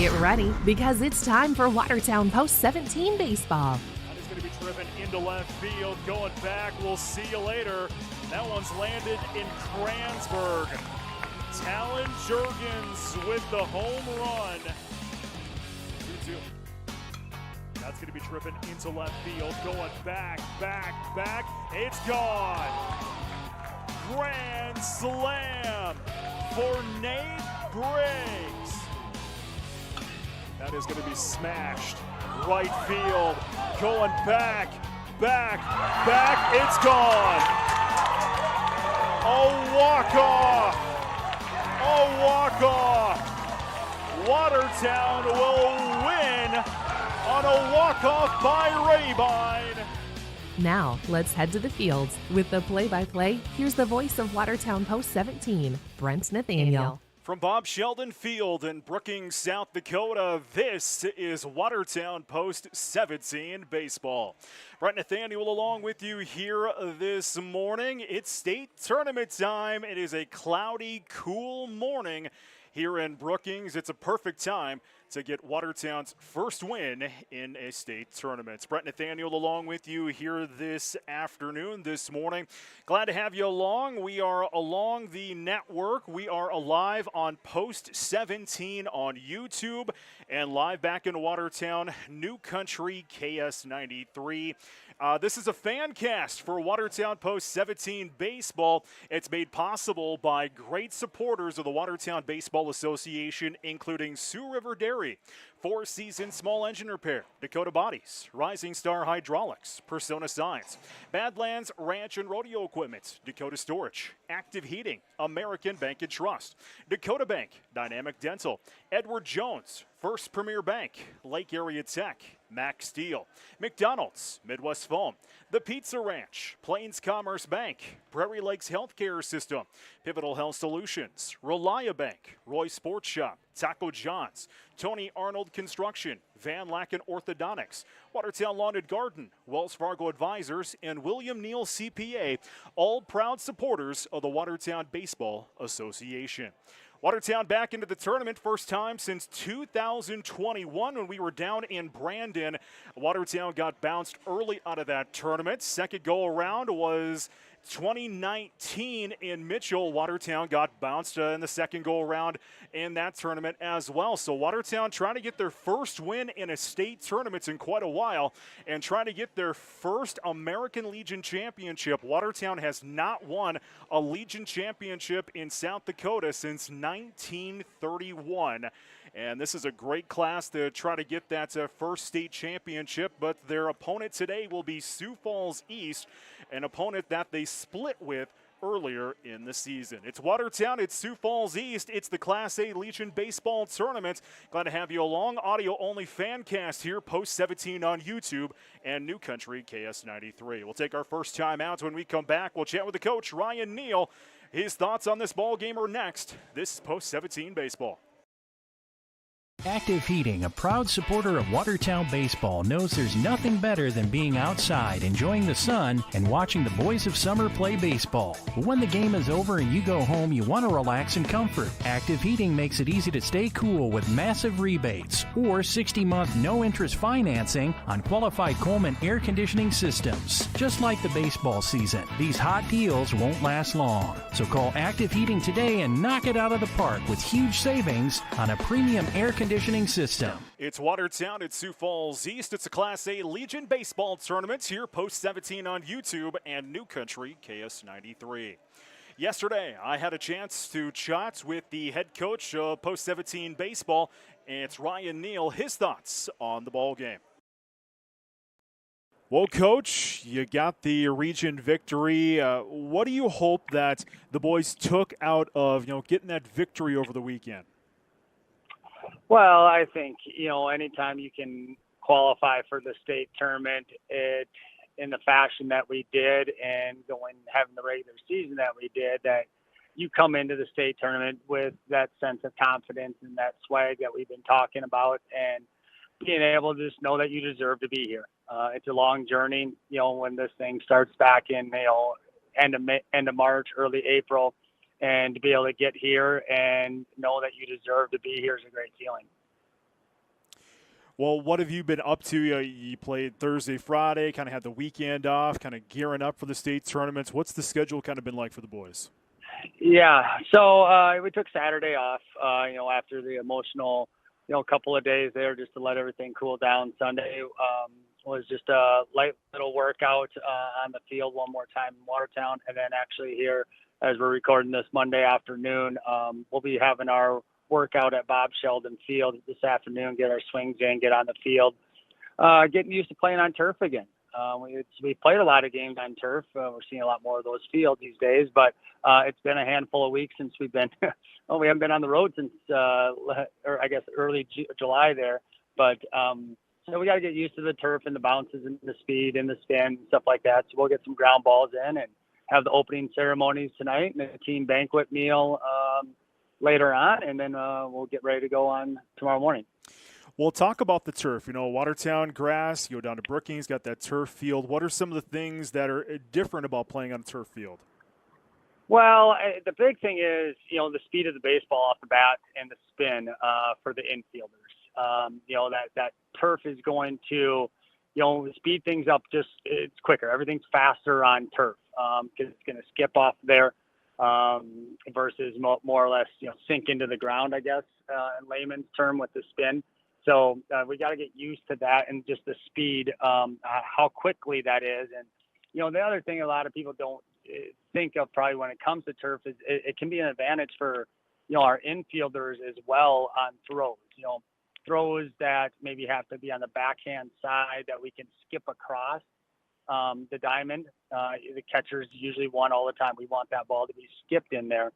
Get ready because it's time for Watertown Post-17 baseball. That is going to be driven into left field. Going back, we'll see you later. That one's landed in Kranzberg. Talon Jurgens with the home run. 2-2. That's going to be driven into left field. Going back. It's gone. Grand slam for Nate Briggs. That is going to be smashed. Right field. Going back. It's gone. A walk-off. Watertown will win on a walk-off by Rabine. Now, let's head to the fields. With the play-by-play, here's the voice of Watertown Post-17, Brent Nathaniel. From Bob Sheldon Field in Brookings, South Dakota, this is Watertown Post-17 baseball. Brent Nathaniel along with you here this morning. It's state tournament time. It is a cloudy, cool morning here in Brookings. It's a perfect time to get Watertown's first win in a state tournament. Brent Nathaniel along with you here this afternoon, this morning. Glad to have you along. We are along the network. We are alive on Post 17 on YouTube and live back in Watertown, New Country KS 93. This is a fan cast for Watertown Post-17 baseball. It's made possible by great supporters of the Watertown Baseball Association, including Sioux River Dairy, Four Seasons Small Engine Repair, Dakota Bodies, Rising Star Hydraulics, Persona Signs, Badlands Ranch and Rodeo Equipment, Dakota Storage, Active Heating, American Bank and Trust, Dakota Bank, Dynamic Dental, Edward Jones, First Premier Bank, Lake Area Tech, Mac Steel, McDonald's, Midwest Foam, The Pizza Ranch, Plains Commerce Bank, Prairie Lakes Healthcare System, Pivotal Health Solutions, Relia Bank, Roy Sports Shop, Taco John's, Tony Arnold Construction, Van Laken Orthodontics, Watertown Lawn and Garden, Wells Fargo Advisors, and William Neal CPA, all proud supporters of the Watertown Baseball Association. Watertown back into the tournament, first time since 2021 when we were down in Brandon. Watertown got bounced early out of that tournament. Second go around was 2019 in Mitchell. Watertown got bounced in the second go around in that tournament as well. So Watertown trying to get their first win in a state tournament in quite a while and trying to get their first American Legion championship. Watertown has not won a Legion championship in South Dakota since 1931. And this is a great class to try to get that first state championship. But their opponent today will be Sioux Falls East, an opponent that they split with earlier in the season. It's Watertown, it's Sioux Falls East, it's the Class A Legion Baseball Tournament. Glad to have you along. Audio-only fan cast here, Post-17 on YouTube and New Country KS 93. We'll take our first time out. When we come back, we'll chat with the coach, Ryan Neal. His thoughts on this ball game are next. This is Post-17 baseball. Active Heating, a proud supporter of Watertown baseball, knows there's nothing better than being outside, enjoying the sun, and watching the boys of summer play baseball. But when the game is over and you go home, you want to relax in comfort. Active Heating makes it easy to stay cool with massive rebates or 60-month no-interest financing on qualified Coleman air conditioning systems. Just like the baseball season, these hot deals won't last long. So call Active Heating today and knock it out of the park with huge savings on a premium air conditioning system. It's Watertown, it's Sioux Falls East. It's a Class A Legion Baseball Tournament here, Post-17 on YouTube and New Country KS 93. Yesterday, I had a chance to chat with the head coach of Post-17 baseball. It's Ryan Neal. His thoughts on the ball game. Well, Coach, you got the region victory. What do you hope that the boys took out of getting that victory over the weekend? Well, I think, anytime you can qualify for the state tournament in the fashion that we did and having the regular season that we did, that you come into the state tournament with that sense of confidence and that swag that we've been talking about and being able to just know that you deserve to be here. It's a long journey, when this thing starts back in, end of March, early April. And to be able to get here and know that you deserve to be here is a great feeling. Well, what have you been up to? You played Thursday, Friday, kind of had the weekend off, kind of gearing up for the state tournaments. What's the schedule kind of been like for the boys? Yeah, so we took Saturday off, after the emotional, couple of days there just to let everything cool down. Sunday was just a light little workout on the field one more time in Watertown. And then actually here, as we're recording this Monday afternoon, we'll be having our workout at Bob Sheldon Field this afternoon, get our swings in, get on the field, getting used to playing on turf again. We played a lot of games on turf. We're seeing a lot more of those fields these days, but it's been a handful of weeks since we've been, we haven't been on the road since, or I guess early July there. But so we got to get used to the turf and the bounces and the speed and the spin and stuff like that. So we'll get some ground balls in and have the opening ceremonies tonight and a team banquet meal later on. And then we'll get ready to go on tomorrow morning. Well, talk about the turf. Watertown grass, you go down to Brookings, got that turf field. What are some of the things that are different about playing on a turf field? Well, the big thing is, the speed of the baseball off the bat and the spin for the infielders. That turf is going to, speed things up it's quicker. Everything's faster on turf because it's going to skip off there versus more or less, sink into the ground, I guess, in layman's term with the spin. So we got to get used to that and just the speed, how quickly that is. And, the other thing a lot of people don't think of probably when it comes to turf is it can be an advantage for, our infielders as well on throws. Throws that maybe have to be on the backhand side that we can skip across the diamond. The catcher's usually one all the time. We want that ball to be skipped in there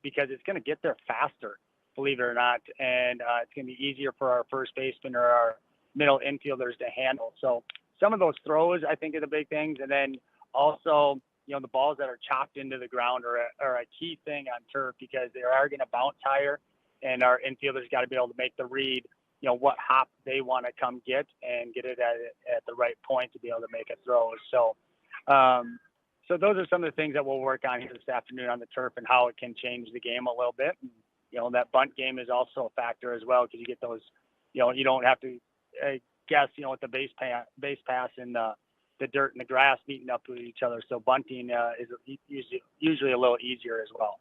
because it's going to get there faster, believe it or not, and it's going to be easier for our first baseman or our middle infielders to handle. So some of those throws, I think, are the big things. And then also, the balls that are chopped into the ground are a key thing on turf because they are going to bounce higher, and our infielders got to be able to make the read, what hop they want to come get and get it at the right point to be able to make a throw. So, so those are some of the things that we'll work on here this afternoon on the turf and how it can change the game a little bit. And, that bunt game is also a factor as well because you get those, you don't have to guess, with the base pass and the dirt and the grass meeting up with each other. So bunting is usually a little easier as well.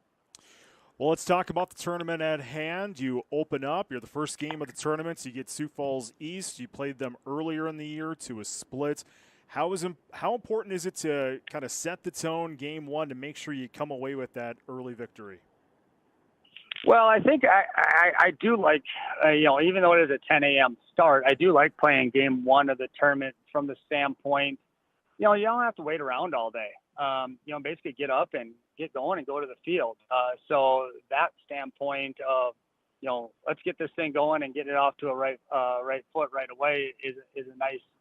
Well, let's talk about the tournament at hand. You open up. You're the first game of the tournament. So you get Sioux Falls East. You played them earlier in the year to a split. How important is it to kind of set the tone game one to make sure you come away with that early victory? Well, I think I do like, even though it is a 10 a.m. start, I do like playing game one of the tournament from the standpoint, you don't have to wait around all day. Basically get up and get going and go to the field. So that standpoint of, let's get this thing going and get it off to a right foot right away is a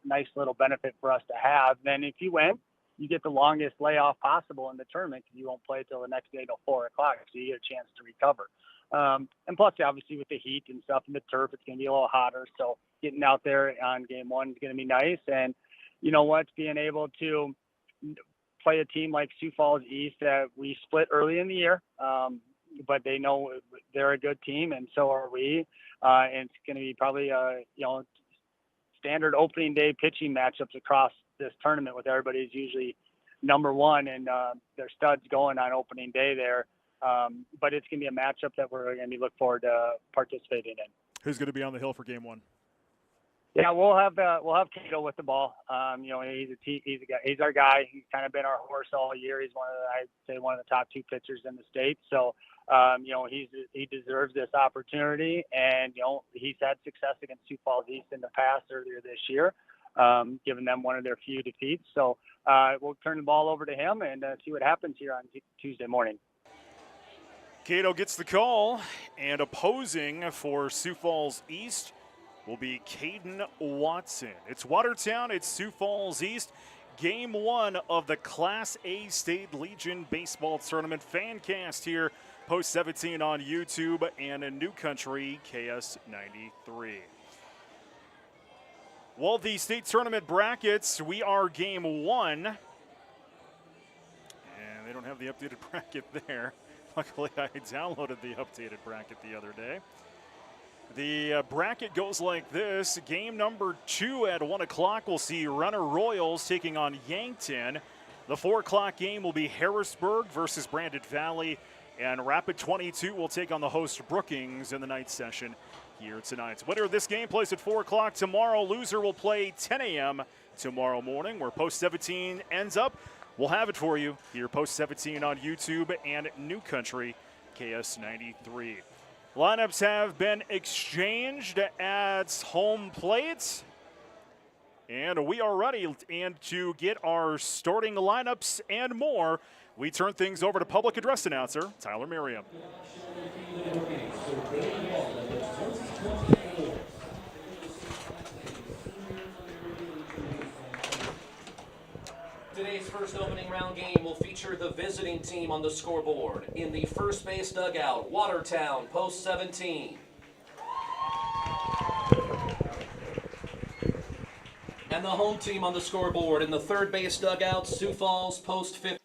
nice little benefit for us to have. Then if you win, you get the longest layoff possible in the tournament because you won't play till the next day till 4 o'clock, so you get a chance to recover. And plus, obviously, with the heat and stuff and the turf, it's going to be a little hotter. So getting out there on game one is going to be nice. And you know what, being able to play a team like Sioux Falls East that we split early in the year, but they know they're a good team, and so are we. And it's going to be probably standard opening day pitching matchups across this tournament with everybody's usually number one and their studs going on opening day there. But it's going to be a matchup that we're going to look forward to participating in. Who's going to be on the hill for game one? Yeah, we'll have Cato with the ball. He's our guy. He's kind of been our horse all year. He's one of the top two pitchers in the state. So, he deserves this opportunity, and he's had success against Sioux Falls East in the past earlier this year, giving them one of their few defeats. So, we'll turn the ball over to him and see what happens here on Tuesday morning. Cato gets the call, and opposing for Sioux Falls East will be Caden Watson. It's Watertown, it's Sioux Falls East. Game one of the Class A State Legion Baseball Tournament. Fancast here, Post 17 on YouTube and in New Country, KS93. Well, the state tournament brackets, we are game one. And they don't have the updated bracket there. Luckily, I downloaded the updated bracket the other day. The bracket goes like this. Game number 2 at 1 o'clock. We'll see Runner Royals taking on Yankton. The 4 o'clock game will be Harrisburg versus Brandon Valley. And Rapid 22 will take on the host Brookings in the night session here tonight. Winner of this game plays at 4 o'clock tomorrow. Loser will play 10 a.m. tomorrow morning. Where Post 17 ends up, we'll have it for you here. Post 17 on YouTube and New Country KS93. Lineups have been exchanged at home plate. And we are ready. And to get our starting lineups and more, we turn things over to public address announcer Tyler Merriam. Today's first opening round game will feature the visiting team on the scoreboard. In the first base dugout, Watertown, Post 17. And the home team on the scoreboard. In the third base dugout, Sioux Falls, Post 15.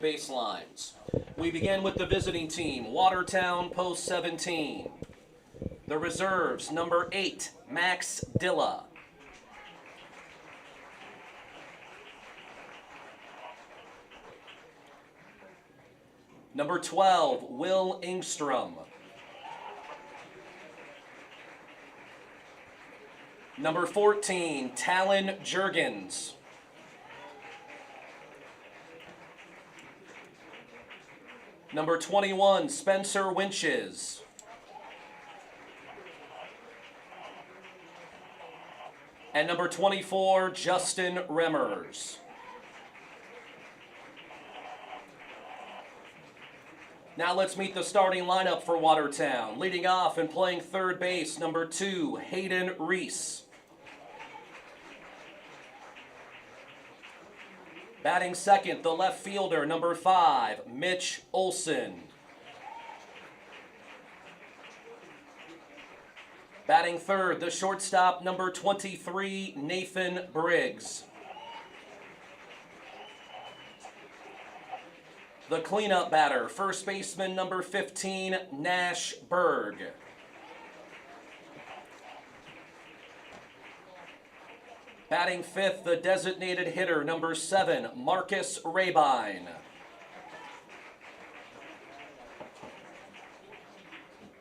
Baselines. We begin with the visiting team, Watertown, Post 17. The reserves, number 8, Max Dilla. Number 12, Will Ingstrom. Number 14, Talon Jurgens. Number 21, Spencer Winches. And number 24, Justin Remmers. Now let's meet the starting lineup for Watertown. Leading off and playing third base, number 2, Hayden Reese. Batting second, the left fielder, number 5, Mitch Olson. Batting third, the shortstop, number 23, Nathan Briggs. The cleanup batter, first baseman, number 15, Nash Berg. Batting fifth, the designated hitter, number 7, Marcus Rabine.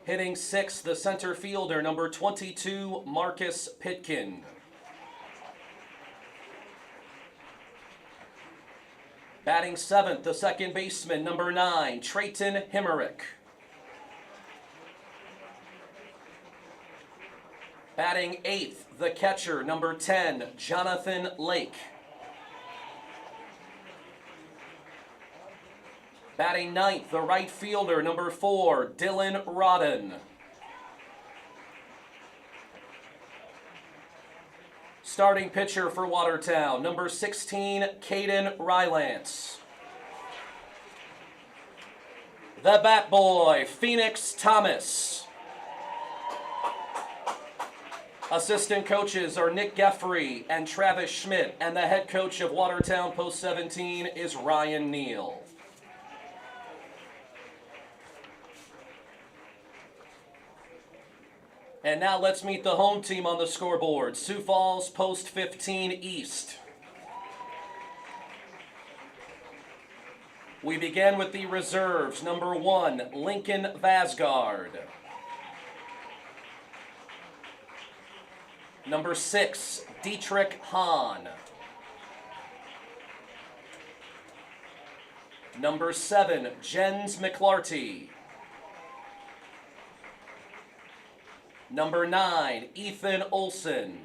Hitting sixth, the center fielder, number 22, Marcus Pitkin. Batting seventh, the second baseman, number 9, Trayton Hemerick. Batting eighth, the catcher, number 10, Jonathan Lake. Batting ninth, the right fielder, number 4, Dylan Rodden. Starting pitcher for Watertown, number 16, Caden Rylance. The bat boy, Phoenix Thomas. Assistant coaches are Nick Geffrey and Travis Schmidt, and the head coach of Watertown Post 17 is Ryan Neal. And now let's meet the home team on the scoreboard, Sioux Falls Post 15 East. We begin with the reserves, number 1, Lincoln Vasgard. Number 6, Dietrich Hahn. Number 7, Jens McClarty. Number 9, Ethan Olson.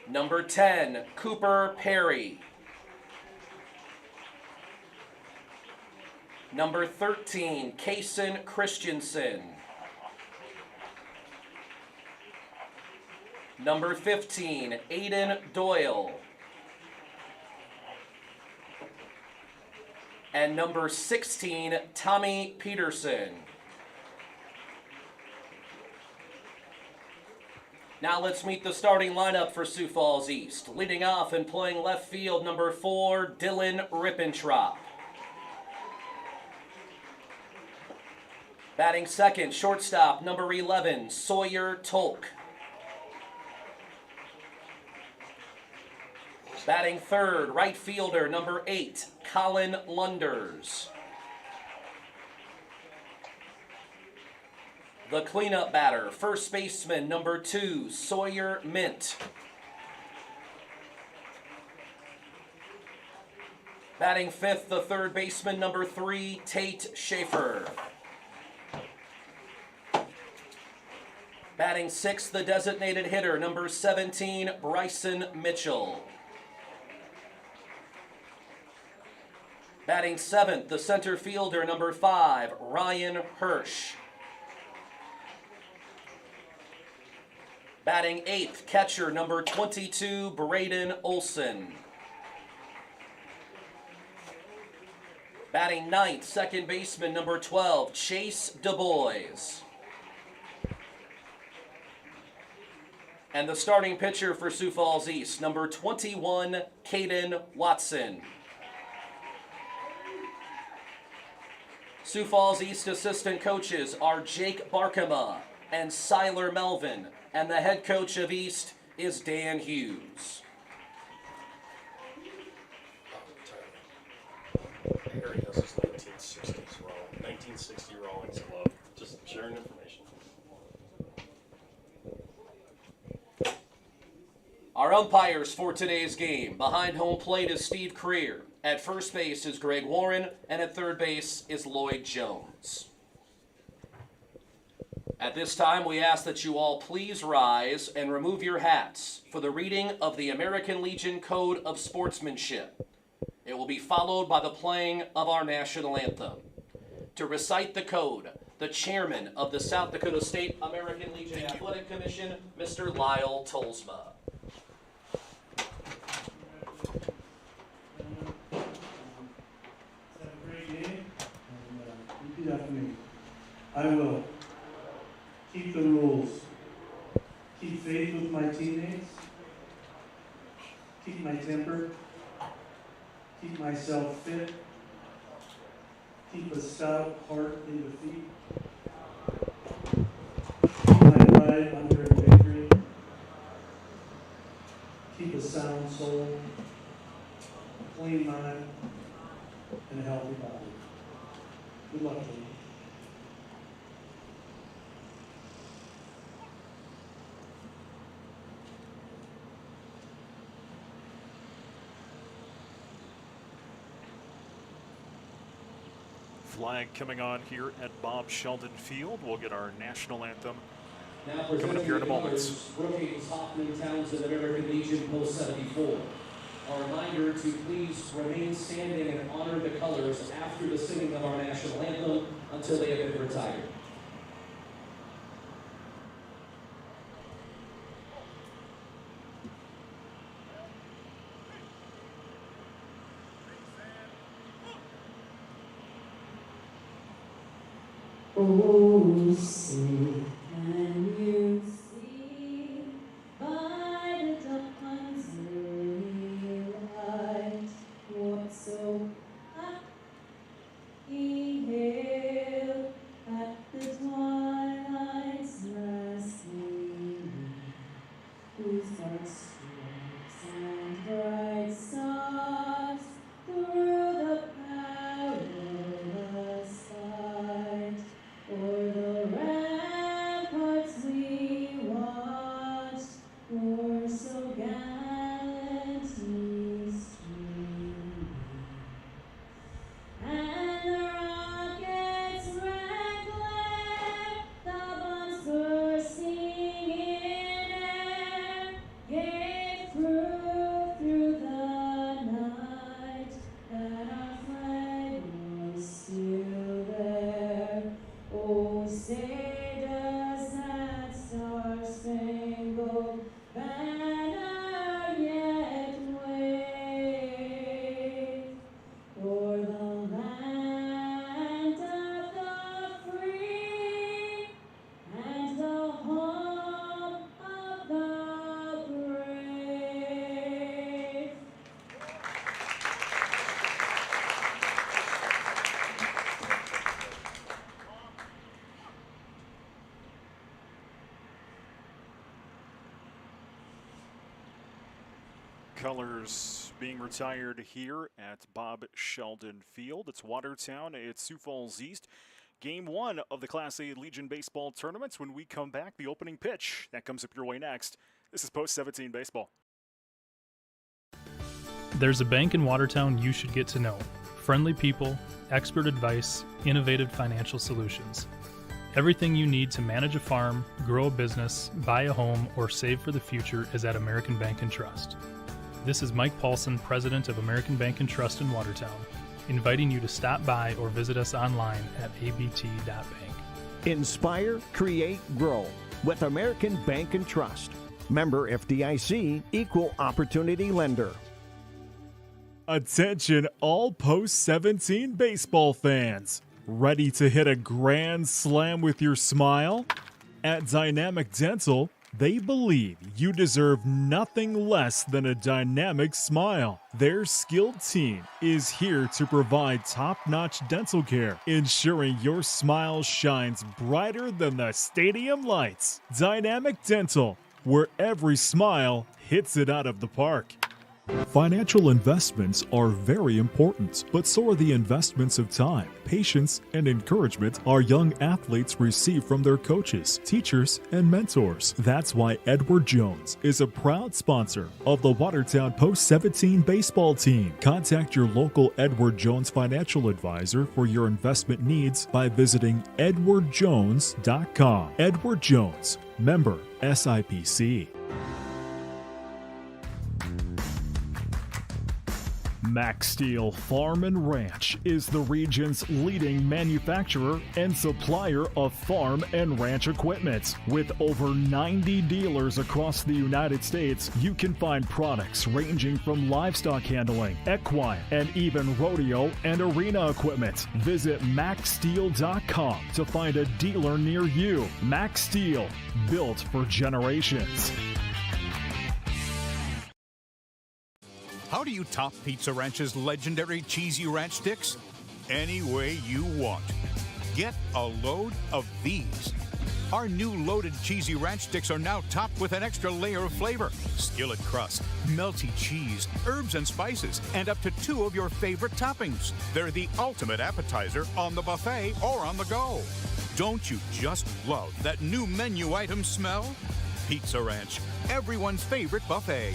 Number 10, Cooper Perry. Number 13, Kaysen Christensen. Number 15, Aiden Doyle. And number 16, Tommy Peterson. Now let's meet the starting lineup for Sioux Falls East. Leading off and playing left field, number 4, Dylan Rippentrop. Batting second, shortstop, number 11, Sawyer Tolk. Batting third, right fielder, number 8, Colin Lunders. The cleanup batter, first baseman, number 2, Sawyer Mint. Batting fifth, the third baseman, number 3, Tate Schaefer. Batting sixth, the designated hitter, number 17, Bryson Mitchell. Batting seventh, the center fielder, number 5, Ryan Hirsch. Batting eighth, catcher, number 22, Braden Olson. Batting ninth, second baseman, number 12, Chase DuBois. And the starting pitcher for Sioux Falls East, number 21, Caden Watson. Sioux Falls East assistant coaches are Jake Barkema and Siler Melvin, and the head coach of East is Dan Hughes. Harry has his 1960s roll, 1960 Rawlings glove. Just sharing information. Our umpires for today's game. Behind home plate is Steve Creer. At first base is Greg Warren, and at third base is Lloyd Jones. At this time, we ask that you all please rise and remove your hats for the reading of the American Legion Code of Sportsmanship. It will be followed by the playing of our national anthem. To recite the code, the chairman of the South Dakota State American Legion Athletic Commission, Mr. Lyle Tolsma. Repeat after me. I will keep the rules, keep faith with my teammates, keep my temper, keep myself fit, keep a stout heart in defeat, keep my pride under victory, keep a sound soul, a clean mind, and a healthy body. Good luck to you. Flag coming on here at Bob Sheldon Field. We'll get our national anthem Now coming up here in a moment. Brookings, Hoffman, Townsend, American Legion, Post 74. A reminder to please remain standing and honor the colors after the singing of our national anthem until they have been retired. Oh, see, can you see by the dawn's early light what so he hailed at the twilight's last gleaming, whose dark stripes and bright stars through the perilous fight o'er the colors being retired here at Bob Sheldon Field. It's Watertown, it's Sioux Falls East. Game 1 of the Class A Legion Baseball tournaments. When we come back, the opening pitch that comes up your way next. This is Post 17 Baseball. There's a bank in Watertown you should get to know. Friendly people, expert advice, innovative financial solutions. Everything you need to manage a farm, grow a business, buy a home, or save for the future is at American Bank & Trust. This is Mike Paulson, President of American Bank & Trust in Watertown, inviting you to stop by or visit us online at abt.bank. Inspire, create, grow with American Bank & Trust. Member FDIC, Equal Opportunity Lender. Attention all Post 17 baseball fans. Ready to hit a grand slam with your smile? At Dynamic Dental, they believe you deserve nothing less than a dynamic smile. Their skilled team is here to provide top-notch dental care, ensuring your smile shines brighter than the stadium lights. Dynamic Dental, where every smile hits it out of the park. Financial investments are very important, but so are the investments of time, patience, and encouragement our young athletes receive from their coaches, teachers, and mentors. That's why Edward Jones is a proud sponsor of the Watertown Post 17 baseball team. Contact your local Edward Jones financial advisor for your investment needs by visiting edwardjones.com. Edward Jones, member SIPC. Max Steel Farm and Ranch is the region's leading manufacturer and supplier of farm and ranch equipment. With over 90 dealers across the United States, you can find products ranging from livestock handling, equine, and even rodeo and arena equipment. Visit maxsteel.com to find a dealer near you. Max Steel, built for generations. How do you top Pizza Ranch's legendary cheesy ranch sticks? Any way you want. Get a load of these. Our new loaded cheesy ranch sticks are now topped with an extra layer of flavor. Skillet crust, melty cheese, herbs and spices, and up to 2 of your favorite toppings. They're the ultimate appetizer on the buffet or on the go. Don't you just love that new menu item smell? Pizza Ranch, everyone's favorite buffet.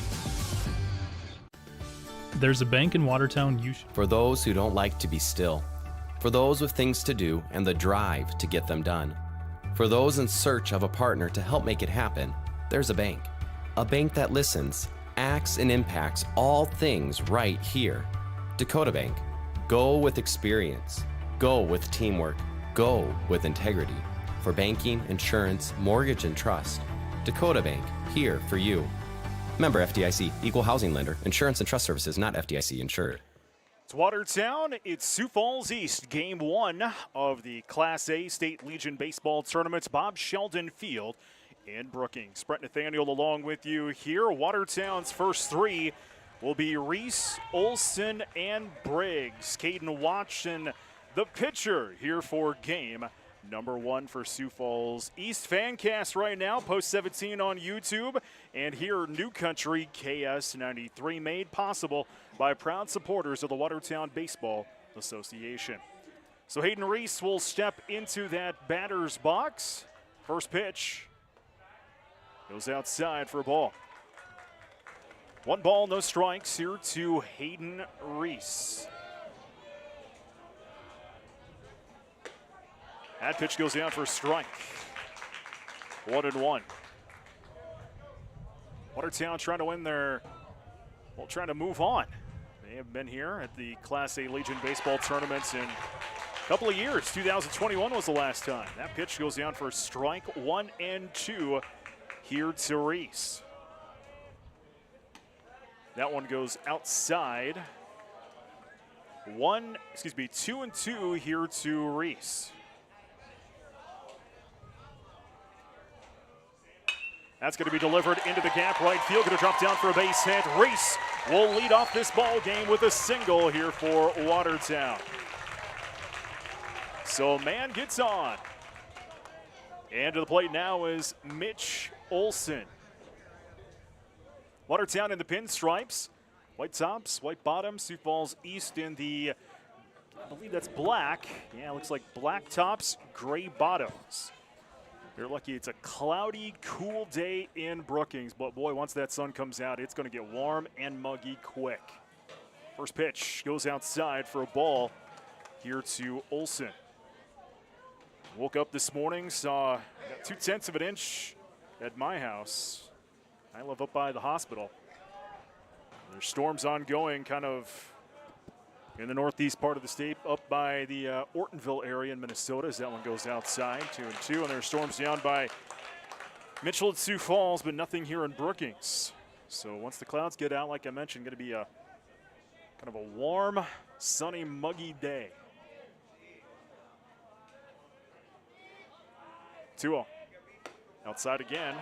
There's a bank in Watertown you should... For those who don't like to be still. For those with things to do and the drive to get them done. For those in search of a partner to help make it happen, there's a bank. A bank that listens, acts, and impacts all things right here. Dakota Bank. Go with experience. Go with teamwork. Go with integrity. For banking, insurance, mortgage, and trust. Dakota Bank, here for you. Member FDIC, Equal Housing Lender, Insurance and Trust Services, not FDIC insured. It's Watertown, it's Sioux Falls East, Game 1 of the Class A State Legion Baseball Tournament. Bob Sheldon Field in Brookings. Brett Nathaniel along with you here. Watertown's first 3 will be Reese, Olson, and Briggs. Caden Watson, the pitcher, here for game number 1 for Sioux Falls East. Fancast right now, Post 17 on YouTube, and here New Country KS93, made possible by proud supporters of the Watertown Baseball Association. So Hayden Reese will step into that batter's box. First pitch goes outside for a ball. 1 ball, no strikes here to Hayden Reese. That pitch goes down for a strike. 1-1. Watertown trying to win their, well, trying to move on. They have been here at the Class A Legion Baseball tournaments in a couple of years. 2021 was the last time. That pitch goes down for a strike. 1-2 here to Reese. That one goes outside. 2-2 here to Reese. That's going to be delivered into the gap right field. Going to drop down for a base hit. Reese will lead off this ball game with a single here for Watertown. So man gets on. And to the plate now is Mitch Olson. Watertown in the pinstripes. White tops, white bottoms, Sioux Falls East in the, I believe that's black. Yeah, it looks like black tops, gray bottoms. They're lucky it's a cloudy, cool day in Brookings, but boy, once that sun comes out, it's going to get warm and muggy quick. First pitch goes outside for a ball here to Olson. Woke up this morning, saw about 0.2 of an inch at my house. I live up by the hospital. There's storms ongoing kind of in the northeast part of the state, up by the Ortonville area in Minnesota, as that one goes outside, 2-2. And there's storms down by Mitchell at Sioux Falls, but nothing here in Brookings. So once the clouds get out, like I mentioned, going to be a kind of a warm, sunny, muggy day. 2-0. Outside again.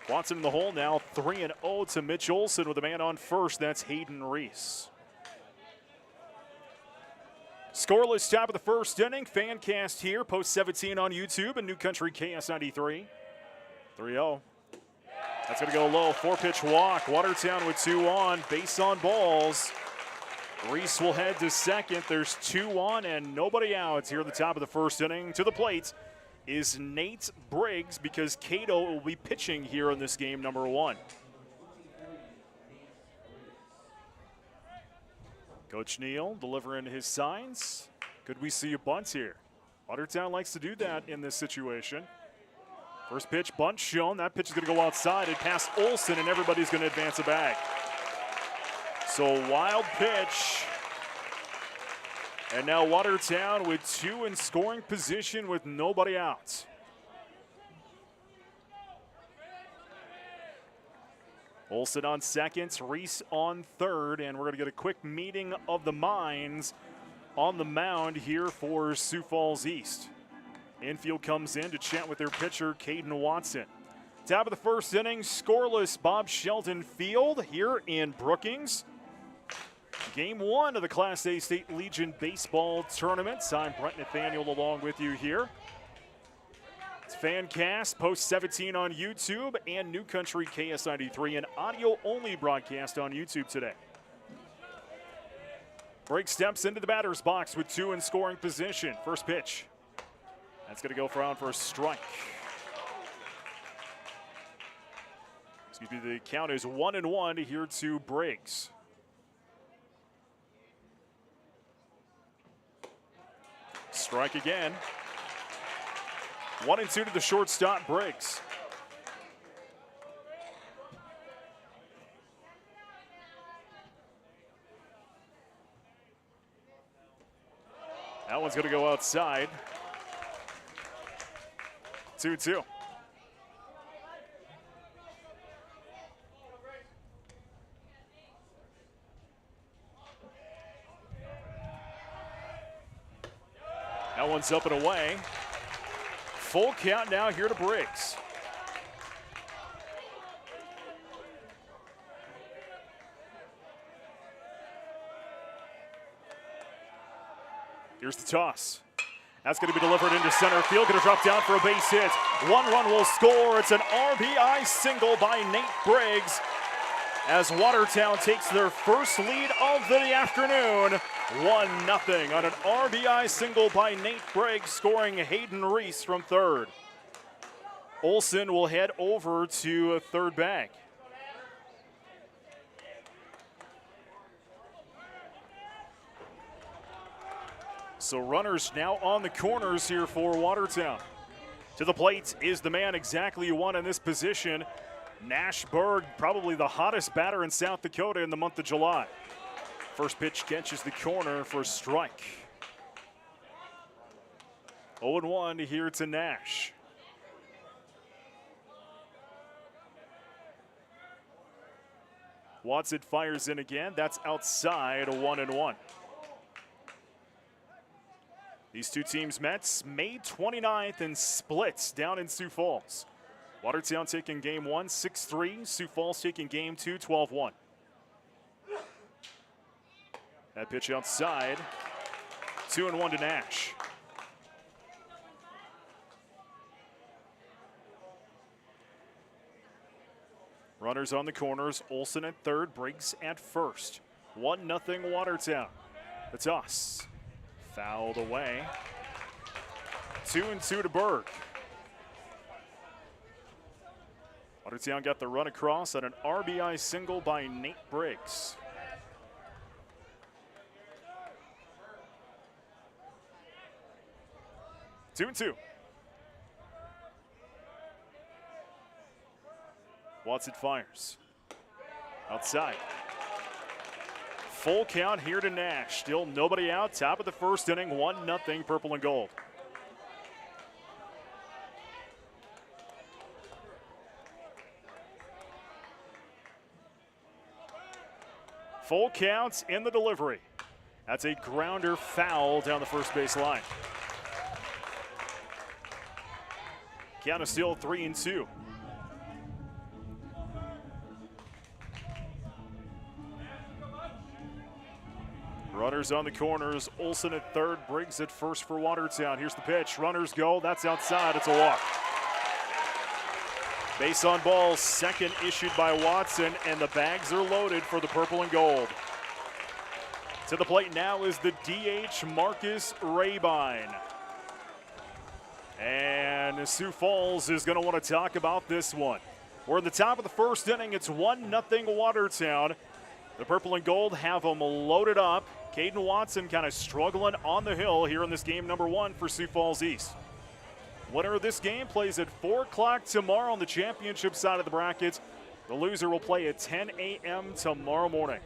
Watson in the hole now, 3-0 to Mitch Olson with a man on first. That's Hayden Reese. Scoreless top of the first inning. Fancast here, post 17 on YouTube and New Country KS93. 3-0. That's going to go low. 4-pitch walk. Watertown with 2 on. Base on balls. Reese will head to second. There's 2 on and nobody out here at the top of the first inning. To the plate is Nate Briggs because Cato will be pitching here in this game, number 1. Coach Neal delivering his signs. Could we see a bunt here? Watertown likes to do that in this situation. First pitch, bunt shown. That pitch is going to go outside and past Olson, and everybody's going to advance a bag. So wild pitch. And now Watertown with 2 in scoring position with nobody out. Olson on second, Reese on third, and we're going to get a quick meeting of the minds on the mound here for Sioux Falls East. Infield comes in to chat with their pitcher, Caden Watson. Top of the first inning, scoreless Bob Shelton Field here in Brookings. Game 1 of the Class A State Legion Baseball Tournament. I'm Brent Nathaniel along with you here. It's Fancast, post 17 on YouTube and New Country KS93, an audio-only broadcast on YouTube today. Briggs steps into the batter's box with 2 in scoring position. First pitch. That's going to go around for a strike. Excuse me, the count is 1-1 here to Briggs. Strike again. 1-2 to the shortstop, Briggs. That one's going to go outside. 2-2. That one's up and away. Full count now here to Briggs. Here's the toss. That's going to be delivered into center field. Going to drop down for a base hit. 1 run will score. It's an RBI single by Nate Briggs as Watertown takes their first lead of the afternoon. 1-0 on an RBI single by Nate Briggs, scoring Hayden Reese from third. Olson will head over to third bag. So runners now on the corners here for Watertown. To the plate is the man exactly you want in this position. Nash Berg, probably the hottest batter in South Dakota in the month of July. First pitch catches the corner for a strike. 0-1 here to Nash. Watson fires in again. That's outside, a 1-1. These two teams met May 29th in splits down in Sioux Falls. Watertown taking game 1, 6-3. Sioux Falls taking game 2, 12-1. That pitch outside. 2-1 to Nash. Runners on the corners. Olson at third, Briggs at first. 1-0 Watertown. The toss. Fouled away. 2-2 to Berg. Watertown got the run across on an RBI single by Nate Briggs. Two and two. Watson fires. Outside. Full count here to Nash. Still nobody out. Top of the first inning. 1-0 purple and gold. Full counts in the delivery. That's a grounder foul down the first base line. Count is still 3-2. Runners on the corners. Olson at third, Briggs at first for Watertown. Here's the pitch. Runners go. That's outside. It's a walk. Base on ball, second issued by Watson, and the bags are loaded for the purple and gold. To the plate now is the DH, Marcus Rabine. And Sioux Falls is going to want to talk about this one. We're in the top of the first inning. It's 1-0 Watertown. The purple and gold have them loaded up. Caden Watson kind of struggling on the hill here in this game number 1 for Sioux Falls East. Winner of this game plays at 4 o'clock tomorrow on the championship side of the bracket. The loser will play at 10 a.m. tomorrow morning.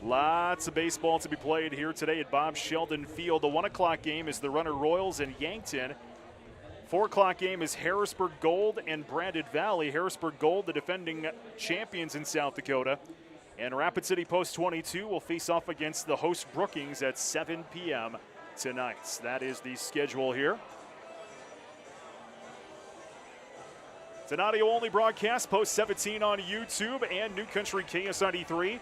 Lots of baseball to be played here today at Bob Sheldon Field. The 1 o'clock game is the Runner Royals in Yankton. 4 o'clock game is Harrisburg Gold and Branded Valley. Harrisburg Gold, the defending champions in South Dakota. And Rapid City Post 22 will face off against the host Brookings at 7 p.m. tonight. That is the schedule here. It's an audio-only broadcast, Post 17 on YouTube and New Country KS93.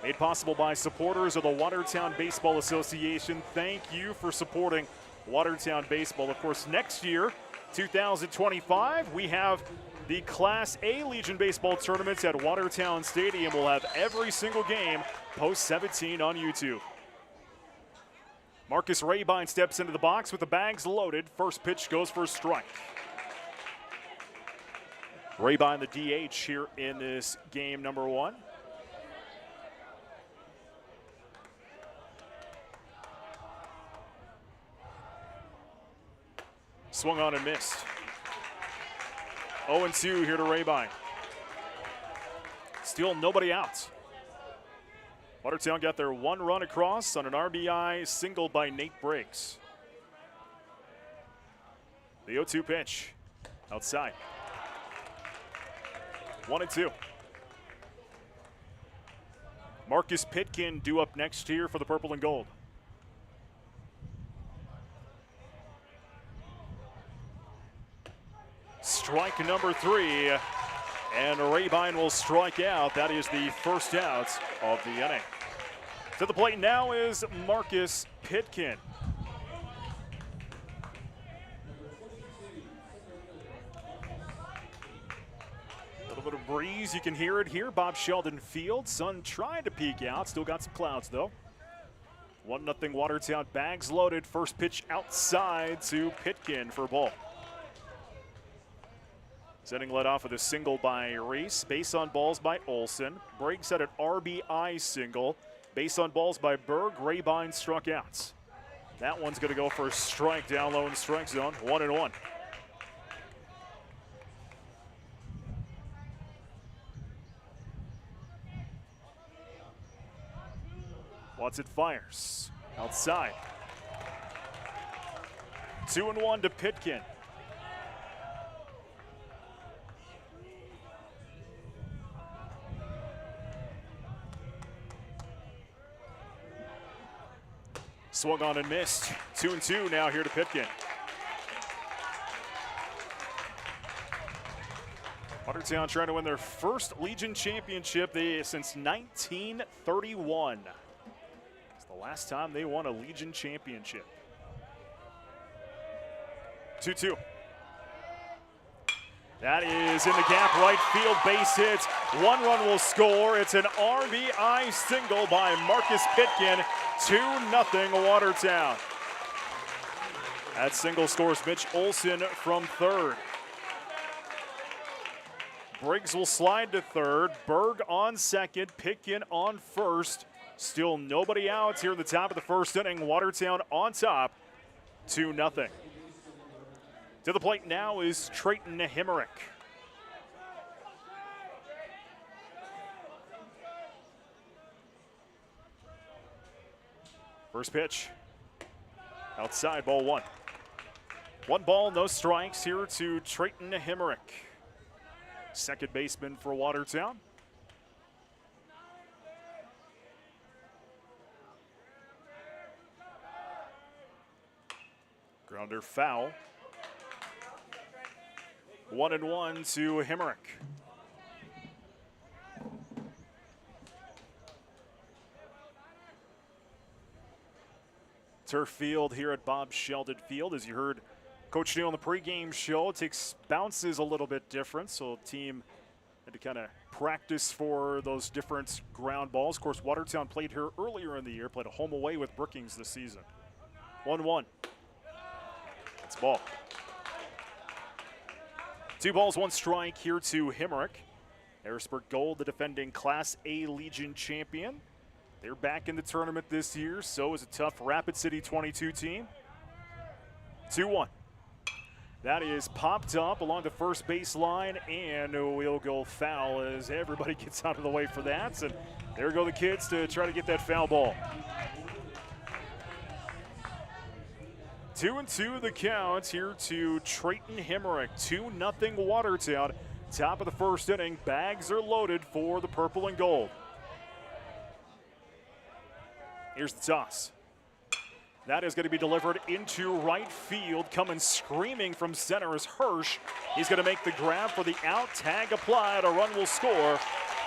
Made possible by supporters of the Watertown Baseball Association. Thank you for supporting Watertown Baseball. Of course, next year, 2025, we have the Class A Legion Baseball tournaments at Watertown Stadium. We'll have every single game, Post 17 on YouTube. Marcus Rabine steps into the box with the bags loaded. First pitch goes for a strike. Rabine, the DH here in this game number 1. Swung on and missed. 0-2 here to Rabine. Still nobody out. Watertown got their 1 run across on an RBI single by Nate Briggs. The 0-2 pitch outside. 1-2. Marcus Pitkin due up next here for the purple and gold. Strike number 3, and Rabine will strike out. That is the first out of the inning. To the plate now is Marcus Pitkin. A little bit of breeze, you can hear it here. Bob Sheldon Field. Sun trying to peek out, still got some clouds though. 1-0 Watertown, bags loaded. First pitch outside to Pitkin for a ball. Setting led off with a single by Reese. Base on balls by Olson. Briggs had an RBI single. Base on balls by Berg. Rabine struck out. That one's going to go for a strike down low in the strike zone. 1-1. Watson fires. Outside. 2-1 to Pitkin. Swung on and missed. 2-2 now here to Pitkin. Watertown trying to win their first Legion championship since 1931. It's the last time they won a Legion championship. 2-2. That is in the gap, right field, base hit. 1 run will score. It's an RBI single by Marcus Pitkin. 2-0 Watertown. That single scores Mitch Olson from third. Briggs will slide to third. Berg on second. Pitkin on first. Still nobody out here in the top of the first inning. Watertown on top, 2-0. To the plate now is Trayton Hemerick. First pitch. Outside, ball 1. 1 ball, no strikes here to Trayton Hemerick. Second baseman for Watertown. Grounder foul. 1-1 to Hemerick. Turf field here at Bob Sheldon Field. As you heard Coach Neal on the pregame show, it takes bounces a little bit different, so the team had to kind of practice for those different ground balls. Of course, Watertown played here earlier in the year, played a home away with Brookings this season. 1-1. That's ball. 2 balls, 1 strike here to Hemerick. Harrisburg Gold, the defending Class A Legion champion. They're back in the tournament this year, so is a tough Rapid City 22 team. 2-1. That is popped up along the first baseline, and we'll go foul as everybody gets out of the way for that. And there go the kids to try to get that foul ball. 2-2 the count here to Trayton Hemerick. 2-0 Watertown. Top of the first inning. Bags are loaded for the purple and gold. Here's the toss. That is going to be delivered into right field. Coming screaming from center is Hirsch. He's going to make the grab for the out. Tag applied. A run will score.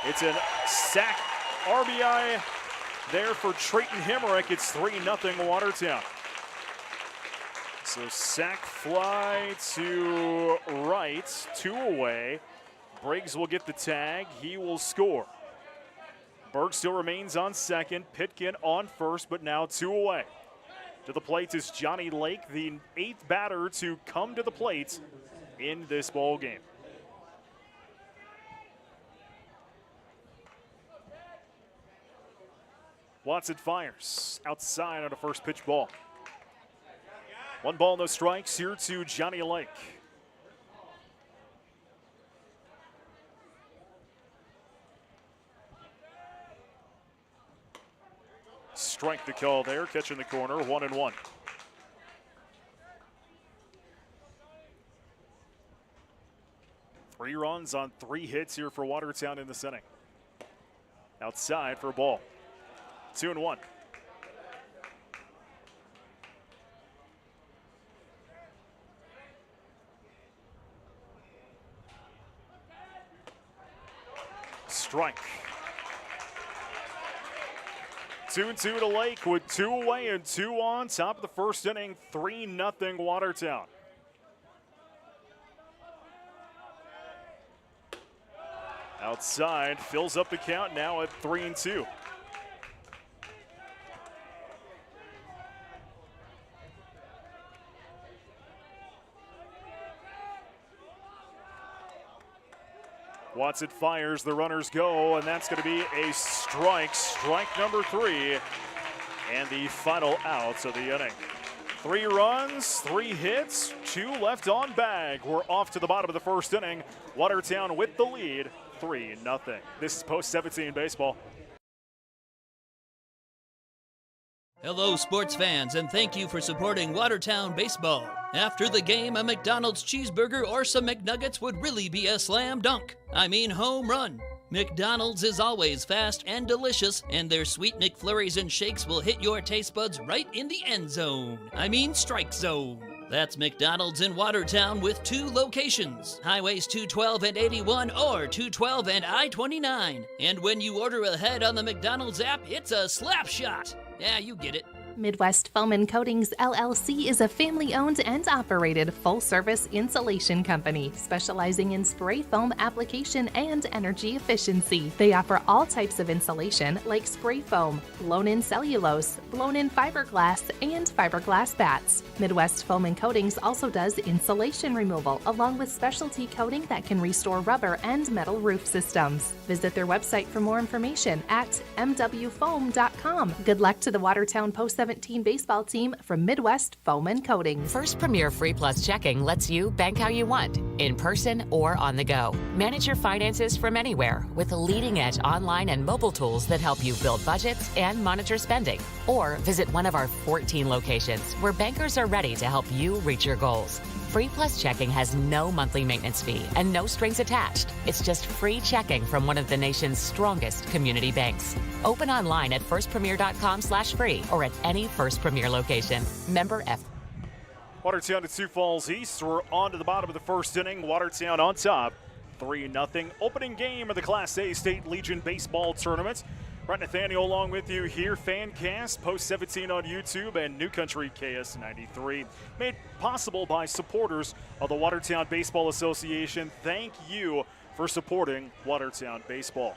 It's a sac RBI there for Trayton Hemerick. It's 3-0 Watertown. So sac fly to right, 2 away. Briggs will get the tag. He will score. Berg still remains on second. Pitkin on first, but now 2 away. To the plate is Johnny Lake, the 8th batter to come to the plate in this ball game. Watson fires outside on a first pitch ball. 1 ball, no strikes here to Johnny Lake. Strike the call there, catching the corner, 1-1. Three runs on 3 hits here for Watertown in this inning. Outside for a ball. 2-1. Strike. 2-2 to Lake with 2 away and 2 on. Top of the first inning, 3-0 Watertown. Outside, fills up the count now at 3-2. Watson fires, the runners go, and that's going to be a strike. Strike number 3, and the final out of the inning. 3 runs, 3 hits, 2 left on bag. We're off to the bottom of the first inning. Watertown with the lead, 3-0. This is Post 17 Baseball. Hello, sports fans, and thank you for supporting Watertown Baseball. After the game, a McDonald's cheeseburger or some McNuggets would really be a slam dunk. I mean home run. McDonald's is always fast and delicious, and their Sweet McFlurries and shakes will hit your taste buds right in the end zone. I mean strike zone. That's McDonald's in Watertown with 2 locations, Highways 212 and 81 or 212 and I-29. And when you order ahead on the McDonald's app, it's a slap shot. Yeah, you get it. Midwest Foam and Coatings LLC is a family-owned and operated full-service insulation company specializing in spray foam application and energy efficiency. They offer all types of insulation like spray foam, blown-in cellulose, blown-in fiberglass, and fiberglass bats. Midwest Foam and Coatings also does insulation removal along with specialty coating that can restore rubber and metal roof systems. Visit their website for more information at mwfoam.com. Good luck to the Watertown Post 17 baseball team from Midwest Foam and Coatings. First Premier Free Plus Checking lets you bank how you want, in person or on the go. Manage your finances from anywhere with leading-edge online and mobile tools that help you build budgets and monitor spending. Or visit one of our 14 locations where bankers are ready to help you reach your goals. Free Plus Checking has no monthly maintenance fee and no strings attached. It's just free checking from one of the nation's strongest community banks. Open online at firstpremier.com/free or at any First Premier location. Member F. Watertown at Sioux Falls East. We're on to the bottom of the first inning. Watertown on top, 3-0. Opening game of the Class A State Legion Baseball Tournament. Brett Nathaniel along with you here. Fancast, Post 17 on YouTube, and New Country KS93. Made possible by supporters of the Watertown Baseball Association. Thank you for supporting Watertown Baseball.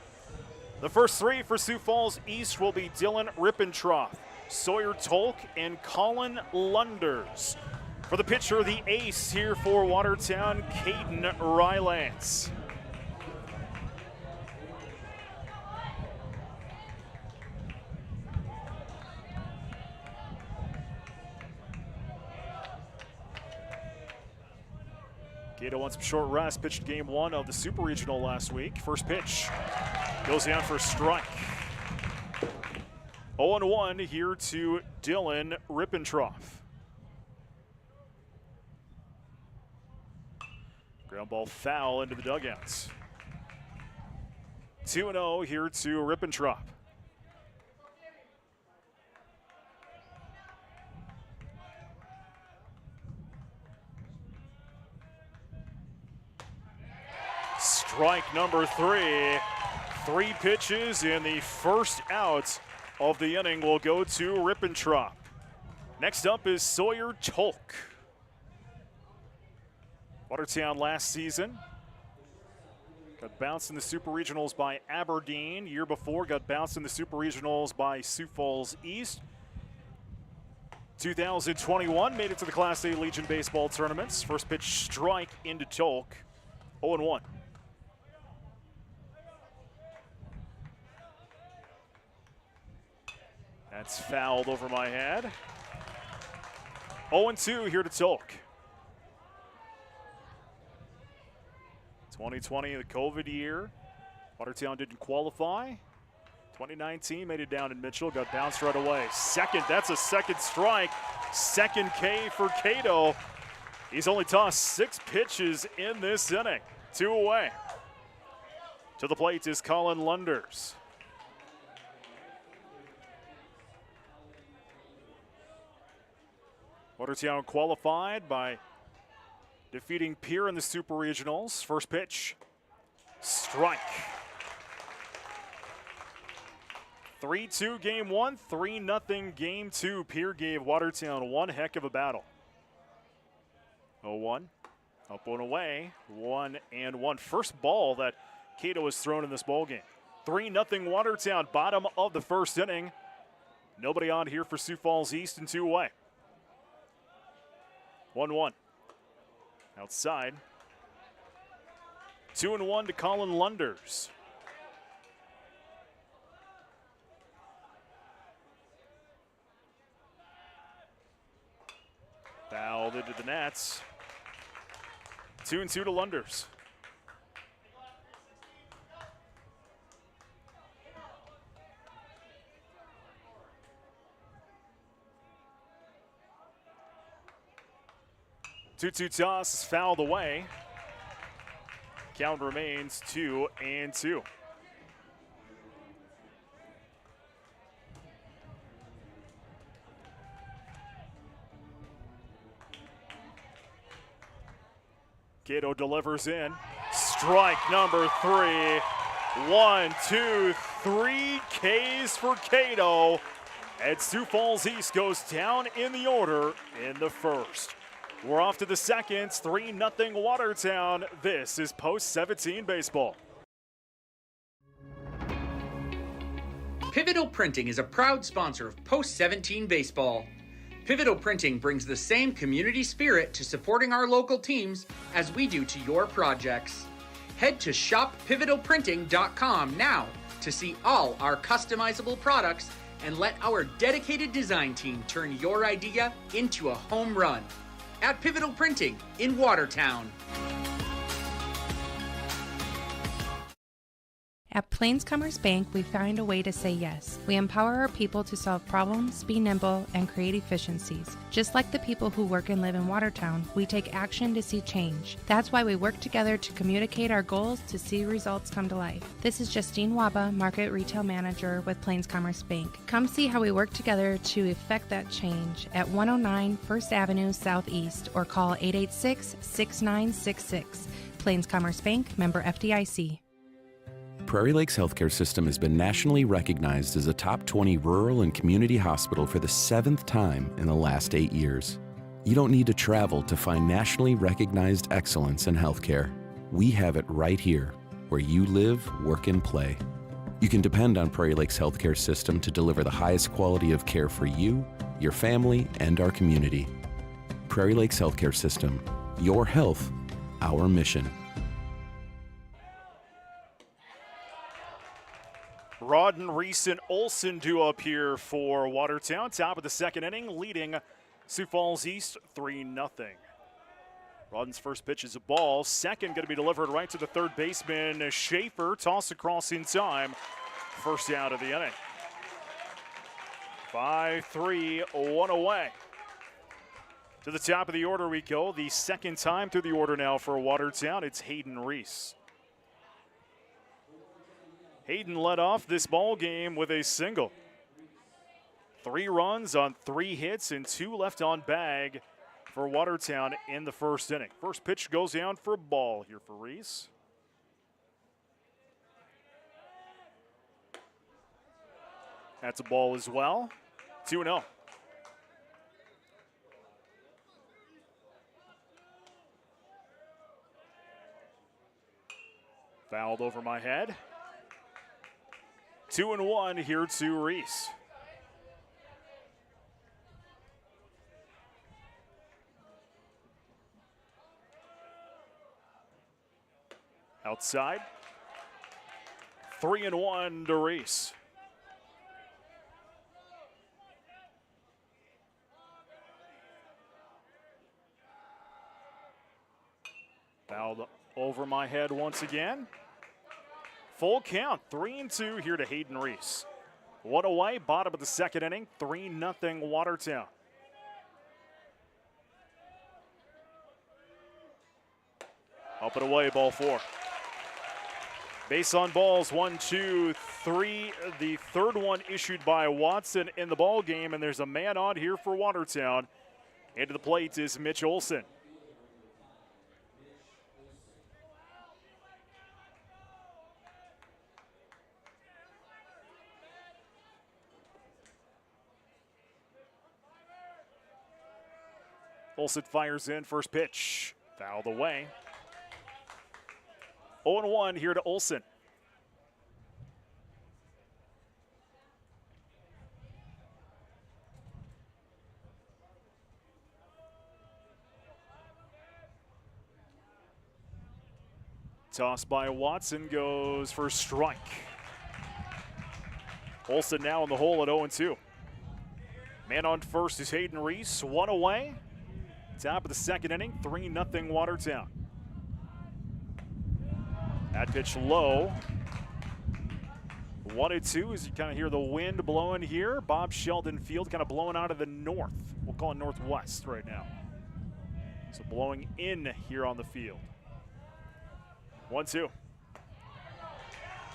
The first three for Sioux Falls East will be Dylan Rippentroff, Sawyer Tolk, and Colin Lunders. For the pitcher, the ace here for Watertown, Caden Rylance. Cato wants some short rest, pitched game one of the Super Regional last week. First pitch goes down for a strike. 0-1 here to Dylan Rippentroff. Ground ball foul into the dugouts. 2-0 here to Rippentroff. Strike number 3. 3 pitches in the first out of the inning will go to Rippentroff. Next up is Sawyer Tolk. Watertown last season got bounced in the Super Regionals by Aberdeen. Year before got bounced in the Super Regionals by Sioux Falls East. 2021 made it to the Class A Legion Baseball Tournaments. First pitch strike into Tolk. 0-1. That's fouled over my head. 0-2 here to Tolk. 2020, the COVID year. Watertown didn't qualify. 2019 made it down in Mitchell, got bounced right away. Second, that's a second strike. Second K for Cato. He's only tossed 6 pitches in this inning. 2 away. To the plate is Colin Lunders. Watertown qualified by defeating Pierre in the Super Regionals. First pitch, strike. 3-2 game 1, 3-0 game 2. Pierre gave Watertown one heck of a battle. 0-1, up and away, 1-1. First ball that Cato has thrown in this ball game. 3-0 Watertown, bottom of the first inning. Nobody on here for Sioux Falls East and 2 away. 1-1. Outside. 2-1 to Colin Lunders. Fouled into the nets. 2-2 to Lunders. Two-two toss is fouled away. Count remains 2-2. Cato delivers in. Strike number 3. 1, 2, 3 Ks for Cato. And Sioux Falls East goes down in the order in the first. We're off to the second, 3-0 Watertown. This is Post-17 Baseball. Pivotal Printing is a proud sponsor of Post-17 Baseball. Pivotal Printing brings the same community spirit to supporting our local teams as we do to your projects. Head to shoppivotalprinting.com now to see all our customizable products and let our dedicated design team turn your idea into a home run. At Pivotal Printing in Watertown. At Plains Commerce Bank, we find a way to say yes. We empower our people to solve problems, be nimble, and create efficiencies. Just like the people who work and live in Watertown, we take action to see change. That's why we work together to communicate our goals to see results come to life. This is Justine Waba, Market Retail Manager with Plains Commerce Bank. Come see how we work together to effect that change at 109 First Avenue Southeast or call 886-6966. Plains Commerce Bank, member FDIC. Prairie Lakes Healthcare System has been nationally recognized as a top 20 rural and community hospital for the 7th time in the last 8 years. You don't need to travel to find nationally recognized excellence in healthcare. We have it right here, where you live, work, and play. You can depend on Prairie Lakes Healthcare System to deliver the highest quality of care for you, your family, and our community. Prairie Lakes Healthcare System. Your health, our mission. Rodden, Reese, and Olson do up here for Watertown. Top of the second inning, leading Sioux Falls East 3-0. Rodden's first pitch is a ball. Second going to be delivered right to the third baseman, Schaefer. Toss across in time. First out of the inning. 5-3, 1 away. To the top of the order we go. The second time through the order now for Watertown. It's Hayden Reese. Hayden led off this ball game with a single. 3 runs on 3 hits and 2 left on bag for Watertown in the first inning. First pitch goes down for a ball here for Reese. That's a ball as well. 2-0. Fouled over my head. 2-1 here to Reese. Outside. 3-1 to Reese. Fouled over my head once again. Full count, 3-2 here to Hayden Reese. 1 away, bottom of the second inning, 3-0 Watertown. Up and away, ball 4. Base on balls, 1, 2, 3. The third one issued by Watson in the ball game, and there's a man on here for Watertown. Into the plate is Mitch Olson. Olson fires in, first pitch, fouled away. 0-1 here to Olson. Toss by Watson goes for strike. Olson now in the hole at 0-2. Man on first is Hayden Reese, 1 away. Top of the second inning, 3-0 Watertown. That pitch low. 1-2 as you kind of hear the wind blowing here. Bob Sheldon Field kind of blowing out of the north. We'll call it northwest right now. So blowing in here on the field. 1-2.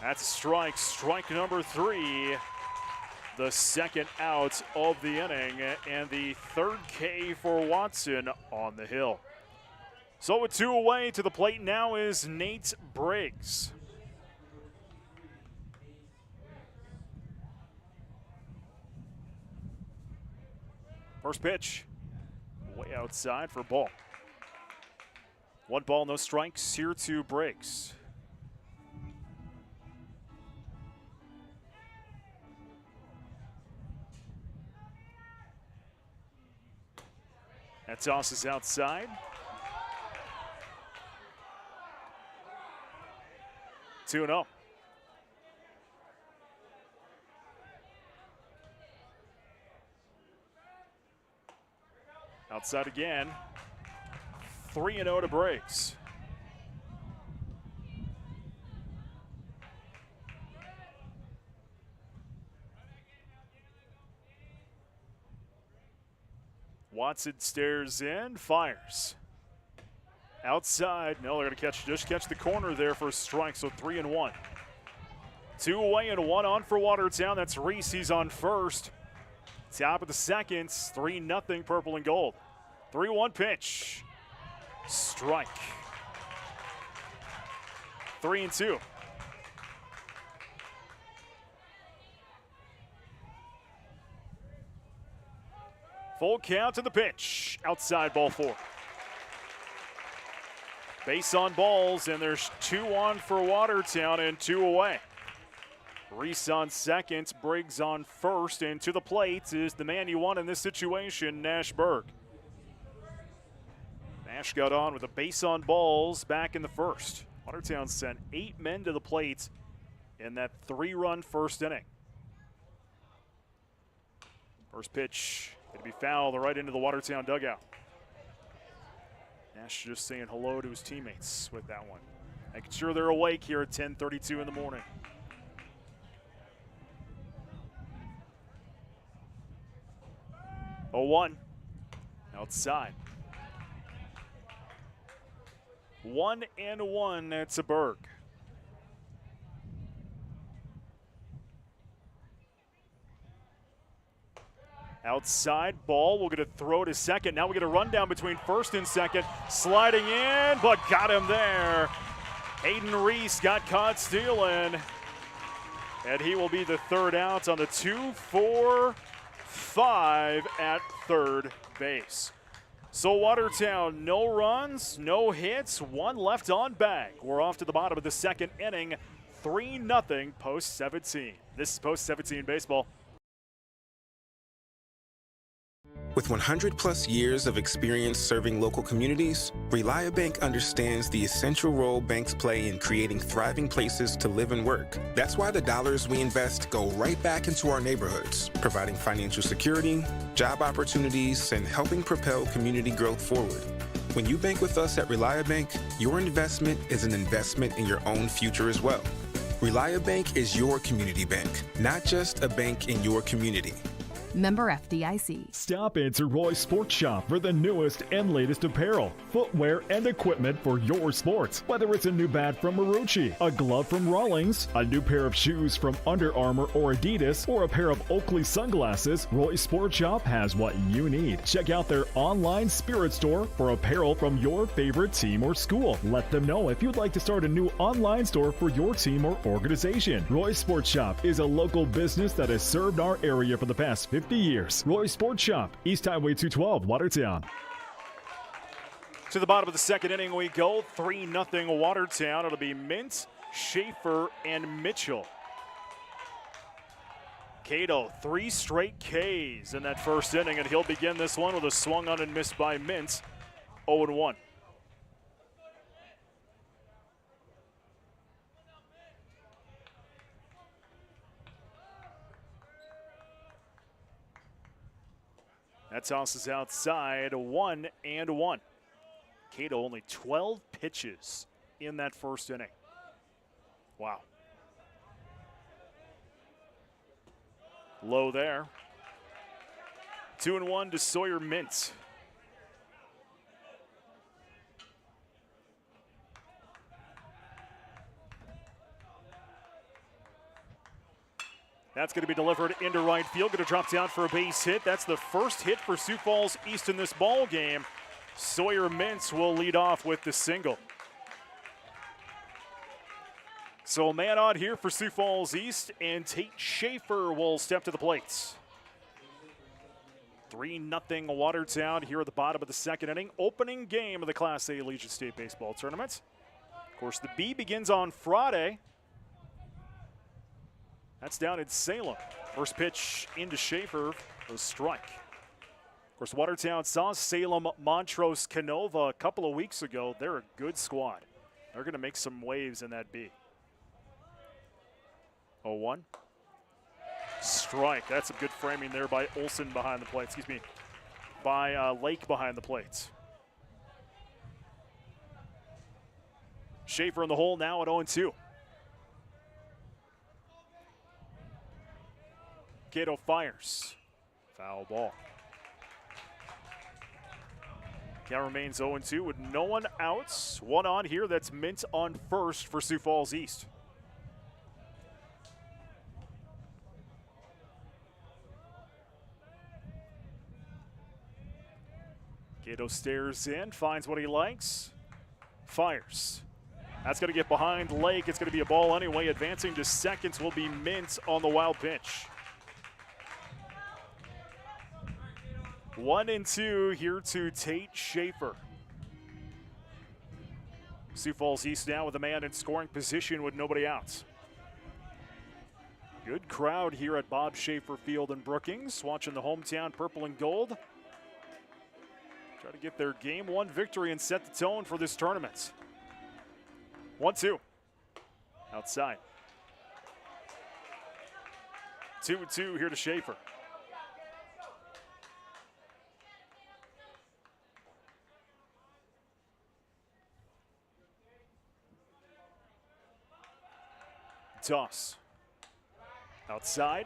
That's a strike. Strike number 3. The second out of the inning, and the third K for Watson on the hill. So with 2 away, to the plate now is Nate Briggs. First pitch, way outside for a ball. 1 ball, no strikes here to Briggs. That toss is outside. 2-0. Outside again. 3-0 to Briggs. Watson stares in, fires. Outside, no, they're going to just catch the corner there for a strike, so 3-1. 2 away and 1 on for Watertown. That's Reese, he's on first. Top of the second, 3-0 purple and gold. 3-1 pitch. Strike. 3-2. Full count to the pitch. Outside, ball 4. Base on balls, and there's 2 on for Watertown and 2 away. Reese on second, Briggs on first, and to the plate is the man you want in this situation, Nash Berg. Nash got on with a base on balls back in the first. Watertown sent 8 men to the plate in that 3-run first inning. First pitch, going to be fouled right into the Watertown dugout. Nash just saying hello to his teammates with that one. Making sure they're awake here at 10:32 in the morning. Oh, 1 outside. 1-1, that's a Berg. Outside, ball, we'll get a throw to second. Now we get a rundown between first and second. Sliding in, but got him there. Hayden Reese got caught stealing. And he will be the third out on the 2-4-5 at third base. So Watertown, no runs, no hits, 1 left on bag. We're off to the bottom of the second inning, 3-0 post-17. This is post-17 baseball. With 100-plus years of experience serving local communities, ReliaBank understands the essential role banks play in creating thriving places to live and work. That's why the dollars we invest go right back into our neighborhoods, providing financial security, job opportunities, and helping propel community growth forward. When you bank with us at ReliaBank, your investment is an investment in your own future as well. ReliaBank is your community bank, not just a bank in your community. Member FDIC. Stop into Roy's Sports Shop for the newest and latest apparel, footwear, and equipment for your sports. Whether it's a new bat from Marucci, a glove from Rawlings, a new pair of shoes from Under Armour or Adidas, or a pair of Oakley sunglasses, Roy's Sports Shop has what you need. Check out their online spirit store for apparel from your favorite team or school. Let them know if you'd like to start a new online store for your team or organization. Roy's Sports Shop is a local business that has served our area for the past 50 years. Roy's Sports Shop, East Highway 212, Watertown. To the bottom of the second inning we go, 3-0 Watertown. It'll be Mintz, Schaefer, and Mitchell. Cato, 3 straight Ks in that first inning, and he'll begin this one with a swung on and missed by Mintz, 0-1. That toss is outside, 1-1. Cato only 12 pitches in that first inning. Wow. Low there. 2-1 to Sawyer Mintz. That's going to be delivered into right field. Going to drop down for a base hit. That's the first hit for Sioux Falls East in this ball game. Sawyer Mintz will lead off with the single. So a man out here for Sioux Falls East, and Tate Schaefer will step to the plate. 3-0 Watertown here at the bottom of the second inning. Opening game of the Class A Legion State Baseball Tournament. Of course, the B begins on Friday. That's down in Salem. First pitch into Schaefer for a strike. Of course, Watertown saw Salem, Montrose, Canova a couple of weeks ago. They're a good squad. They're going to make some waves in that B. 0-1. Strike. That's some good framing there by Olson behind the plate. Excuse me, by Lake behind the plates. Schaefer in the hole now at 0-2. Cato fires. Foul ball. Count remains 0-2 with no one out. One on here. That's Mint on first for Sioux Falls East. Cato stares in, finds what he likes, fires. That's going to get behind Lake. It's going to be a ball anyway. Advancing to seconds will be Mint on the wild pitch. 1-2 here to Tate Schaefer. Sioux Falls East now with a man in scoring position with nobody out. Good crowd here at Bob Schaefer Field in Brookings, watching the hometown purple and gold. Try to get their game one victory and set the tone for this tournament. 1-2. Outside. 2-2 here to Schaefer. Toss. Outside.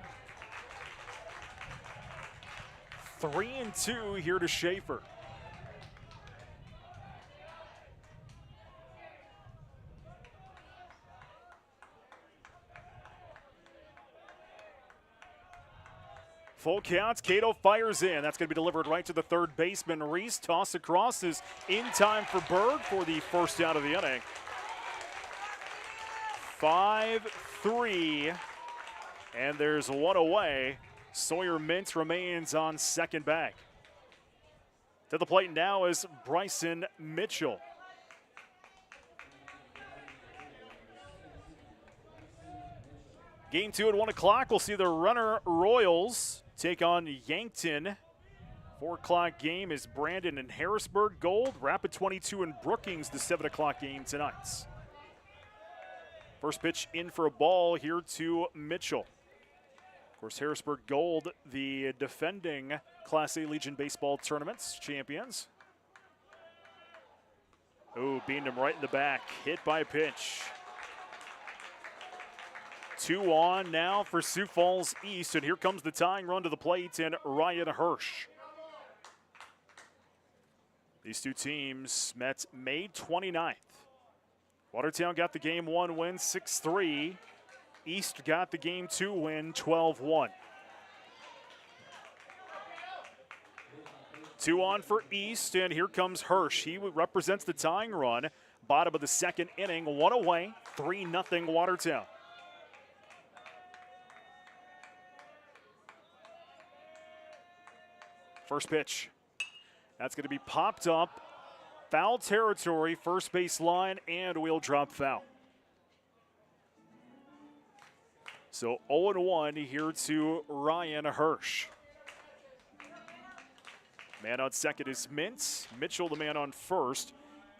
3-2 here to Schaefer. Full count, Cato fires in. That's going to be delivered right to the third baseman, Reese. Toss across is in time for Berg for the first out of the inning. 5-3, and there's one away. Sawyer Mint remains on second bag. To the plate now is Bryson Mitchell. Game 2 at 1 o'clock. We'll see the Runner Royals take on Yankton. 4 o'clock game is Brandon and Harrisburg Gold. Rapid 22 and Brookings, the 7 o'clock game tonight. First pitch in for a ball here to Mitchell. Of course, Harrisburg Gold, the defending Class A Legion Baseball Tournaments champions. Oh, beamed him right in the back. Hit by a pitch. 2 on now for Sioux Falls East, and here comes the tying run to the plate and Ryan Hirsch. These two teams met May 29th. Watertown got the game 1 win, 6-3. East got the game 2 win, 12-1. 2 on for East, and here comes Hirsch. He represents the tying run. Bottom of the second inning, 1 away, 3-0 Watertown. First pitch. That's going to be popped up. Foul territory, first base line, and we'll drop foul. So 0-1 here to Ryan Hirsch. Man on second is Mintz. Mitchell the man on first.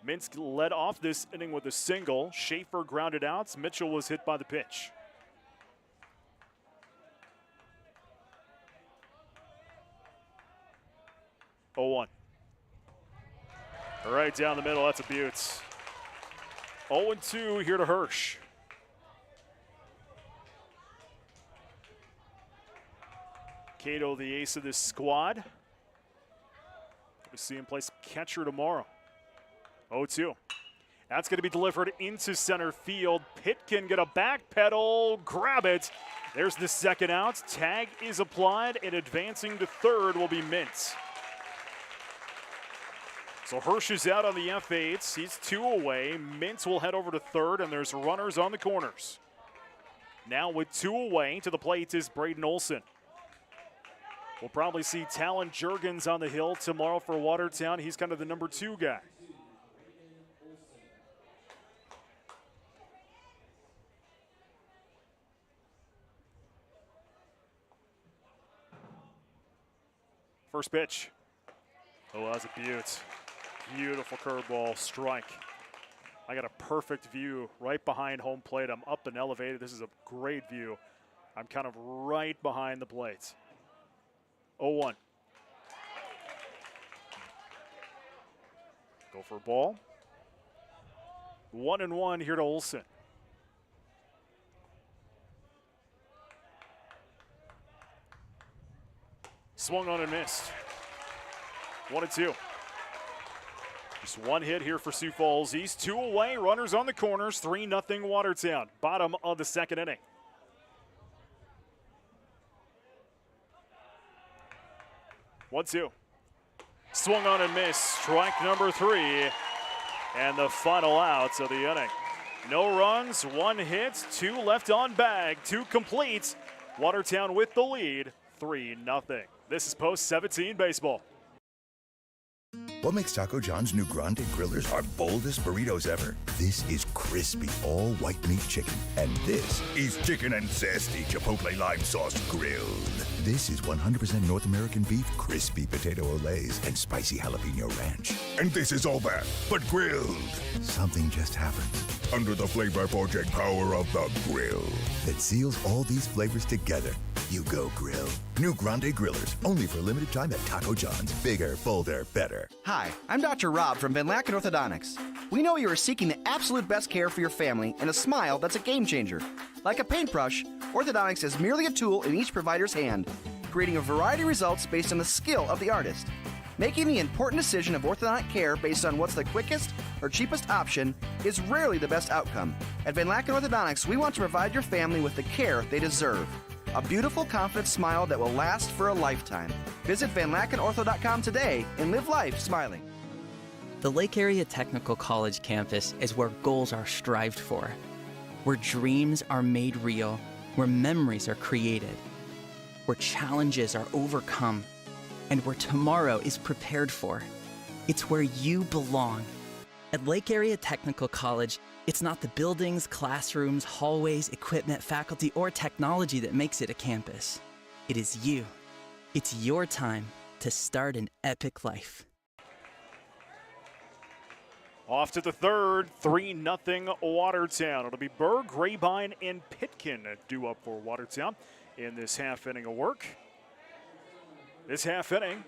Mintz led off this inning with a single. Schaefer grounded out. Mitchell was hit by the pitch. All right, down the middle, that's a beaut. 0-2 here to Hirsch. Cato, the ace of this squad. We see him play some catcher tomorrow. 0-2. That's going to be delivered into center field. Pitkin get a back pedal, grab it. There's the second out. Tag is applied, and advancing to third will be Mintz. So Hirsch is out on the F8s. He's 2 away. Mintz will head over to third, and there's runners on the corners. Now with 2 away, to the plate is Braden Olson. We'll probably see Talon Jurgens on the hill tomorrow for Watertown. He's kind of the number 2 guy. First pitch. Oh, that was a beaut. Beautiful curveball strike. I got a perfect view right behind home plate. I'm up and elevated. This is a great view. I'm kind of right behind the plate. 0-1. Go for a ball. 1-1 here to Olson. Swung on and missed. 1-2. Just one hit here for Sioux Falls. He's 2 away. Runners on the corners. 3-0 Watertown. Bottom of the second inning. One, 2. Swung on and missed. Strike number 3. And the final out of the inning. No runs, 1 hit, 2 left on bag, 2 complete. Watertown with the lead, 3-0. This is Post 17 Baseball. What makes Taco John's new Grande Grillers our boldest burritos ever? This is crispy, all white meat chicken. And this is chicken and zesty Chipotle lime sauce grilled. This is 100% North American beef, crispy potato olays, and spicy jalapeno ranch. And this is all that, but grilled. Something just happens under the flavor forging power of the grill that seals all these flavors together. You go grill. New Grande Grillers, only for a limited time at Taco John's. Bigger, bolder, better. Hi, I'm Dr. Rob from Van Laken Orthodontics. We know you are seeking the absolute best care for your family and a smile that's a game changer. Like a paintbrush, orthodontics is merely a tool in each provider's hand, creating a variety of results based on the skill of the artist. Making the important decision of orthodontic care based on what's the quickest or cheapest option is rarely the best outcome. At Van Laken Orthodontics, we want to provide your family with the care they deserve. A beautiful, confident smile that will last for a lifetime. Visit VanLakenOrtho.com today and live life smiling. The Lake Area Technical College campus is where goals are strived for, where dreams are made real, where memories are created, where challenges are overcome, and where tomorrow is prepared for. It's where you belong. At Lake Area Technical College, it's not the buildings, classrooms, hallways, equipment, faculty, or technology that makes it a campus. It is you. It's your time to start an epic life. Off to the third, 3-0 Watertown. It'll be Berg, Rabine, and Pitkin due up for Watertown in this half inning of work. This half inning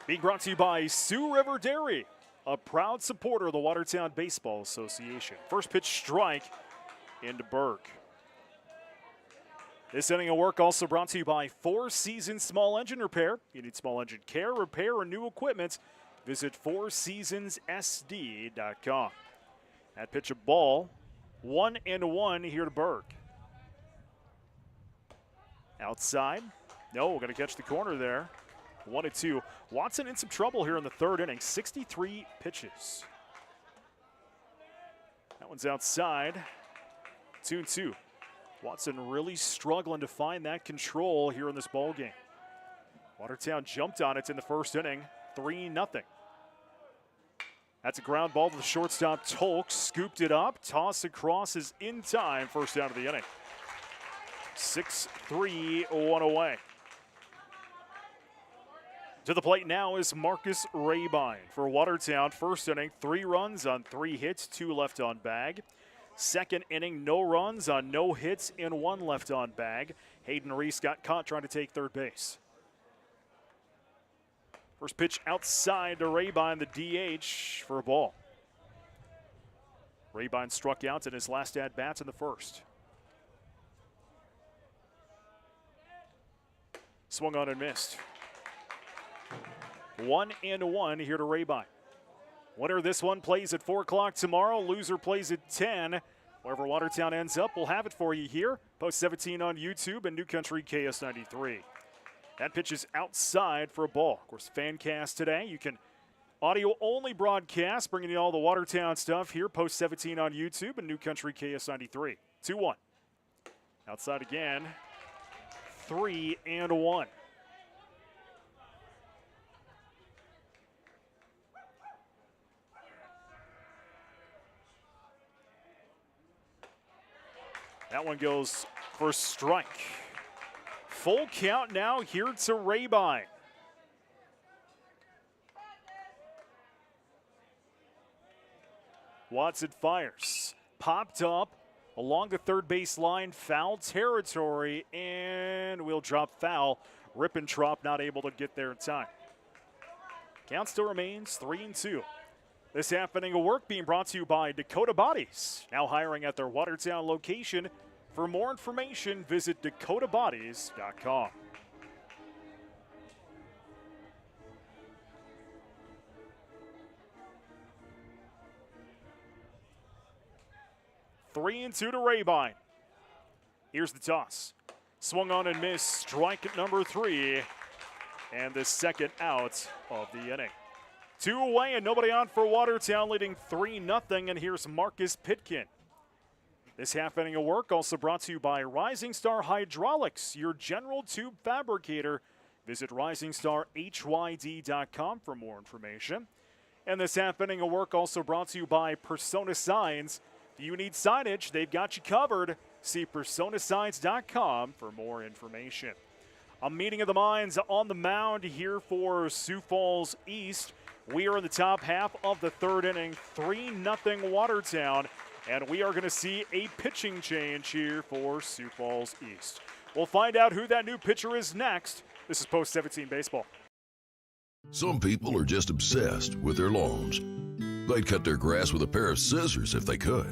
being brought to you by Sioux River Dairy, a proud supporter of the Watertown Baseball Association. First pitch strike into Berg. This inning of work also brought to you by Four Seasons Small Engine Repair. You need small engine care, repair, or new equipment, visit fourseasonssd.com. That pitch a ball, 1-1 here to Berg. Outside, no, we're going to catch the corner there. 1-2. Watson in some trouble here in the third inning. 63 pitches. That one's outside. 2-2. Watson really struggling to find that control here in this ball game. Watertown jumped on it in the first inning. 3-0. That's a ground ball to the shortstop. Tolk scooped it up. Toss across is in time. First out of the inning. 6-3, 1 away. To the plate now is Marcus Rabine for Watertown. First inning, 3 runs on 3 hits, 2 left on bag. Second inning, no runs on no hits and 1 left on bag. Hayden Reese got caught trying to take third base. First pitch outside to Rabine, the DH, for a ball. Rabine struck out in his last at-bats in the first. Swung on and missed. 1-1 here to Rabine. Winner of this one plays at 4 o'clock tomorrow. Loser plays at 10. Wherever Watertown ends up, we'll have it for you here. Post 17 on YouTube and New Country KS93. That pitch is outside for a ball. Of course, fancast today. You can audio-only broadcast, bringing you all the Watertown stuff here. Post 17 on YouTube and New Country KS93. 2-1. Outside again. 3-1. That one goes for a strike. Full count now here to Rabine. Watson fires. Popped up along the third base line, foul territory, and we'll drop foul. Rippentrop not able to get there in time. Count still remains 3-2. This happening of work being brought to you by Dakota Bodies, now hiring at their Watertown location. For more information, visit dakotabodies.com. Three and two to Rabine. Here's the toss. Swung on and missed. Strike number 3. And the second out of the inning. 2 away and nobody on for Watertown, leading 3-0. And here's Marcus Pitkin. This half inning of work also brought to you by Rising Star Hydraulics, your general tube fabricator. Visit risingstarhyd.com for more information. And this half inning of work also brought to you by Persona Signs. If you need signage, they've got you covered. See personasigns.com for more information. A meeting of the minds on the mound here for Sioux Falls East. We are in the top half of the third inning, 3-0 Watertown, and we are going to see a pitching change here for Sioux Falls East. We'll find out who that new pitcher is next. This is Post 17 Baseball. Some people are just obsessed with their lawns. They'd cut their grass with a pair of scissors if they could.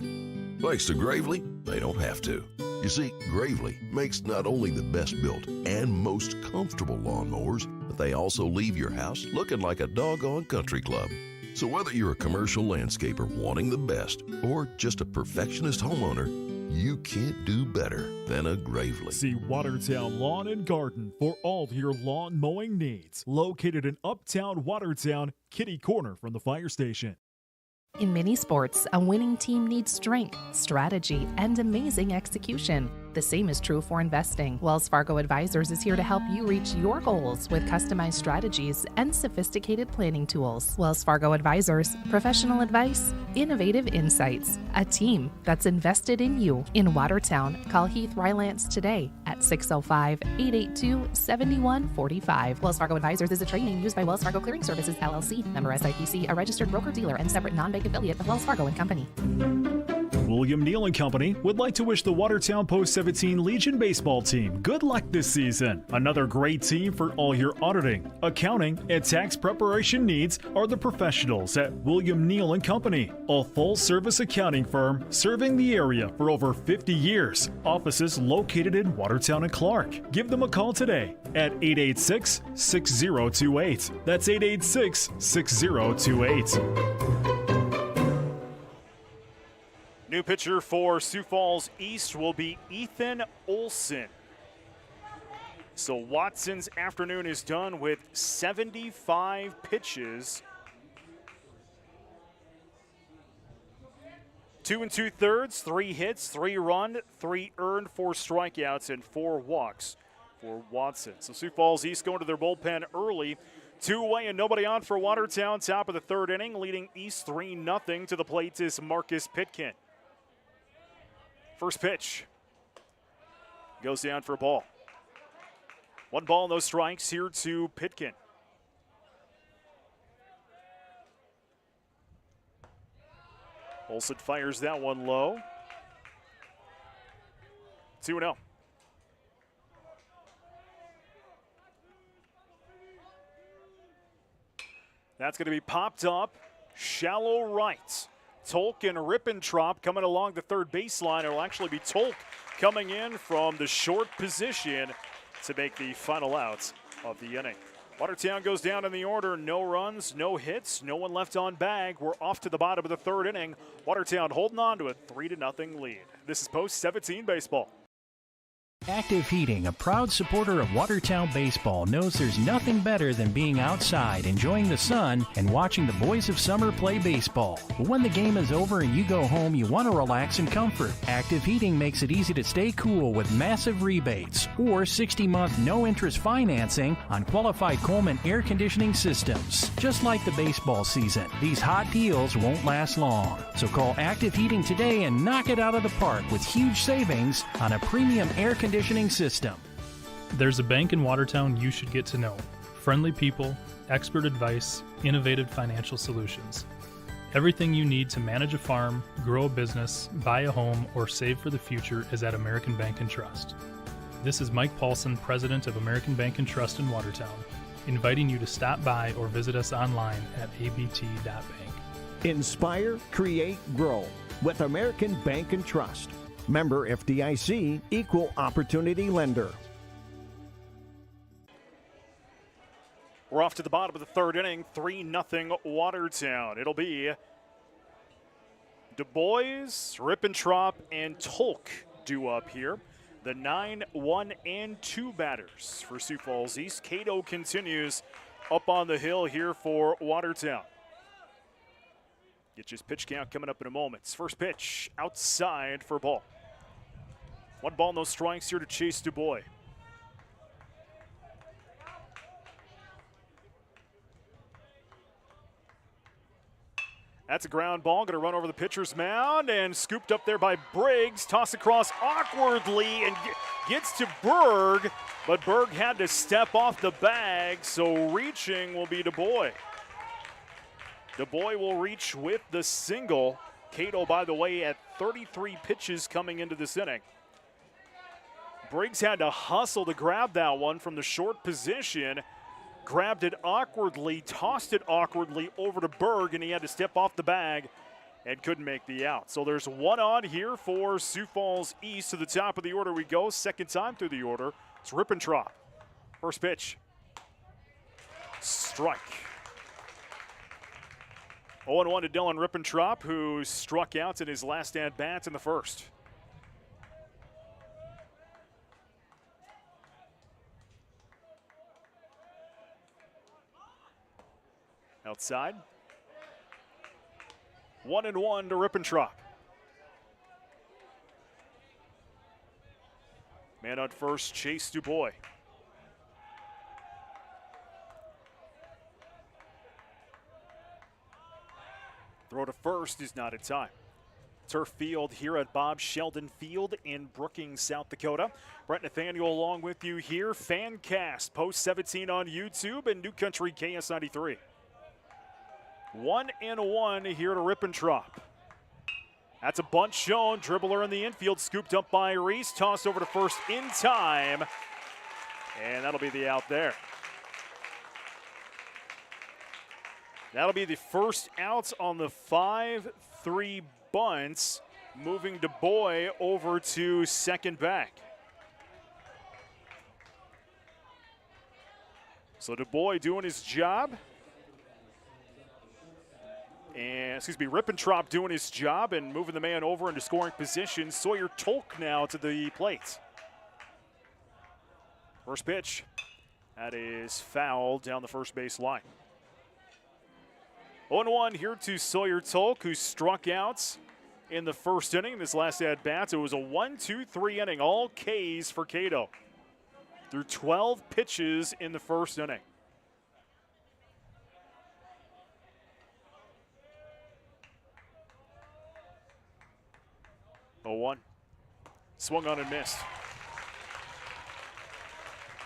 Thanks to Gravely, they don't have to. You see, Gravely makes not only the best built and most comfortable lawnmowers, but they also leave your house looking like a doggone country club. So whether you're a commercial landscaper wanting the best or just a perfectionist homeowner, you can't do better than a Gravely. See Watertown Lawn and Garden for all your lawn mowing needs. Located in Uptown Watertown, kitty corner from the fire station. In many sports, a winning team needs strength, strategy, and amazing execution. The same is true for investing. Wells Fargo Advisors is here to help you reach your goals with customized strategies and sophisticated planning tools. Wells Fargo Advisors, professional advice, innovative insights, a team that's invested in you. In Watertown, call Heath Rylance today at 605-882-7145. Wells Fargo Advisors is a training used by Wells Fargo Clearing Services, LLC, member SIPC, a registered broker-dealer and separate non-bank affiliate of Wells Fargo & Company. William Neal & Company would like to wish the Watertown Post 17 Legion baseball team good luck this season. Another great team for all your auditing, accounting, and tax preparation needs are the professionals at William Neal & Company, a full-service accounting firm serving the area for over 50 years. Offices located in Watertown and Clark. Give them a call today at 886-6028. That's 886-6028. New pitcher for Sioux Falls East will be Ethan Olson. So Watson's afternoon is done with 75 pitches. 2 2/3, 3 hits, 3 run, 3 earned, 4 strikeouts, and 4 walks for Watson. So Sioux Falls East going to their bullpen early. 2 away and nobody on for Watertown. Top of the third inning, leading East 3-0. To the plate is Marcus Pitkin. First pitch goes down for a ball. 1 ball, no strikes here to Pitkin. Olson fires that one low. 2-0. That's going to be popped up, shallow right. Tolk and Rippentrop coming along the third baseline. It'll actually be Tolk coming in from the short position to make the final out of the inning. Watertown goes down in the order. No runs, no hits, no one left on bag. We're off to the bottom of the third inning. Watertown holding on to a 3-0 lead. This is Post 17 Baseball. Active Heating, a proud supporter of Watertown Baseball, knows there's nothing better than being outside, enjoying the sun, and watching the boys of summer play baseball. But when the game is over and you go home, you want to relax in comfort. Active Heating makes it easy to stay cool with massive rebates or 60-month no-interest financing on qualified Coleman air conditioning systems. Just like the baseball season, these hot deals won't last long. So call Active Heating today and knock it out of the park with huge savings on a premium air conditioning system. There's a bank in Watertown you should get to know. Friendly people, expert advice, innovative financial solutions. Everything you need to manage a farm, grow a business, buy a home, or save for the future is at American Bank & Trust. This is Mike Paulson, President of American Bank & Trust in Watertown, inviting you to stop by or visit us online at abt.bank. Inspire, create, grow with American Bank & Trust. Member FDIC, Equal Opportunity Lender. We're off to the bottom of the third inning, 3-0 Watertown. It'll be Du Bois, Rippentrop, and Tolk due up here. The 9, 1, and 2 batters for Sioux Falls East. Cato continues up on the hill here for Watertown. Get his pitch count coming up in a moment. First pitch outside for ball. 1 ball, no strikes here to chase Du Bois. That's a ground ball, going to run over the pitcher's mound and scooped up there by Briggs. Toss across awkwardly and gets to Berg, but Berg had to step off the bag, so reaching will be Du Bois. Du Bois will reach with the single. Cato, by the way, at 33 pitches coming into this inning. Briggs had to hustle to grab that one from the short position. Grabbed it awkwardly, tossed it awkwardly over to Berg, and he had to step off the bag and couldn't make the out. So there's 1 on here for Sioux Falls East. To the top of the order we go. Second time through the order. It's Rippentrop. First pitch. Strike. 0-1 to Dylan Rippentrop, who struck out in his last at-bats in the first. Outside. 1-1 to Rippentrop. Man on first, Chase Du Bois. Throw to first is not in time. Turf Field here at Bob Sheldon Field in Brookings, South Dakota. Brett Nathaniel along with you here. Fancast, Post 17 on YouTube and New Country KS93. 1-1 here to Rippentrop. That's a bunt shown. Dribbler in the infield, scooped up by Reese. Tossed over to first in time. And that'll be the out there. That'll be the first outs on the 5-3 bunts, moving Du Bois over to second back. So Du Bois doing his job. And, Rippentrop doing his job and moving the man over into scoring position. Sawyer Tolk now to the plate. First pitch. That is foul down the first base line. 0-1 here to Sawyer Tolk, who struck out in the first inning in his last at-bats. It was a 1-2-3 inning, all Ks for Cato. Through 12 pitches in the first inning. Oh-1. Swung on and missed.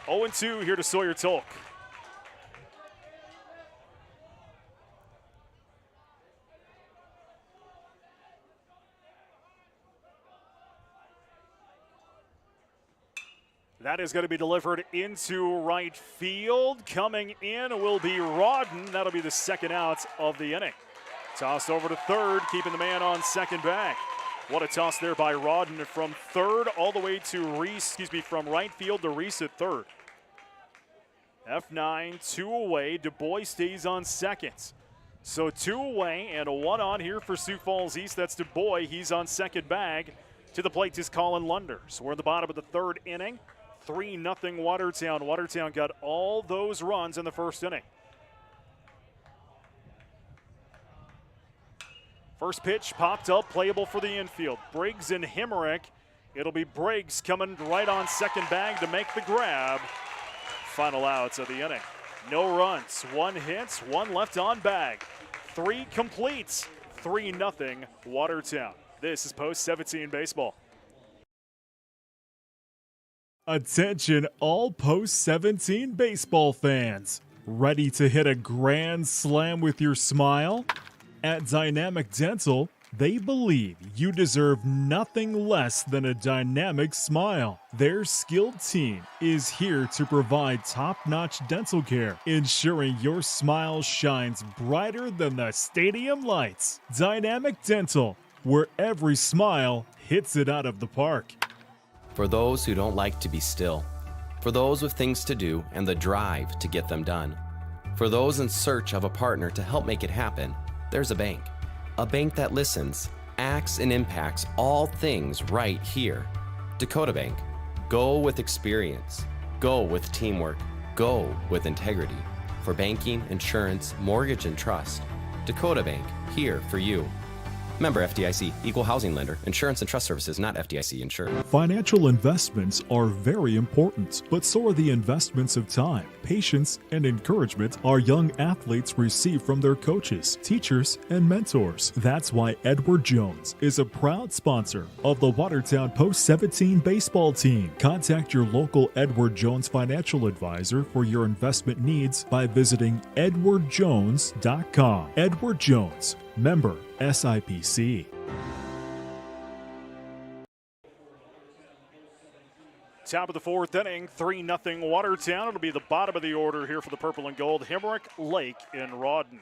0-2 here to Sawyer Tolk. That is going to be delivered into right field. Coming in will be Rodden. That'll be the second out of the inning. Tossed over to third, keeping the man on second back. What a toss there by Rodden from third all the way to Reese, from right field to Reese at third. F9, 2 away. Du Bois stays on second. So 2 away and a 1 on here for Sioux Falls East. That's Du Bois. He's on second bag. To the plate is Colin Lunders. We're in the bottom of the third inning. 3-0 Watertown. Watertown got all those runs in the first inning. First pitch popped up, playable for the infield. Briggs and Hemrick. It'll be Briggs coming right on second bag to make the grab. Final outs of the inning. No runs, 1 hit, 1 left on bag. 3 completes, 3-0 Watertown. This is Post 17 Baseball. Attention all Post 17 baseball fans. Ready to hit a grand slam with your smile? At Dynamic Dental, they believe you deserve nothing less than a dynamic smile. Their skilled team is here to provide top-notch dental care, ensuring your smile shines brighter than the stadium lights. Dynamic Dental, where every smile hits it out of the park. For those who don't like to be still, for those with things to do and the drive to get them done, for those in search of a partner to help make it happen, there's a bank that listens, acts, and impacts all things right here. Dakota Bank. Go with experience. Go with teamwork. Go with integrity. For banking, insurance, mortgage, and trust. Dakota Bank, here for you. Member FDIC, equal housing lender, insurance and trust services, not FDIC insured. Financial investments are very important, but so are the investments of time, patience, and encouragement our young athletes receive from their coaches, teachers, and mentors. That's why Edward Jones is a proud sponsor of the Watertown Post 17 baseball team. Contact your local Edward Jones financial advisor for your investment needs by visiting edwardjones.com. Edward Jones, member SIPC. Top of the fourth inning, 3-0 Watertown. It'll be the bottom of the order here for the purple and gold. Hemrick, Lake, and Rawdon.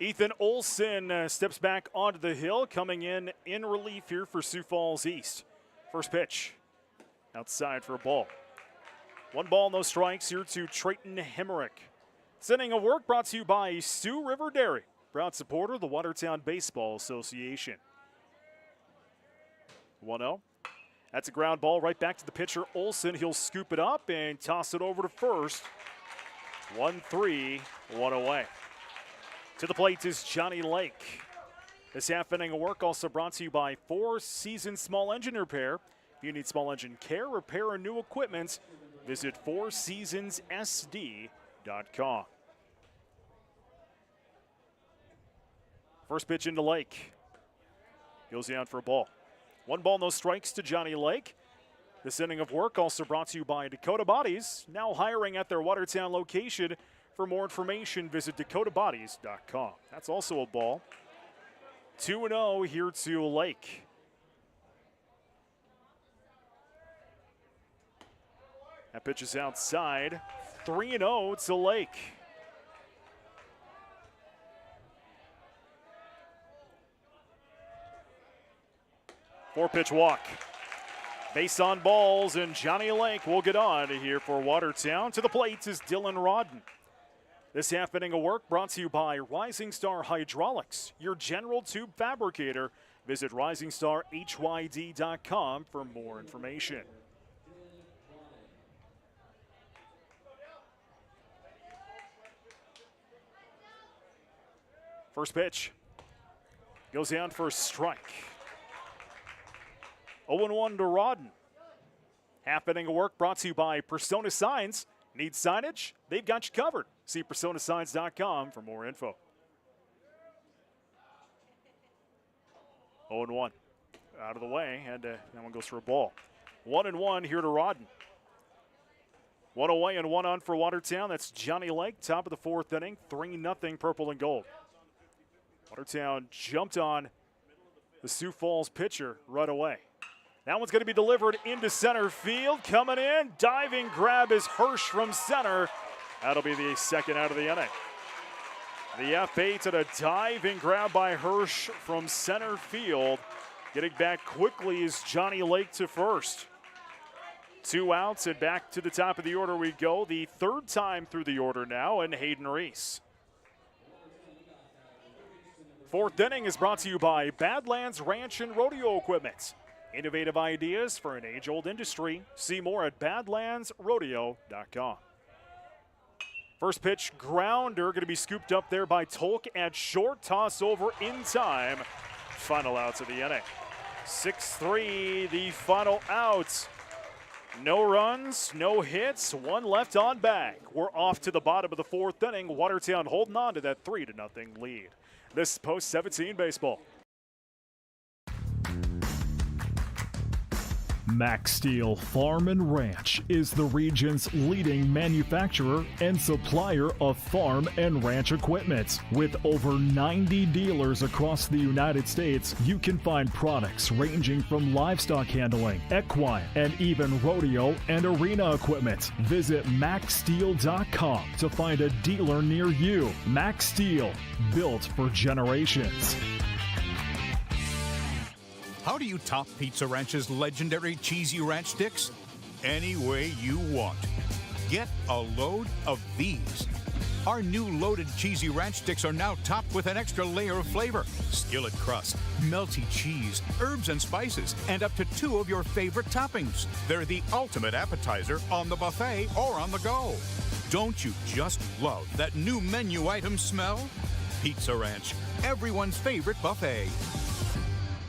Ethan Olson steps back onto the hill, coming in relief here for Sioux Falls East. First pitch, outside for a ball. 1 ball, no strikes here to Trayton Hemrick. This inning of work brought to you by Sioux River Dairy, proud supporter of the Watertown Baseball Association. 1-0. That's a ground ball right back to the pitcher, Olson. He'll scoop it up and toss it over to first. 1-3, 1 away. To the plate is Johnny Lake. This half inning of work also brought to you by 4 Seasons Small Engine Repair. If you need small engine care, repair, or new equipment, visit 4seasonssd.com. First pitch into Lake. Goes down for a ball. 1 ball, no strikes to Johnny Lake. This inning of work also brought to you by Dakota Bodies, now hiring at their Watertown location. For more information, visit dakotabodies.com. That's also a ball. 2-0 here to Lake. That pitch is outside. 3-0 to Lake. Four-pitch walk. Base on balls, and Johnny Lake will get on here for Watertown. To the plate is Dylan Rawdon. This half inning of work brought to you by Rising Star Hydraulics, your general tube fabricator. Visit risingstarhyd.com for more information. First pitch goes down for a strike. 0-1 to Rawdon. Half inning of work brought to you by Persona Signs. Need signage? They've got you covered. See personasigns.com for more info. 0-1. Out of the way, and that one goes for a ball. 1-1 here to Rawdon. 1 away and 1 on for Watertown. That's Johnny Lake, top of the fourth inning. 3-0 purple and gold. Watertown jumped on the Sioux Falls pitcher right away. That one's going to be delivered into center field. Coming in, diving grab is Hirsch from center. That'll be the second out of the inning. The F8 and a diving grab by Hirsch from center field. Getting back quickly is Johnny Lake to first. 2 outs and back to the top of the order we go. The third time through the order now, and Hayden Reese. Fourth inning is brought to you by Badlands Ranch and Rodeo Equipment. Innovative ideas for an age-old industry. See more at badlandsrodeo.com. First pitch grounder going to be scooped up there by Tolk at short. Toss over in time. Final outs of the inning. 6-3, the final outs. No runs, no hits, one left on bag. We're off to the bottom of the fourth inning. Watertown holding on to that 3-0 lead. This is Post 17 Baseball. Max Steel Farm and Ranch is the region's leading manufacturer and supplier of farm and ranch equipment. With over 90 dealers across the United States, you can find products ranging from livestock handling, equine, and even rodeo and arena equipment. Visit maxsteel.com to find a dealer near you. Max Steel, built for generations. How do you top Pizza Ranch's legendary cheesy ranch sticks? Any way you want. Get a load of these. Our new loaded cheesy ranch sticks are now topped with an extra layer of flavor. Skillet crust, melty cheese, herbs and spices, and up to 2 of your favorite toppings. They're the ultimate appetizer on the buffet or on the go. Don't you just love that new menu item smell? Pizza Ranch, everyone's favorite buffet.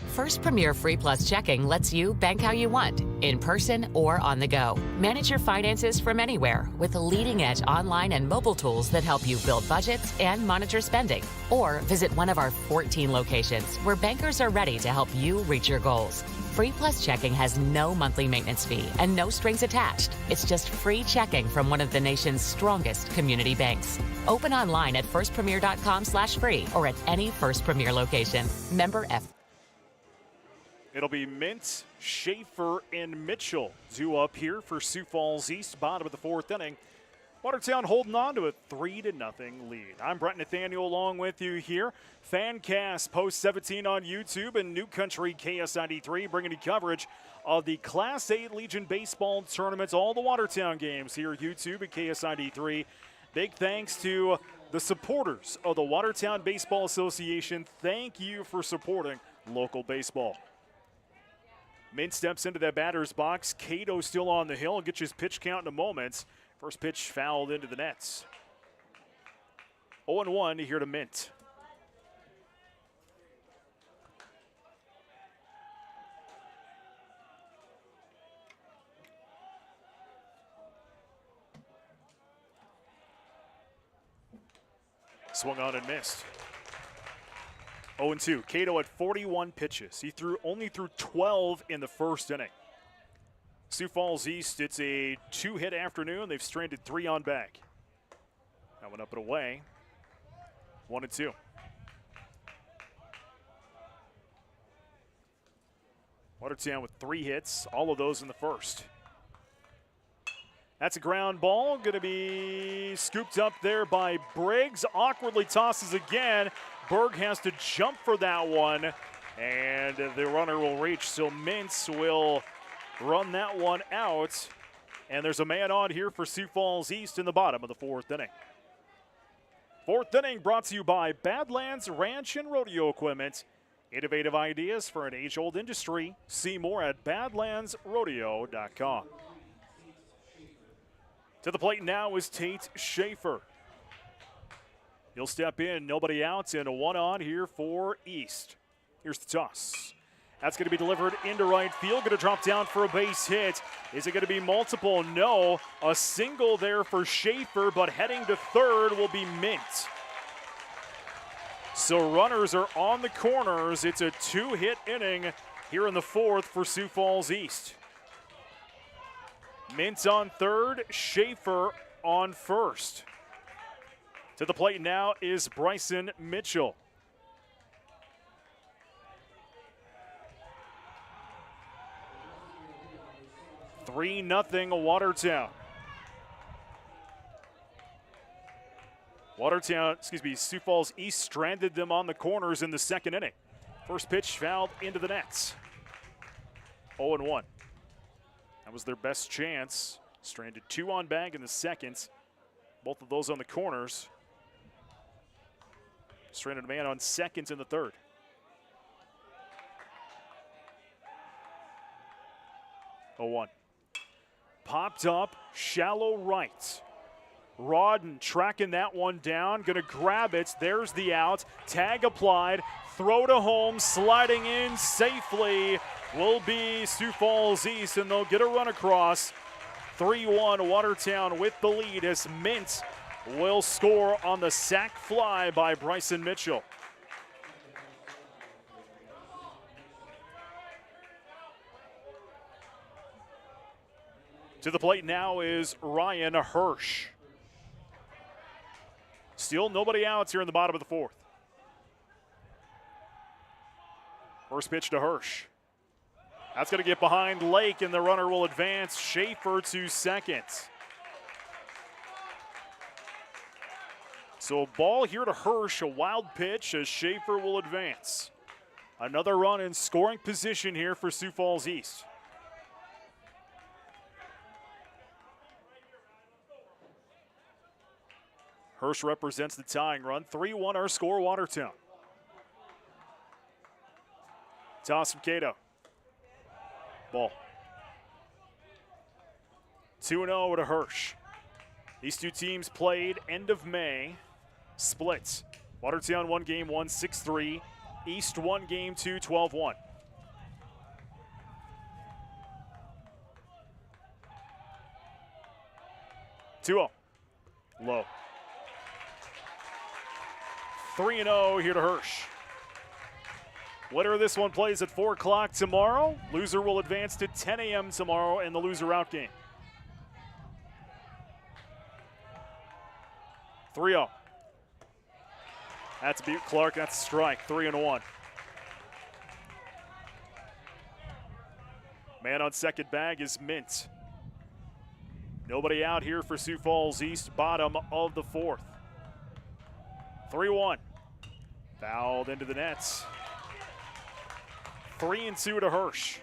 First Premier Free Plus Checking lets you bank how you want, in person or on the go. Manage your finances from anywhere with leading-edge online and mobile tools that help you build budgets and monitor spending. Or visit one of our 14 locations where bankers are ready to help you reach your goals. Free Plus Checking has no monthly maintenance fee and no strings attached. It's just free checking from one of the nation's strongest community banks. Open online at firstpremier.com/free or at any First Premier location. Member F. It'll be Mint, Schaefer, and Mitchell due up here for Sioux Falls East, bottom of the fourth inning. Watertown holding on to a 3-0 lead. I'm Brett Nathaniel along with you here. Fancast Post 17 on YouTube and New Country KS93 bringing you coverage of the Class 8 Legion Baseball tournaments, all the Watertown games here at YouTube at KS93. Big thanks to the supporters of the Watertown Baseball Association. Thank you for supporting local baseball. Mint steps into that batter's box. Cato still on the hill. Get you his pitch count in a moment. First pitch fouled into the nets. 0-1 here to Mint. Swung on and missed. 0-2. Cato at 41 pitches. He only threw 12 in the first inning. Sioux Falls East, it's a 2-hit afternoon. They've stranded 3 on bag. That one up and away. 1-2. Watertown with 3 hits, all of those in the first. That's a ground ball, going to be scooped up there by Briggs. Awkwardly tosses again. Berg has to jump for that one, and the runner will reach. So Mintz will run that one out, and there's a man on here for Sioux Falls East in the bottom of the fourth inning. Fourth inning brought to you by Badlands Ranch and Rodeo Equipment. Innovative ideas for an age-old industry. See more at badlandsrodeo.com. To the plate now is Tate Schaefer. He'll step in, nobody out, and a 1 on here for East. Here's the toss. That's going to be delivered into right field. Going to drop down for a base hit. Is it going to be multiple? No. A single there for Schaefer, but heading to third will be Mint. So runners are on the corners. It's a 2-hit inning here in the fourth for Sioux Falls East. Mint on third, Schaefer on first. To the plate now is Bryson Mitchell. Three-0 Watertown. Sioux Falls East stranded them on the corners in the second inning. First pitch fouled into the nets. 0-1. That was their best chance. Stranded 2 on bag in the second. Both of those on the corners. Stranded a man on second in the third. 0-1. Popped up, shallow right. Rodden tracking that one down, going to grab it. There's the out. Tag applied. Throw to home, sliding in safely will be Sioux Falls East, and they'll get a run across. 3-1 Watertown with the lead as Mint will score on the sac fly by Bryson Mitchell. To the plate now is Ryan Hirsch. Still nobody outs here in the bottom of the fourth. First pitch to Hirsch. That's going to get behind Lake, and the runner will advance. Schaefer to second. So a ball here to Hirsch, a wild pitch as Schaefer will advance. Another run in scoring position here for Sioux Falls East. Hirsch represents the tying run. 3-1 our score, Watertown. Toss from Cato. Ball. 2-0 to Hirsch. These two teams played end of May. Splits. Watertown won game 1, 6-3. East won game 2, 12-1. Low. 3-0 here to Hirsch. Winner of this one plays at 4 o'clock tomorrow. Loser will advance to 10 a.m. tomorrow in the loser out game. 3-0. That's Butte Clark. That's a strike. 3-1. Man on second bag is Mint. Nobody out here for Sioux Falls East, bottom of the fourth. 3-1. Fouled into the nets. 3-2 to Hirsch.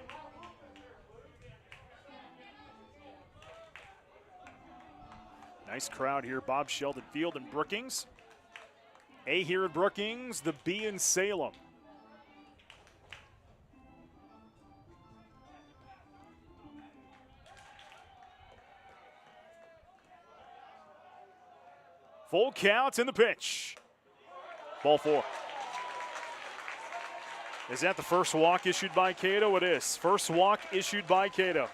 Nice crowd here. Bob Sheldon Field and Brookings. A here at Brookings, the B in Salem. Full count in the pitch. Ball 4. Is that the first walk issued by Cato? It is. First walk issued by Cato.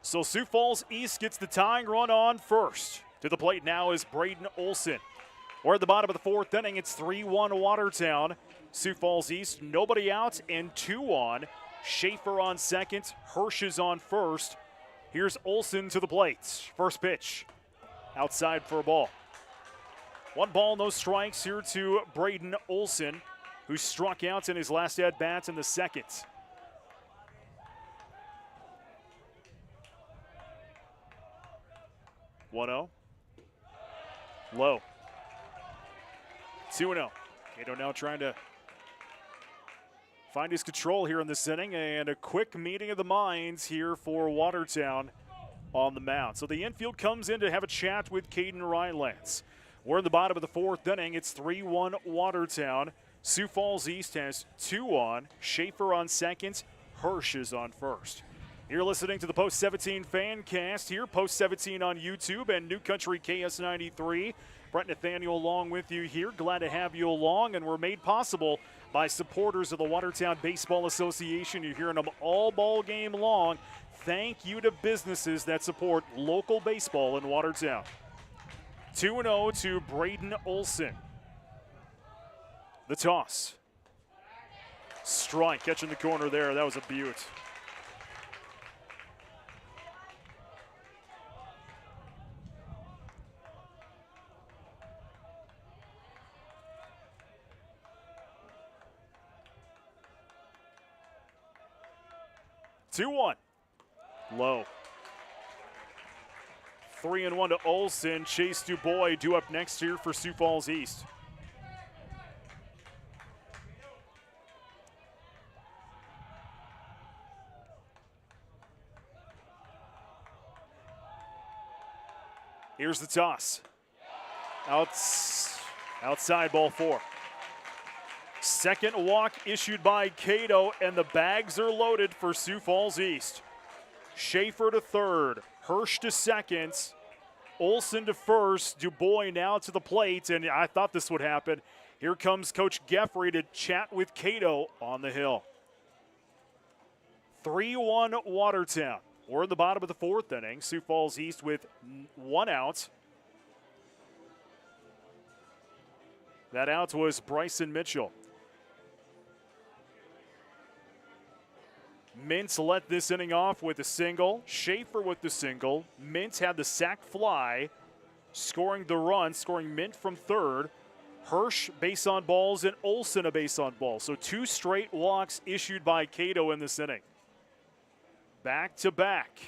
So Sioux Falls East gets the tying run on first. To the plate now is Braden Olson. We're at the bottom of the fourth inning. It's 3-1 Watertown. Sioux Falls East, nobody out and 2 on. Schaefer on second. Hirsch is on first. Here's Olson to the plate. First pitch. Outside for a ball. 1 ball, no strikes here to Braden Olson, who struck out in his last at-bat in the second. One-0. Low. 2-0. Cato now trying to find his control here in this inning, and a quick meeting of the minds here for Watertown on the mound. So the infield comes in to have a chat with Caden Rylance. We're in the bottom of the fourth inning. It's 3-1 Watertown. Sioux Falls East has 2 on. Schaefer on second. Hirsch is on first. You're listening to the Post 17 Fancast here. Post 17 on YouTube and New Country KS93. Brett Nathaniel along with you here. Glad to have you along, and we're made possible by supporters of the Watertown Baseball Association. You're hearing them all ball game long. Thank you to businesses that support local baseball in Watertown. 2-0 to Braden Olson. The toss. Strike, catching the corner there. That was a beaut. Two-one. Low. 3-1 to Olson. Chase DuBois due up next here for Sioux Falls East. Here's the toss. Outside, ball 4. Second walk issued by Cato, and the bags are loaded for Sioux Falls East. Schaefer to third, Hirsch to second, Olson to first, Dubois now to the plate, and I thought this would happen. Here comes Coach Geffrey to chat with Cato on the hill. 3-1 Watertown. We're in the bottom of the fourth inning. Sioux Falls East with 1 out. That out was Bryson Mitchell. Mintz let this inning off with a single. Schaefer with the single. Mintz had the sac fly, scoring the run, scoring Mint from third. Hirsch base on balls and Olson a base on ball. So 2 straight walks issued by Cato in this inning. Back to back.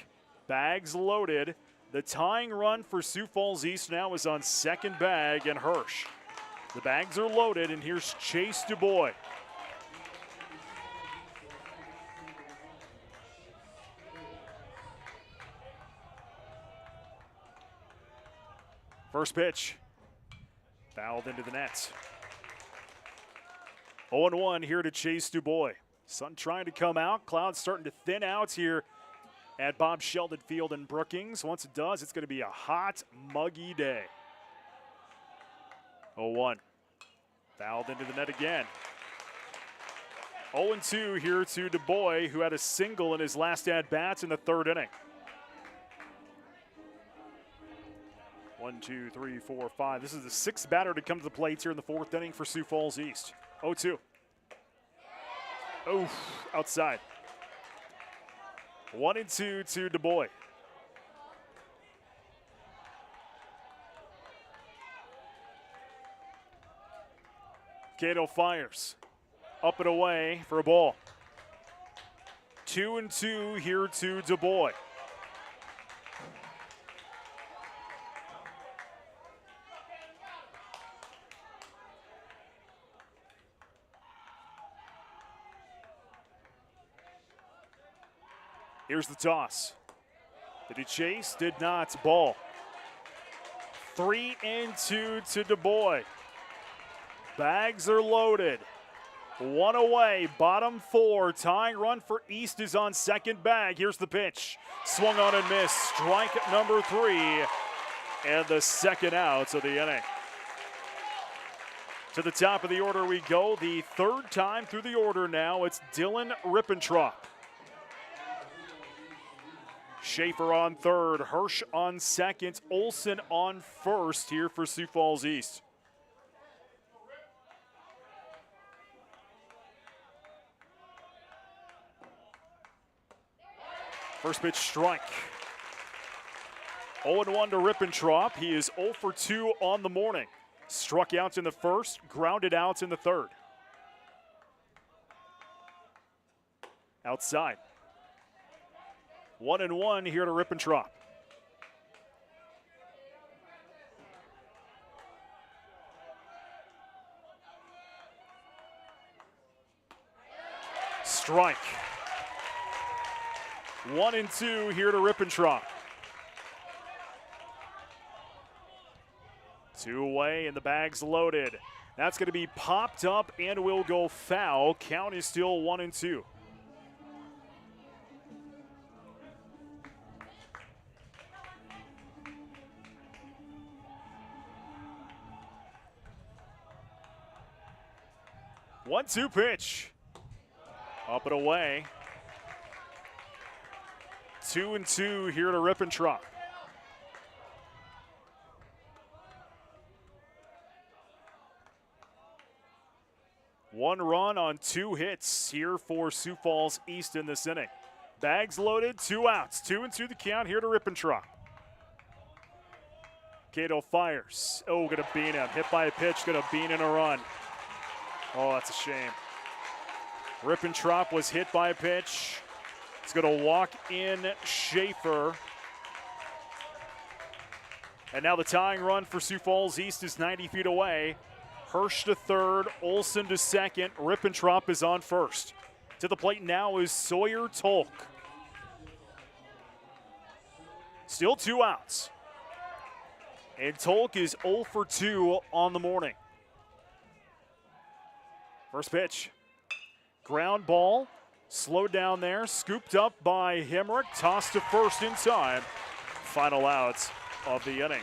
Bags loaded. The tying run for Sioux Falls East now is on second bag and Hirsch. The bags are loaded, and here's Chase Dubois. First pitch, fouled into the net. 0-1 here to Chase Dubois. Sun trying to come out. Clouds starting to thin out here at Bob Sheldon Field in Brookings. Once it does, it's going to be a hot, muggy day. 0-1. Fouled into the net again. 0-2 here to Dubois, who had a single in his last at-bats in the third inning. 1, 2, 3, 4, 5. This is the 6th batter to come to the plate here in the fourth inning for Sioux Falls East. 0-2. Oh, outside. 1-2 to Dubois. Cato fires. Up and away for a ball. 2-2 here to Dubois. Here's the toss. Did he chase? Did not. Ball. 3-2 to Dubois. Bags are loaded. 1 away, bottom 4. Tying run for East is on second bag. Here's the pitch. Swung on and missed. Strike number 3. And the second out of the inning. To the top of the order we go. The third time through the order now. It's Dylan Rippentrop. Schaefer on third, Hirsch on second, Olson on first here for Sioux Falls East. First pitch strike. 0-1 to Rippentrop. He is 0 for 2 on the morning. Struck out in the first, grounded out in the third. Outside. 1-1 here to Rippentrop. Strike. 1-2 here to Rippentrop. 2 away and the bag's loaded. That's going to be popped up and will go foul. Count is still 1-2. One-two pitch. Up and away. 2-2 here to Rippentrop. One run on 2 hits here for Sioux Falls East in this inning. Bags loaded, 2 outs. 2-2 the count here to Rippentrop. Cato fires. Oh, gonna bean him. Hit by a pitch, gonna bean in a run. Oh, that's a shame. Rippentrop was hit by a pitch. It's going to walk in Schaefer. And now the tying run for Sioux Falls East is 90 feet away. Hirsch to third, Olson to second. Rippentrop is on first. To the plate now is Sawyer Tolk. Still 2 outs. And Tolk is 0 for 2 on the morning. First pitch. Ground ball. Slowed down there. Scooped up by Hemrick. Tossed to first in time. Final outs of the inning.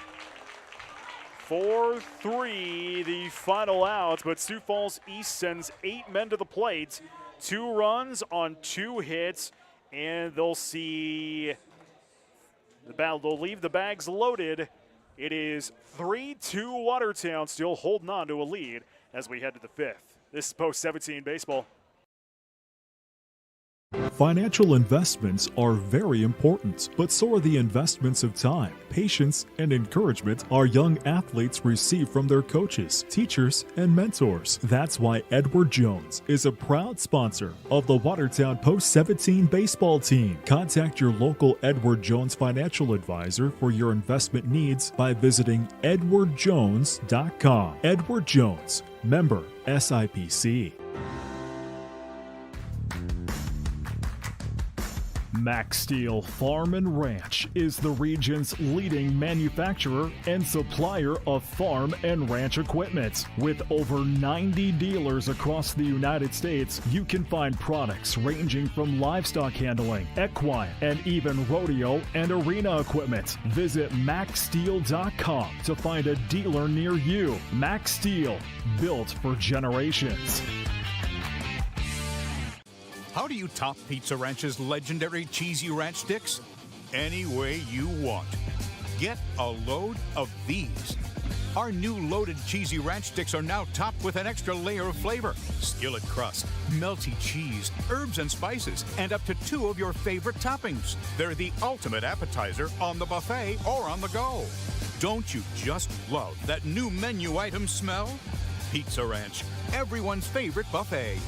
4-3 the final outs, but Sioux Falls East sends 8 men to the plate. 2 runs on 2 hits, and they'll see they'll leave the bags loaded. It is 3-2 Watertown, still holding on to a lead as we head to the 5th. This is Post 17 Baseball. Financial investments are very important, but so are the investments of time, patience, and encouragement our young athletes receive from their coaches, teachers, and mentors. That's why Edward Jones is a proud sponsor of the Watertown Post 17 baseball team. Contact your local Edward Jones financial advisor for your investment needs by visiting edwardjones.com. Edward Jones, member SIPC. Max Steel Farm and Ranch is the region's leading manufacturer and supplier of farm and ranch equipment. With over 90 dealers across the United States, you can find products ranging from livestock handling, equine, and even rodeo and arena equipment. Visit maxsteel.com to find a dealer near you. Max Steel, built for generations. How do you top Pizza Ranch's legendary cheesy ranch sticks? Any way you want. Get a load of these. Our new loaded cheesy ranch sticks are now topped with an extra layer of flavor, skillet crust, melty cheese, herbs and spices, and up to 2 of your favorite toppings. They're the ultimate appetizer on the buffet or on the go. Don't you just love that new menu item smell? Pizza Ranch, everyone's favorite buffet.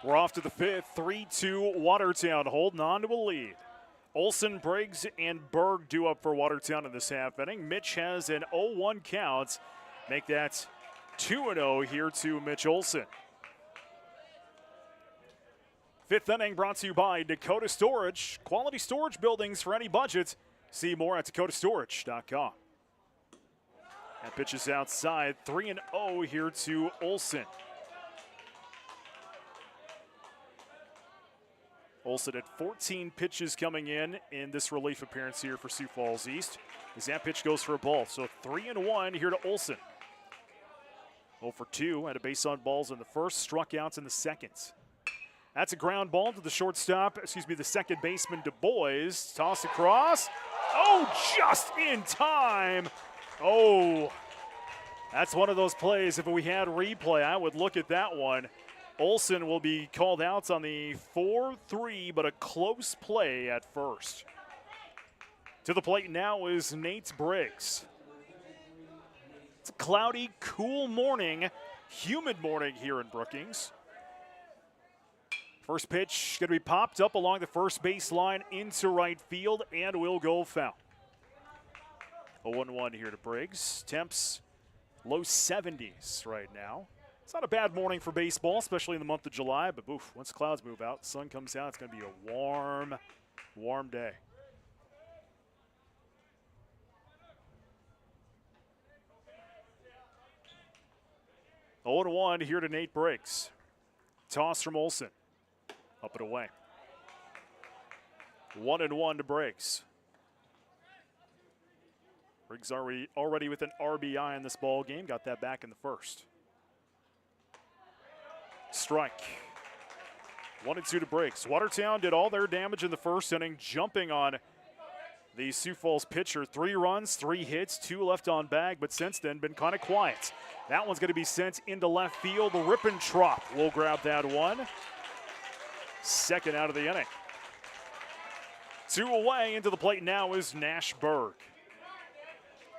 We're off to the 5th, 3-2 Watertown, holding on to a lead. Olson, Briggs, and Berg due up for Watertown in this half inning. Mitch has an 0-1 count. Make that 2-0 here to Mitch Olson. 5th inning brought to you by Dakota Storage. Quality storage buildings for any budget. See more at dakotastorage.com. That pitch is outside, 3-0 here to Olson. Olson at 14 pitches coming in this relief appearance here for Sioux Falls East. As that pitch goes for a ball. So 3-1 here to Olson. 0 for 2, had a base on balls in the first, struck outs in the second. That's a ground ball to the shortstop, the second baseman, Du Bois. Toss across. Oh, just in time. Oh, that's one of those plays. If we had replay, I would look at that one. Olson will be called out on the 4-3, but a close play at first. To the plate now is Nate Briggs. It's a cloudy, cool morning, humid morning here in Brookings. First pitch going to be popped up along the first baseline into right field and will go foul. 0-1 here to Briggs. Temps low 70s right now. It's not a bad morning for baseball, especially in the month of July, but oof, once the clouds move out, the sun comes out, it's going to be a warm, warm day. Oh, 0-1 here to Nate Briggs. Toss from Olson. Up and away. 1-1 to Briggs. Briggs already with an RBI in this ball game. Got that back in the first. Strike. 1-2 to Briggs. Watertown did all their damage in the first inning, jumping on the Sioux Falls pitcher. 3 runs, 3 hits, 2 left on bag, but since then been kind of quiet. That one's going to be sent into left field. Rippentrop will grab that one. Second out of the inning. 2 away. Into the plate now is Nash Berg.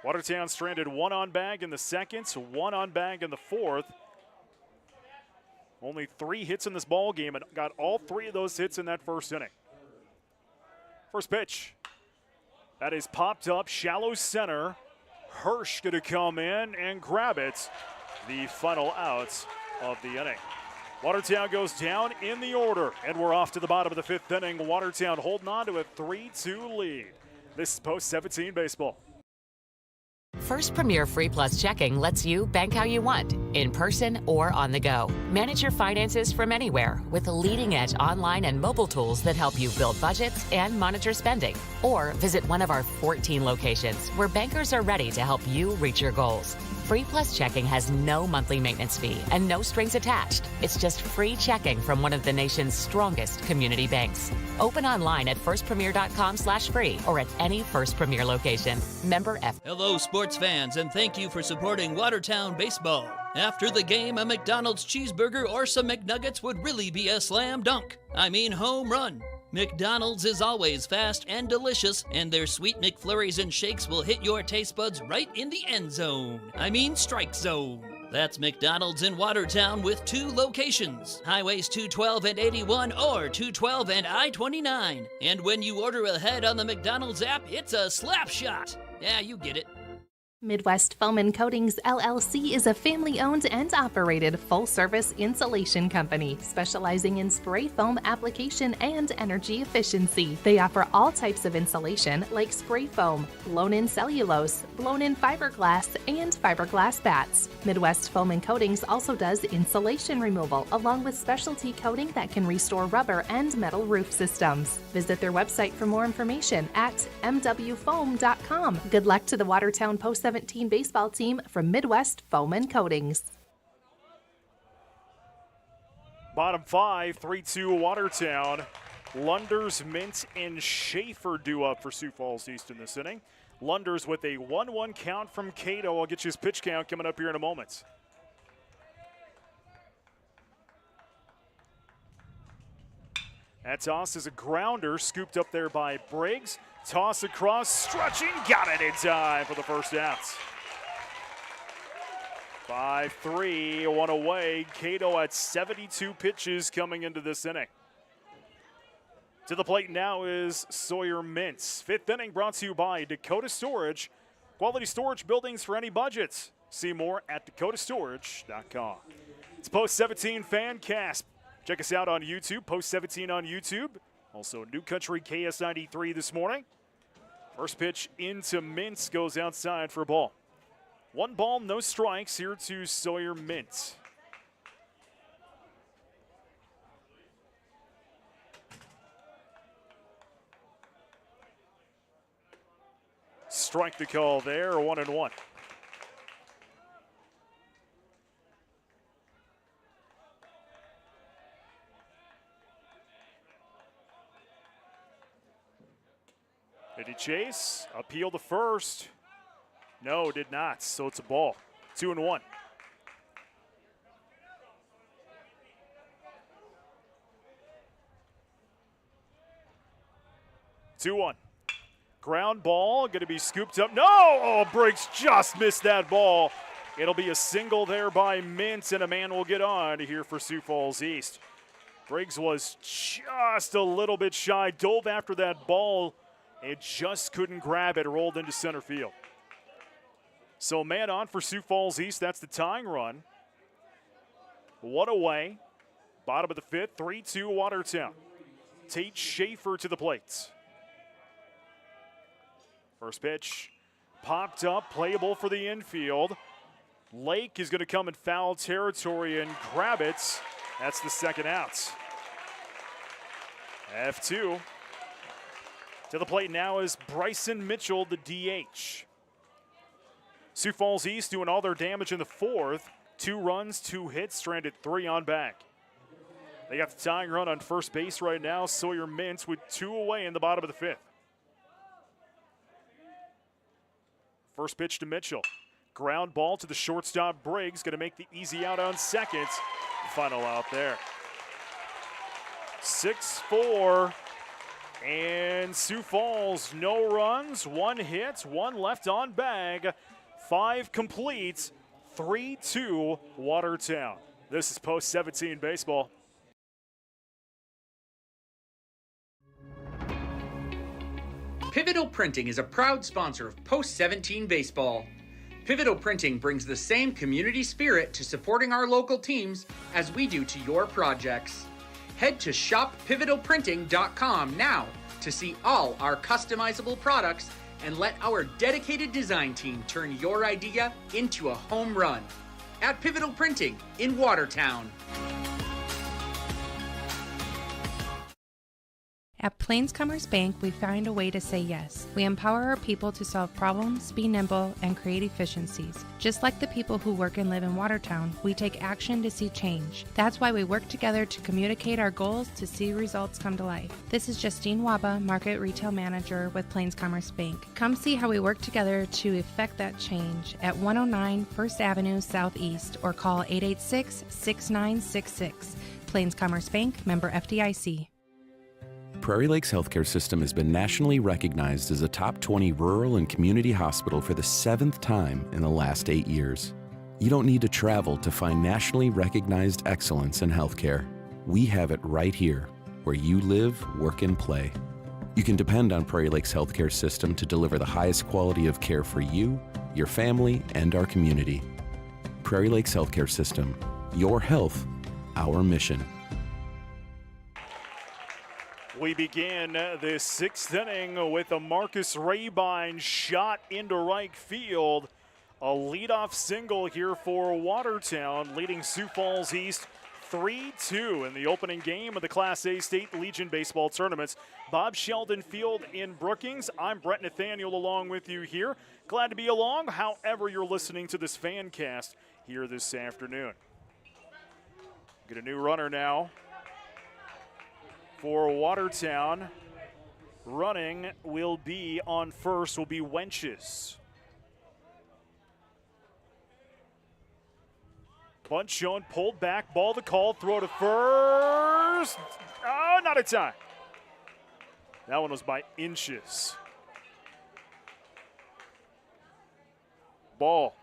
Watertown stranded 1 on bag in the second, 1 on bag in the fourth. Only 3 hits in this ball game and got all 3 of those hits in that first inning. First pitch. That is popped up, shallow center. Hirsch going to come in and grab it. The final out of the inning. Watertown goes down in the order, and we're off to the bottom of the 5th inning. Watertown holding on to a 3-2 lead. This is Post 17 Baseball. First Premier Free Plus Checking lets you bank how you want, in person or on the go. Manage your finances from anywhere with leading-edge online and mobile tools that help you build budgets and monitor spending. Or visit one of our 14 locations where bankers are ready to help you reach your goals. Free Plus Checking has no monthly maintenance fee and no strings attached. It's just free checking from one of the nation's strongest community banks. Open online at firstpremier.com/free or at any First Premier location. Member F. Hello, sports fans, and thank you for supporting Watertown Baseball. After the game, a McDonald's cheeseburger or some McNuggets would really be a slam dunk. I mean home run. McDonald's is always fast and delicious, and their sweet McFlurries and shakes will hit your taste buds right in the end zone. I mean strike zone. That's McDonald's in Watertown with 2 locations, Highways 212 and 81 or 212 and I-29. And when you order ahead on the McDonald's app, it's a slap shot. Yeah, you get it. Midwest Foam and Coatings LLC is a family-owned and operated full-service insulation company specializing in spray foam application and energy efficiency. They offer all types of insulation like spray foam, blown-in cellulose, blown-in fiberglass, and fiberglass bats. Midwest Foam and Coatings also does insulation removal along with specialty coating that can restore rubber and metal roof systems. Visit their website for more information at mwfoam.com. Good luck to the Watertown Post 17 baseball team from Midwest Foam and Coatings. Bottom 5, 3-2 Watertown. Lunders, Mint, and Schaefer due up for Sioux Falls East in this inning. Lunders with a 1-1 count from Cato. I'll get you his pitch count coming up here in a moment. That toss is a grounder, scooped up there by Briggs. Toss across, stretching, got it in time for the first out. 5-3, 1 away. Cato at 72 pitches coming into this inning. To the plate now is Sawyer Mintz. 5th inning brought to you by Dakota Storage. Quality storage buildings for any budget. See more at dakotastorage.com. It's Post 17 Fancast. Check us out on YouTube, Post 17 on YouTube. Also, New Country KS93 this morning. First pitch into Mintz, goes outside for a ball. 1 ball, no strikes here to Sawyer Mintz. Strike the call there, 1-1. Did he chase? Appeal to first. No, did not. So it's a ball. 2-1. Ground ball, going to be scooped up. No! Oh, Briggs just missed that ball. It'll be a single there by Mintz, and a man will get on here for Sioux Falls East. Briggs was just a little bit shy, dove after that ball. It just couldn't grab it, rolled into center field. So man on for Sioux Falls East, that's the tying run. 1 away, bottom of the 5th, 3-2 Watertown. Tate Schaefer to the plate. First pitch popped up, playable for the infield. Lake is going to come in foul territory and grab it. That's the second out. F2. To the plate now is Bryson Mitchell, the DH. Sioux Falls East doing all their damage in the 4th. 2 runs, 2 hits, stranded 3 on back. They got the tying run on first base right now. Sawyer Mintz with 2 away in the bottom of the 5th. First pitch to Mitchell. Ground ball to the shortstop Briggs. Going to make the easy out on second. Final out there. 6-4. And Sioux Falls, no runs, 1 hit, 1 left on bag, 5 complete, 3-2 Watertown. This is Post 17 Baseball. Pivotal Printing is a proud sponsor of Post 17 Baseball. Pivotal Printing brings the same community spirit to supporting our local teams as we do to your projects. Head to shoppivotalprinting.com now to see all our customizable products and let our dedicated design team turn your idea into a home run. At Pivotal Printing in Watertown. At Plains Commerce Bank, we find a way to say yes. We empower our people to solve problems, be nimble, and create efficiencies. Just like the people who work and live in Watertown, we take action to see change. That's why we work together to communicate our goals to see results come to life. This is Justine Waba, Market Retail Manager with Plains Commerce Bank. Come see how we work together to effect that change at 109 First Avenue Southeast or call 886-6966. Plains Commerce Bank, member FDIC. Prairie Lakes Healthcare System has been nationally recognized as a top 20 rural and community hospital for the 7th time in the last 8 years. You don't need to travel to find nationally recognized excellence in healthcare. We have it right here, where you live, work, and play. You can depend on Prairie Lakes Healthcare System to deliver the highest quality of care for you, your family, and our community. Prairie Lakes Healthcare System. Your health, our mission. We begin the 6th inning with a Marcus Rabine shot into right field. A leadoff single here for Watertown, leading Sioux Falls East 3-2 in the opening game of the Class A State Legion Baseball Tournaments. Bob Sheldon Field in Brookings. I'm Brett Nathaniel along with you here. Glad to be along, however you're listening to this fancast here this afternoon. Get a new runner now for Watertown. Running will be on first, will be Wenches. Bunt shown, pulled back, ball to call, throw to first. Oh, not in time. That one was by inches. Ball.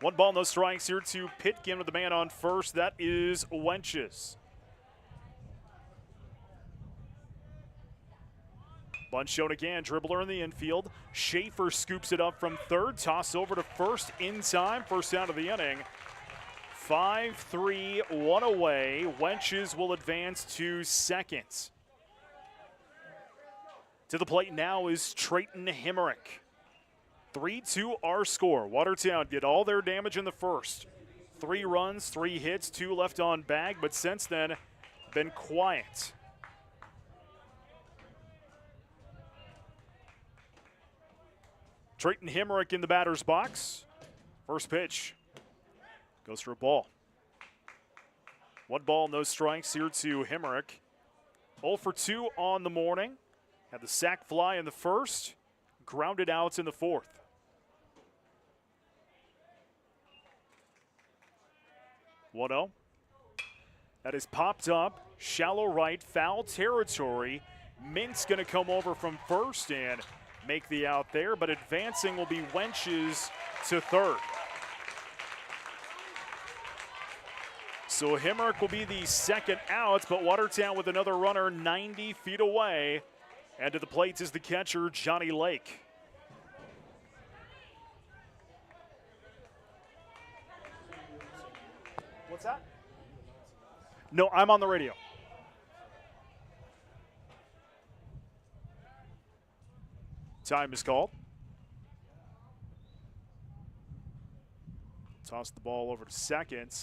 1 ball, no strikes here to Pitkin with the man on first. That is Wenches. Bunt shown again, dribbler in the infield. Schaefer scoops it up from third, toss over to first in time. First out of the inning. 5-3, 1 away. Wenches will advance to second. To the plate now is Trayton Hemerick. 3-2 our score. Watertown did all their damage in the first. 3 runs, 3 hits, 2 left on bag, but since then, been quiet. Trayton Hemerick in the batter's box. First pitch goes for a ball. 1 ball, no strikes here to Hemerick. 0 for 2 on the morning. Had the sac fly in the first, grounded out in the fourth. 1-0. That is popped up, shallow right, foul territory. Mint's going to come over from first and make the out there, but advancing will be Wenches to third. So Hemerick will be the second out, but Watertown with another runner 90 feet away. And to the plate is the catcher, Johnny Lake. What's that? No, I'm on the radio. Time is called. Toss the ball over to second.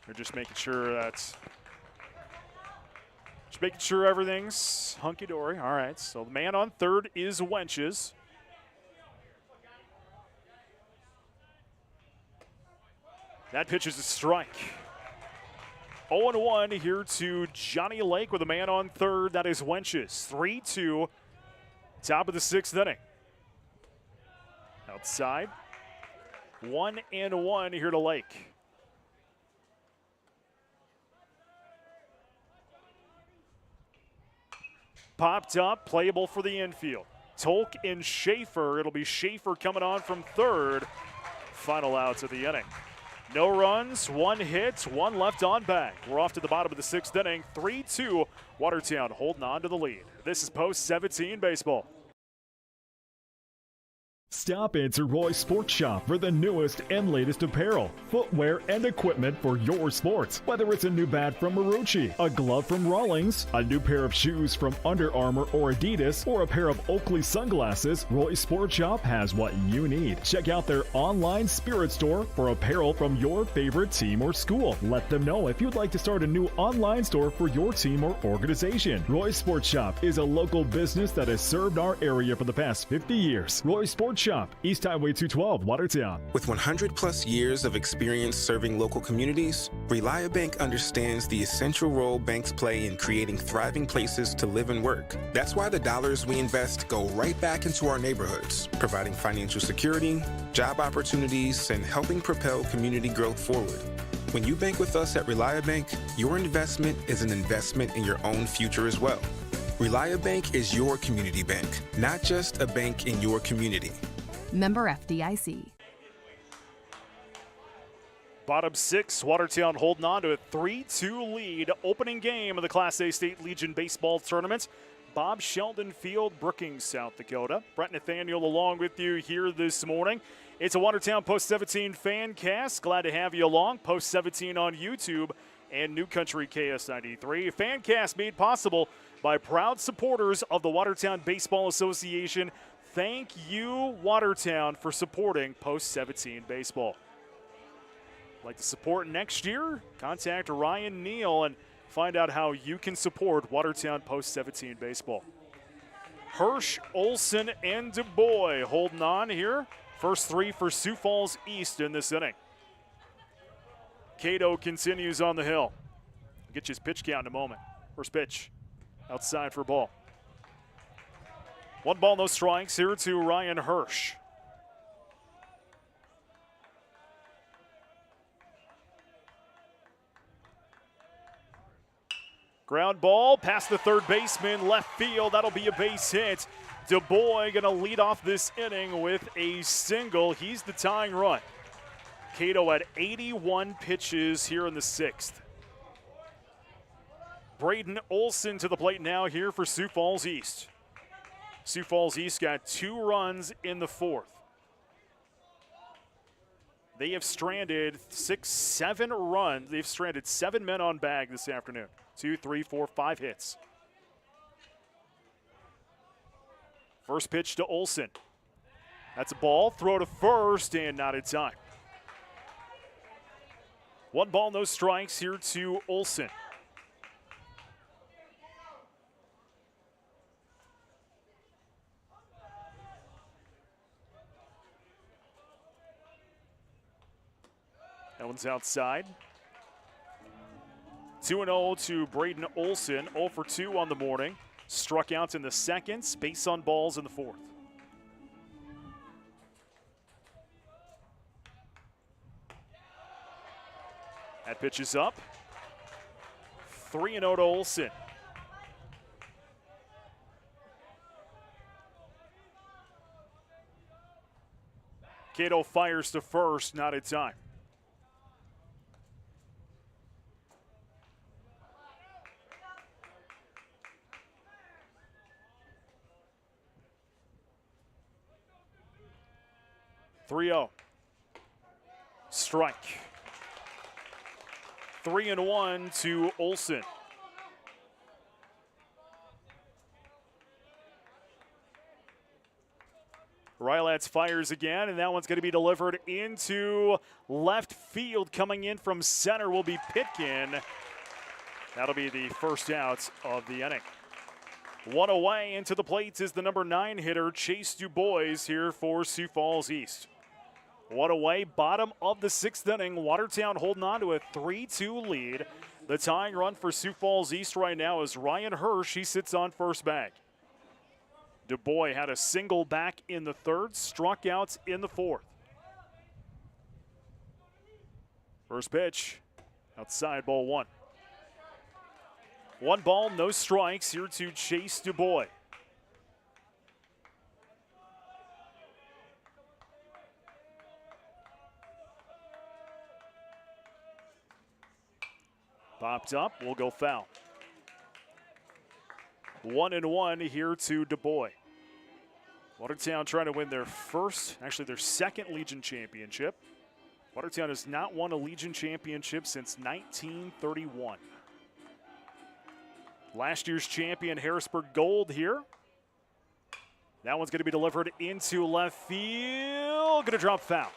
They're just making sure everything's hunky-dory. All right, so the man on third is Wenches. That pitch is a strike. 0-1 here to Johnny Lake with a man on third. That is Wenches. 3-2, top of the 6th inning. Outside, 1-1 here to Lake. Popped up, playable for the infield. Tolk and Schaefer. It'll be Schaefer coming on from third. Final outs of the inning. No runs, 1 hit, 1 left on bag. We're off to the bottom of the 6th inning. 3-2, Watertown holding on to the lead. This is Post 17 Baseball. Stop into Roy's Sports Shop for the newest and latest apparel, footwear, and equipment for your sports. Whether it's a new bat from Marucci, a glove from Rawlings, a new pair of shoes from Under Armour or Adidas, or a pair of Oakley sunglasses, Roy's Sports Shop has what you need. Check out their online spirit store for apparel from your favorite team or school. Let them know if you'd like to start a new online store for your team or organization. Roy's Sports Shop is a local business that has served our area for the past 50 years. Roy's Sports Shop, East Highway 212, Watertown. With 100 plus years of experience serving local communities, Relia Bank understands the essential role banks play in creating thriving places to live and work. That's why the dollars we invest go right back into our neighborhoods, providing financial security, job opportunities, and helping propel community growth forward. When you bank with us at Relia Bank, your investment is an investment in your own future as well. Relia Bank is your community bank, not just a bank in your community. Member FDIC. Bottom six, Watertown holding on to a 3-2 lead. Opening game of the Class A State Legion Baseball Tournament. Bob Sheldon Field, Brookings, South Dakota. Brett Nathaniel along with you here this morning. It's a Watertown Post 17 fan cast. Glad to have you along. Post 17 on YouTube and New Country KS93. Fan cast made possible by proud supporters of the Watertown Baseball Association. Thank you, Watertown, for supporting Post 17 baseball. Like to support next year? Contact Ryan Neal and find out how you can support Watertown Post 17 baseball. Hirsch, Olson, and DuBois holding on here. First three for Sioux Falls East in this inning. Cato continues on the hill. Get you his pitch count in a moment. First pitch. Outside for ball. 1 ball, no strikes here to Ryan Hirsch. Ground ball past the third baseman, left field. That'll be a base hit. DuBois going to lead off this inning with a single. He's the tying run. Cato had 81 pitches here in the sixth. Braden Olson to the plate now here for Sioux Falls East. Sioux Falls East got 2 runs in the fourth. They have stranded 7 runs. They've stranded 7 men on bag this afternoon. 2, 3, 4, 5 hits. First pitch to Olson. That's a ball. Throw to first and not in time. 1 ball, no strikes here to Olson. That one's outside. 2-0 to Braden Olson. 0 for 2 on the morning. Struck out in the second. Base on balls in the fourth. That pitch is up. 3-0 to Olson. Cato fires to first, not in time. Strike. 3-1 to Olson. Rylats fires again, and that one's going to be delivered into left field. Coming in from center will be Pitkin. That'll be the first out of the inning. 1 away into the plates is the number 9 hitter, Chase DuBois, here for Sioux Falls East. 1 away, bottom of the 6th inning. Watertown holding on to a 3-2 lead. The tying run for Sioux Falls East right now is Ryan Hirsch. He sits on first bag. DuBois had a single back in the third, struck out in the fourth. First pitch, outside, ball 1. 1 ball, no strikes here to Chase DuBois. Popped up, will go foul. 1-1 here to DuBois. Watertown trying to win their second Legion championship. Watertown has not won a Legion championship since 1931. Last year's champion, Harrisburg Gold here. That one's going to be delivered into left field. Going to drop foul.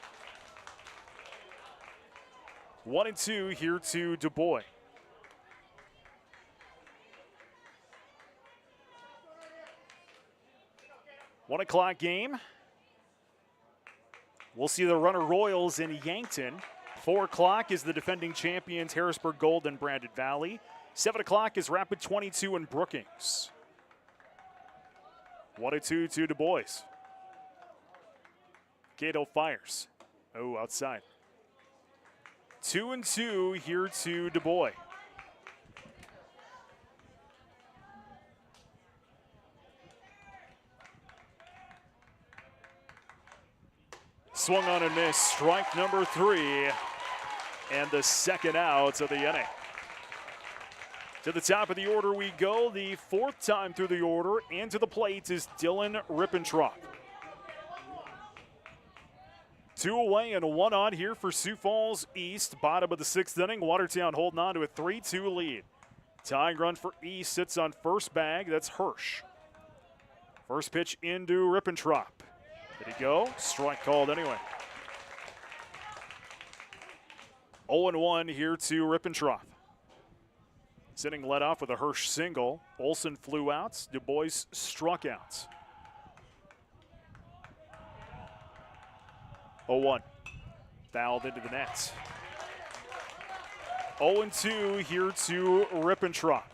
1-2 here to Du Bois. One o'clock game. We'll see the Runner Royals in Yankton. 4 o'clock is the defending champions Harrisburg Gold and Brandon Valley. 7 o'clock is Rapid 22 and Brookings. 1-2 to Du Bois. Cato fires. Oh, outside. 2-2 here to Du Bois. Swung on and missed. Strike number 3. And the second out of the inning. To the top of the order we go. The 4th time through the order. And to the plate is Dylan Rippentrop. 2 away and 1 on here for Sioux Falls East. Bottom of the 6th inning. Watertown holding on to a 3-2 lead. Tying run for East sits on first bag. That's Hirsch. First pitch into Rippentrop. Did he go? Strike called anyway. 0-1 here to Rippentrop. This inning led off with a Hirsch single. Olson flew out. Du Bois struck out. 0-1. Fouled into the net. 0-2 here to Rippentrop.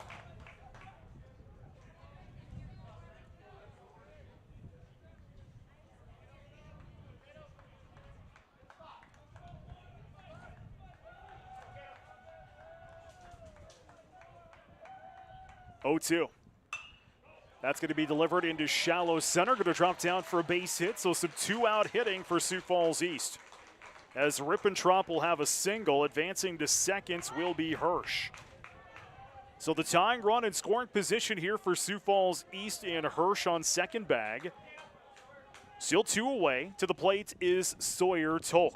That's going to be delivered into shallow center. Going to drop down for a base hit. So some 2-out hitting for Sioux Falls East. As Rippentrop will have a single. Advancing to second will be Hirsch. So the tying run in scoring position here for Sioux Falls East and Hirsch on second bag. Still 2 away. To the plate is Sawyer Tolk.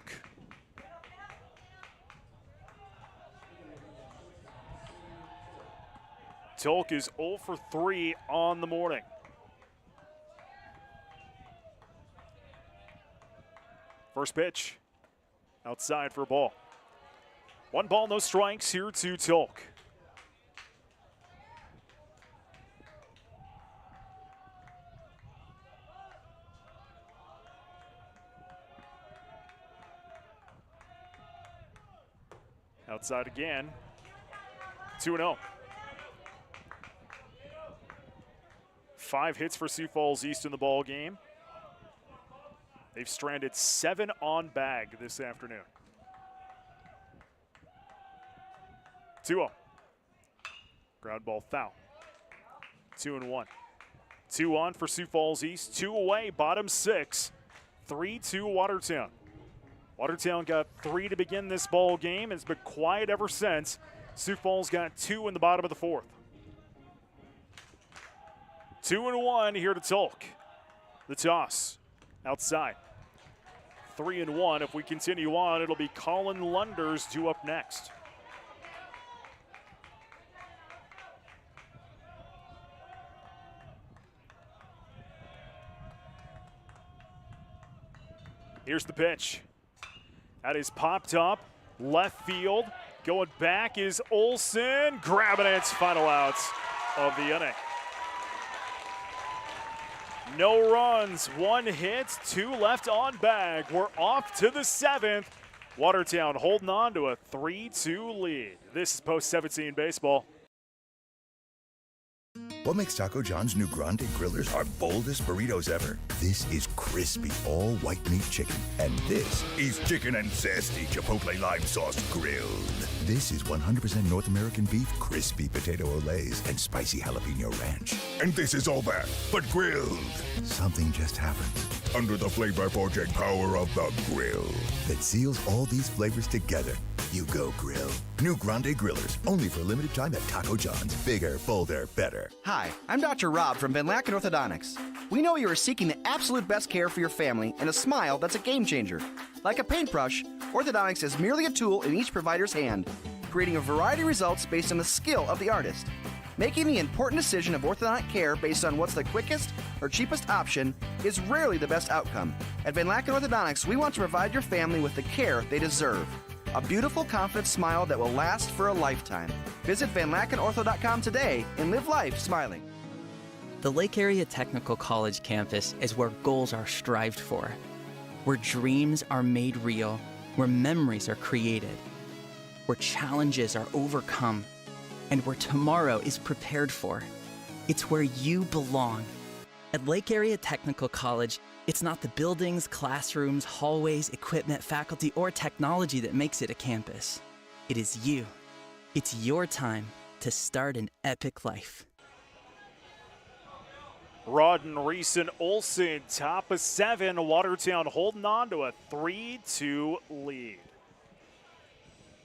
Tolk is 0 for 3 on the morning. First pitch, outside for a ball. 1 ball, no strikes here to Tolk. Outside again, 2-0. 5 hits for Sioux Falls East in the ball game. They've stranded 7 on bag this afternoon. 2-0. Ground ball foul. 2-1. 2 on for Sioux Falls East. 2 away, bottom 6. 3-2 Watertown. Watertown got 3 to begin this ball game. It's been quiet ever since. Sioux Falls got 2 in the bottom of the 4th. 2-1 here to Tolk. The toss outside. 3-1. If we continue on, it'll be Colin Lunders due up next. Here's the pitch. That is popped up. Left field. Going back is Olson. Grabbing it. Final out of the inning. No runs, 1 hit, 2 left on bag. We're off to the 7th. Watertown holding on to a 3-2 lead. This is Post 17 Baseball. What makes Taco John's new Grande Grillers our boldest burritos ever? This is crispy, all white meat chicken. And this is chicken and zesty Chipotle lime sauce grilled. This is 100% North American beef, crispy potato olays, and spicy jalapeno ranch. And this is all that, but grilled. Something just happened. Under the flavor-forging power of the grill that seals all these flavors together you go grill. New Grande Grillers, only for a limited time at Taco John's. Bigger, bolder, better. Hi, I'm Dr. Rob from Van Laken Orthodontics. We know you are seeking the absolute best care for your family and a smile that's a game changer. Like a paintbrush, orthodontics is merely a tool in each provider's hand, creating a variety of results based on the skill of the artist. Making the important decision of orthodontic care based on what's the quickest or cheapest option is rarely the best outcome. At Van Laken Orthodontics, we want to provide your family with the care they deserve. A beautiful, confident smile that will last for a lifetime. Visit VanLakenOrtho.com today and live life smiling. The Lake Area Technical College campus is where goals are strived for, where dreams are made real, where memories are created, where challenges are overcome, and where tomorrow is prepared for. It's where you belong. At Lake Area Technical College, it's not the buildings, classrooms, hallways, equipment, faculty, or technology that makes it a campus. It is you. It's your time to start an epic life. Rodden, Reese, and Olsen, top of 7. Watertown holding on to a 3-2 lead.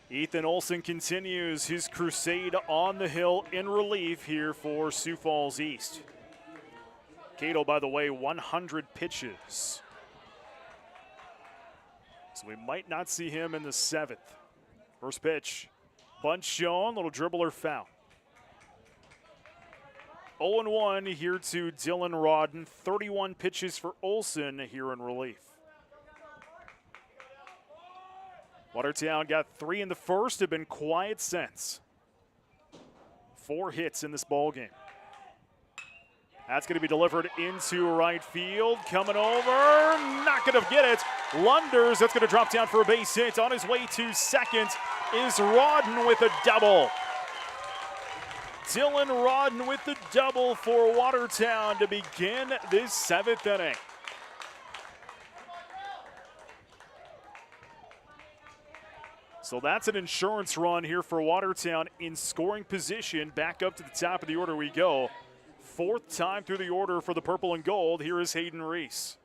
Ethan Olsen continues his crusade on the hill in relief here for Sioux Falls East. Cato, by the way, 100 pitches. So we might not see him in the 7th. First pitch, bunt shown, little dribbler foul. 0-1 here to Dylan Rodden. 31 pitches for Olsen here in relief. Watertown got 3 in the first, have been quiet since. 4 hits in this ball game. That's going to be delivered into right field. Coming over, not going to get it. Lunders, that's going to drop down for a base hit. On his way to second is Rodden with a double. Dylan Rodden with the double for Watertown to begin this 7th inning. So that's an insurance run here for Watertown in scoring position. Back up to the top of the order we go. 4th time through the order for the purple and gold. Here is Hayden Reese.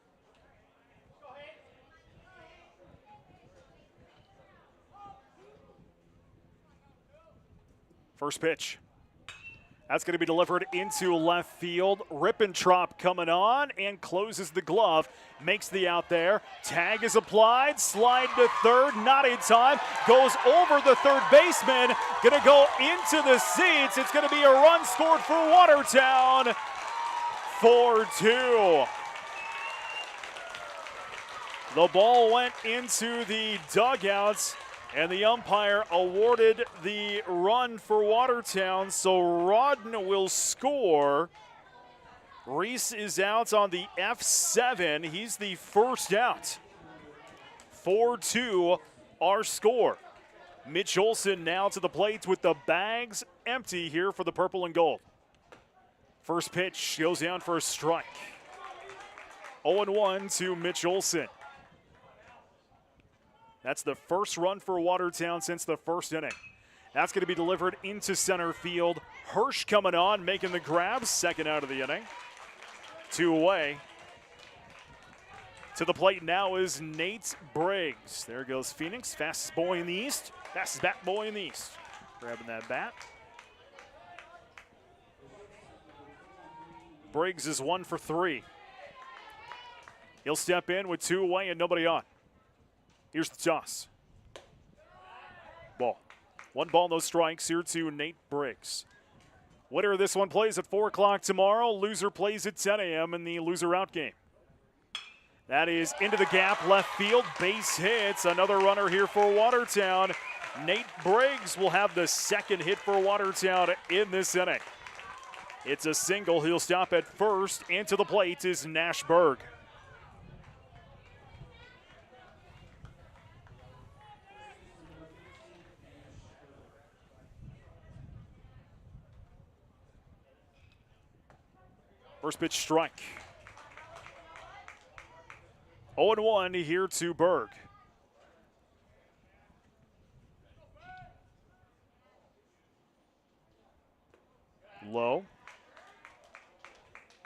First pitch. That's going to be delivered into left field. Rippentrop coming on and closes the glove. Makes the out there. Tag is applied. Slide to third. Not in time. Goes over the third baseman. Going to go into the seats. It's going to be a run scored for Watertown. 4-2. The ball went into the dugouts. And the umpire awarded the run for Watertown, so Rodden will score. Reese is out on the F7. He's the first out. 4-2 our score. Mitch Olsen now to the plate with the bags empty here for the purple and gold. First pitch goes down for a strike. 0-1 to Mitch Olsen. That's the first run for Watertown since the first inning. That's going to be delivered into center field. Hirsch coming on, making the grab. Second out of the inning. 2 away. To the plate now is Nate Briggs. There goes Phoenix, fastest boy in the East. Fastest bat boy in the East. Grabbing that bat. Briggs is 1 for 3. He'll step in with 2 away and nobody on. Here's the toss. Ball. 1 ball, no strikes here to Nate Briggs. Winner of this one plays at 4 o'clock tomorrow. Loser plays at 10 a.m. in the loser out game. That is into the gap, left field, base hits. Another runner here for Watertown. Nate Briggs will have the second hit for Watertown in this inning. It's a single. He'll stop at first. And to the plate is Nash Berg. First pitch strike. 0-1 here to Berg. Low.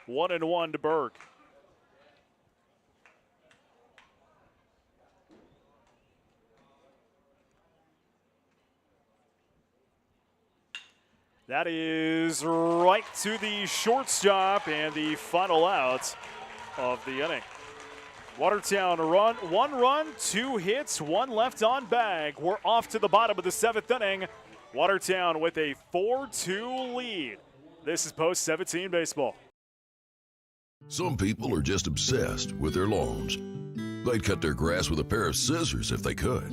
1-1 to Berg. That is right to the shortstop and the final out of the inning. Watertown one run, 2 hits, 1 left on bag. We're off to the bottom of the 7th inning. Watertown with a 4-2 lead. This is Post 17 Baseball. Some people are just obsessed with their lawns. They'd cut their grass with a pair of scissors if they could.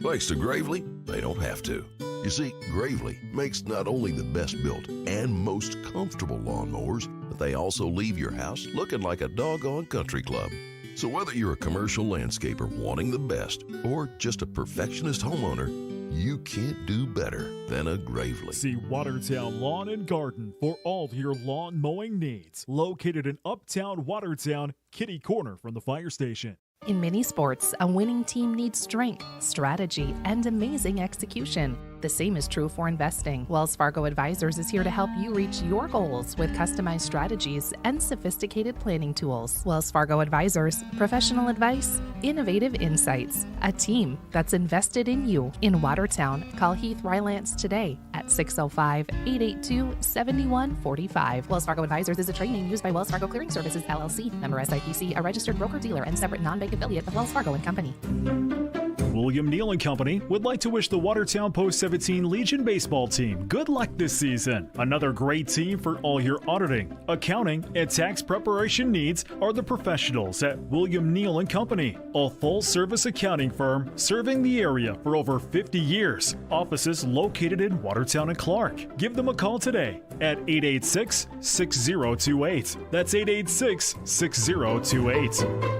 Thanks to Gravely, they don't have to. You see, Gravely makes not only the best built and most comfortable lawnmowers, but they also leave your house looking like a doggone country club. So whether you're a commercial landscaper wanting the best or just a perfectionist homeowner, you can't do better than a Gravely. See Watertown Lawn and Garden for all your lawn mowing needs. Located in Uptown Watertown, kitty corner from the fire station. In many sports, a winning team needs strength, strategy, and amazing execution. The same is true for investing. Wells Fargo Advisors is here to help you reach your goals with customized strategies and sophisticated planning tools. Wells Fargo Advisors, professional advice, innovative insights, a team that's invested in you. In Watertown, call Heath Rylance today at 605-882-7145. Wells Fargo Advisors is a trade name used by Wells Fargo Clearing Services, LLC, member SIPC, a registered broker-dealer and separate non-bank affiliate of Wells Fargo & Company. William Neal & Company would like to wish the Watertown Post 17 Legion baseball team good luck this season. Another great team for all your auditing, accounting, and tax preparation needs are the professionals at William Neal & Company, a full-service accounting firm serving the area for over 50 years. Offices located in Watertown and Clark. Give them a call today at 886-6028. That's 886-6028.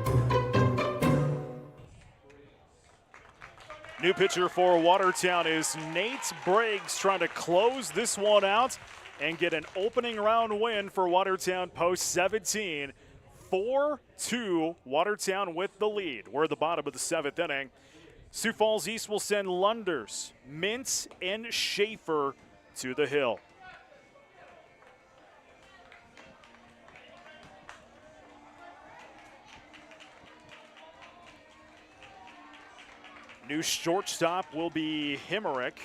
New pitcher for Watertown is Nate Briggs, trying to close this one out and get an opening round win for Watertown Post 17. 4-2, Watertown with the lead. We're at the bottom of the 7th inning. Sioux Falls East will send Lunders, Mintz, and Schaefer to the hill. New shortstop will be Himmerick.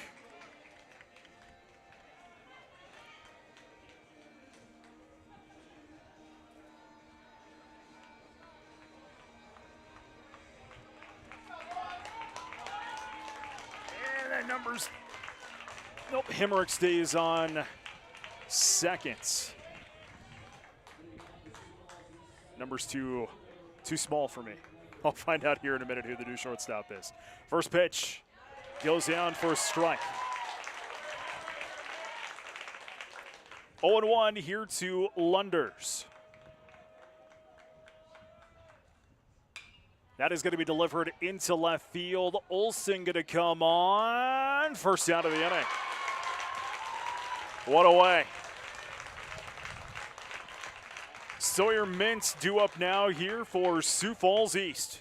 And that number's, nope, Himmerick stays on second. Number's too small for me. I'll find out here in a minute who the new shortstop is. First pitch goes down for a strike. 0-1 here to Lunders. That is going to be delivered into left field. Olsen going to come on. First out of the inning. What a way. Sawyer Mintz due up now here for Sioux Falls East.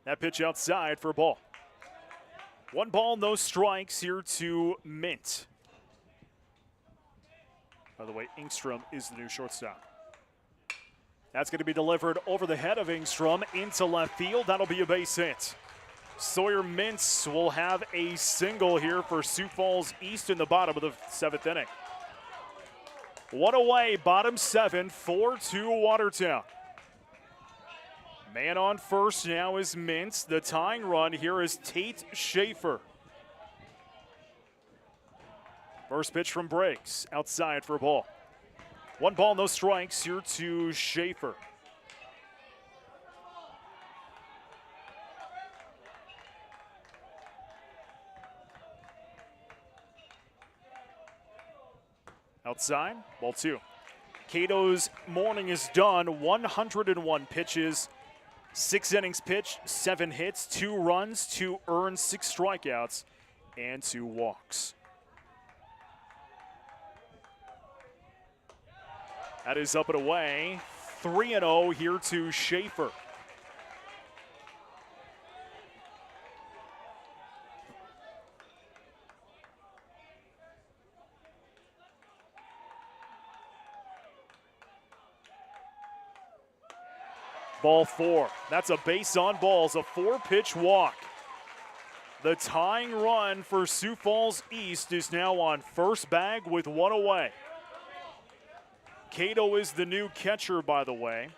That pitch outside for a ball. 1 ball, no strikes here to Mint. By the way, Ingstrom is the new shortstop. That's going to be delivered over the head of Ingstrom into left field. That'll be a base hit. Sawyer Mintz will have a single here for Sioux Falls East in the bottom of the 7th inning. One away, bottom 7, 4-2 Watertown. Man on first now is Mintz. The tying run here is Tate Schaefer. First pitch from Briggs, outside for a ball. 1 ball, no strikes here to Schaefer. Outside, ball 2. Cato's morning is done. 101 pitches, 6 innings pitched, 7 hits, 2 runs, 2 earned, 6 strikeouts, and 2 walks. That is up and away. 3-0 here to Schaefer. Ball 4. That's a base on balls, a 4-pitch walk. The tying run for Sioux Falls East is now on first bag with one away. Cato is the new catcher, by the way.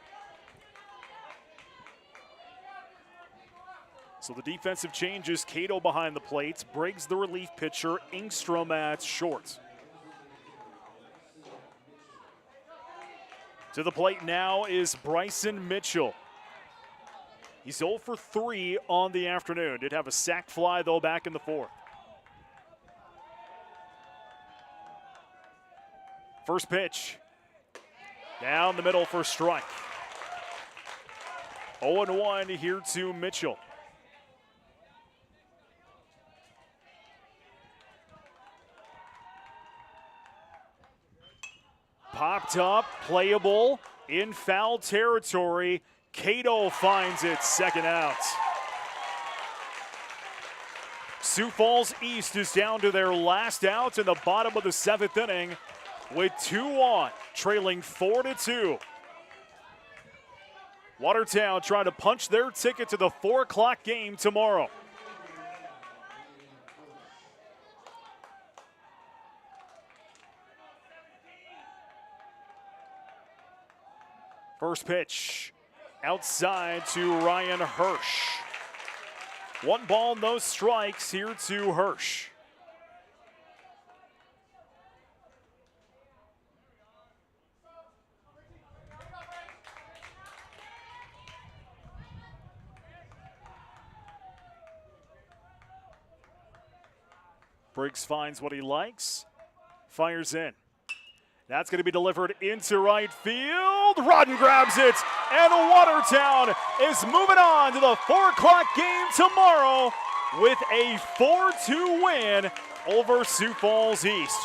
So the defensive changes, Cato behind the plate, Briggs the relief pitcher, Ingstrom at short. To the plate now is Bryson Mitchell. He's 0 for 3 on the afternoon. Did have a sac fly, though, back in the 4th. First pitch. Down the middle for strike. 0-1 here to Mitchell. Popped up, playable, in foul territory. Cato finds it, second out. Sioux Falls East is down to their last out in the bottom of the 7th inning with 2 on, trailing 4-2. Watertown trying to punch their ticket to the 4 o'clock game tomorrow. First pitch, outside to Ryan Hirsch. 1 ball, no strikes here to Hirsch. Briggs finds what he likes, fires in. That's going to be delivered into right field. Rodden grabs it, and Watertown is moving on to the 4 o'clock game tomorrow with a 4-2 win over Sioux Falls East.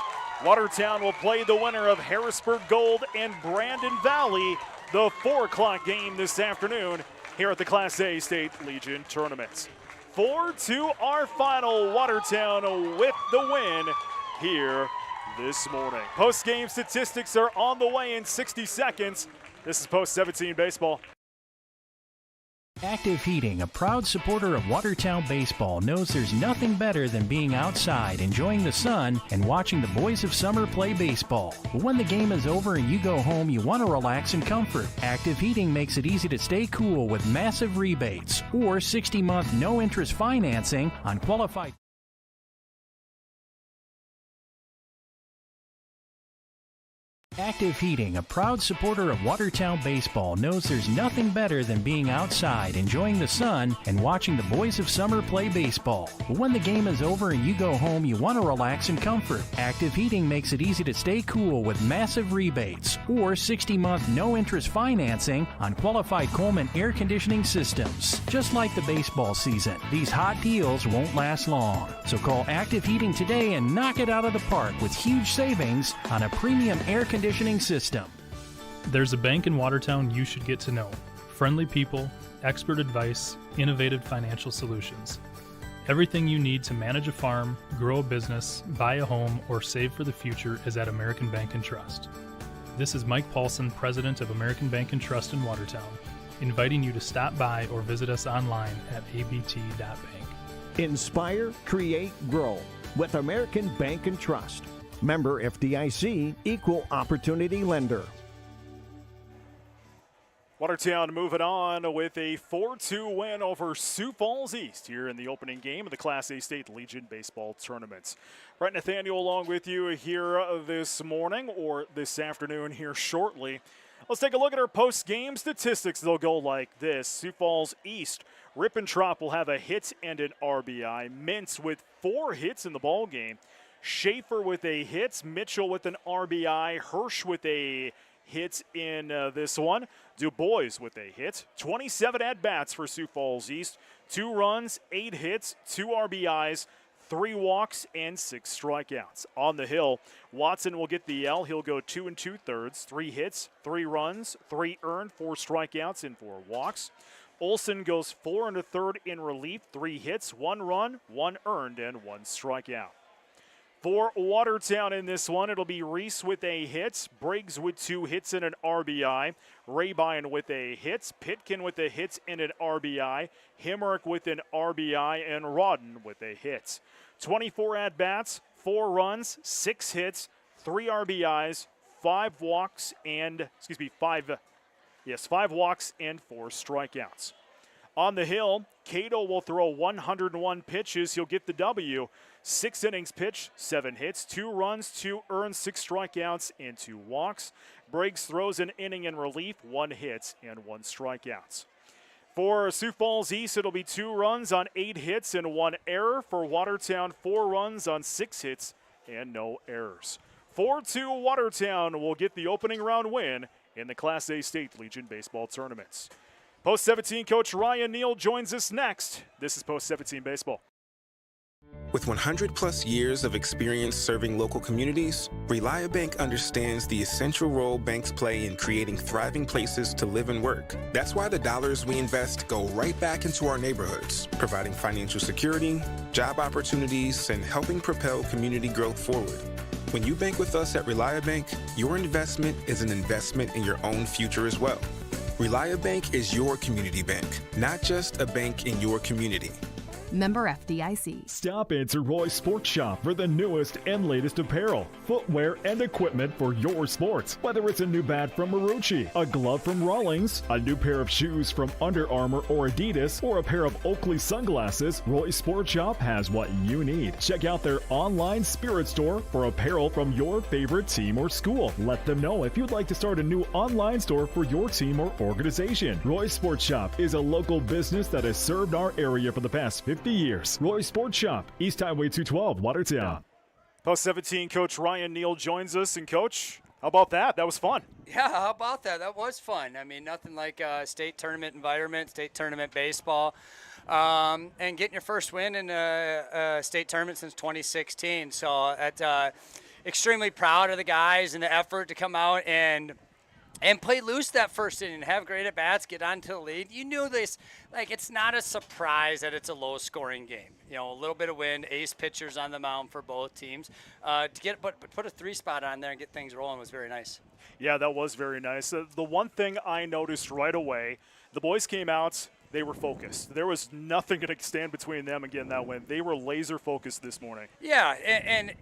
Watertown will play the winner of Harrisburg Gold and Brandon Valley, the 4 o'clock game this afternoon here at the Class A State Legion Tournament. 4-2 our final. Watertown with the win here this morning. Post-game statistics are on the way in 60 seconds. This is Post 17 Baseball. Active Heating, a proud supporter of Watertown Baseball, knows there's nothing better than being outside, enjoying the sun, and watching the boys of summer play baseball. But when the game is over and you go home, you want to relax in comfort. Active Heating makes it easy to stay cool with massive rebates or 60-month no-interest financing on qualified. Active Heating, a proud supporter of Watertown Baseball, knows there's nothing better than being outside, enjoying the sun, and watching the boys of summer play baseball. But when the game is over and you go home, you want to relax in comfort. Active Heating makes it easy to stay cool with massive rebates or 60-month no-interest financing on qualified Coleman air conditioning systems. Just like the baseball season, these hot deals won't last long. So call Active Heating today and knock it out of the park with huge savings on a premium air conditioning system. There's a bank in Watertown you should get to know. Friendly people, expert advice, innovative financial solutions. Everything you need to manage a farm, grow a business, buy a home, or save for the future is at American Bank & Trust. This is Mike Paulson, president of American Bank & Trust in Watertown, inviting you to stop by or visit us online at abt.bank. Inspire, create, grow with American Bank & Trust. Member FDIC, equal opportunity lender. Watertown moving on with a 4-2 win over Sioux Falls East here in the opening game of the Class A State Legion Baseball Tournament. Brett Nathaniel along with you here this morning, or this afternoon here shortly. Let's take a look at our post-game statistics. They'll go like this. Sioux Falls East, Rippentrop will have a hit and an RBI. Mintz with 4 hits in the ball game. Schaefer with a hit, Mitchell with an RBI, Hirsch with a hit in this one, Du Bois with a hit. 27 at-bats for Sioux Falls East, 2 runs, 8 hits, 2 RBIs, 3 walks, and 6 strikeouts. On the hill, Watson will get the L. He'll go 2 2/3, 3 hits, 3 runs, 3 earned, 4 strikeouts, and 4 walks. Olson goes 4 1/3 in relief, 3 hits, 1 run, 1 earned, and 1 strikeout. For Watertown in this one, it'll be Reese with a hit, Briggs with 2 hits and an RBI, Rabine with a hit, Pitkin with a hit and an RBI, Himmerich with an RBI, and Rodden with a hit. 24 at-bats, 4 runs, 6 hits, 3 RBIs, 5 walks and 5 walks and 4 strikeouts. On the hill, Cato will throw 101 pitches. He'll get the W. 6 innings pitched, 7 hits, 2 runs, 2 earned, 6 strikeouts, and 2 walks. Briggs throws an inning in relief, 1 hit and 1 strikeouts. For Sioux Falls East, it'll be 2 runs on 8 hits and 1 error. For Watertown, 4 runs on 6 hits and no errors. 4-2 Watertown will get the opening round win in the Class A State Legion Baseball tournaments. Post 17 coach Ryan Neal joins us next. This is Post 17 Baseball. With 100-plus years of experience serving local communities, ReliaBank understands the essential role banks play in creating thriving places to live and work. That's why the dollars we invest go right back into our neighborhoods, providing financial security, job opportunities, and helping propel community growth forward. When you bank with us at ReliaBank, your investment is an investment in your own future as well. ReliaBank is your community bank, not just a bank in your community. Member FDIC. Stop into Roy's Sports Shop for the newest and latest apparel, footwear, and equipment for your sports. Whether it's a new bat from Marucci, a glove from Rawlings, a new pair of shoes from Under Armour or Adidas, or a pair of Oakley sunglasses, Roy's Sports Shop has what you need. Check out their online spirit store for apparel from your favorite team or school. Let them know if you'd like to start a new online store for your team or organization. Roy's Sports Shop is a local business that has served our area for the past 50 years. Roy's Sports Shop, East Highway 212, Watertown. Post 17 coach Ryan Neal joins us. And coach, how about that? That was fun. Yeah, how about that? That was fun. I mean, nothing like state tournament environment, state tournament baseball, and getting your first win in a state tournament since 2016. So extremely proud of the guys and the effort to come out and play loose that first inning, have great at-bats, get on to the lead. You knew this, like, it's not a surprise that it's a low-scoring game. You know, a little bit of wind, ace pitchers on the mound for both teams. To get put a 3-spot on there and get things rolling was very nice. Yeah, that was very nice. The one thing I noticed right away, the boys came out, they were focused. There was nothing going to stand between them and getting that win. They were laser focused this morning. Yeah, and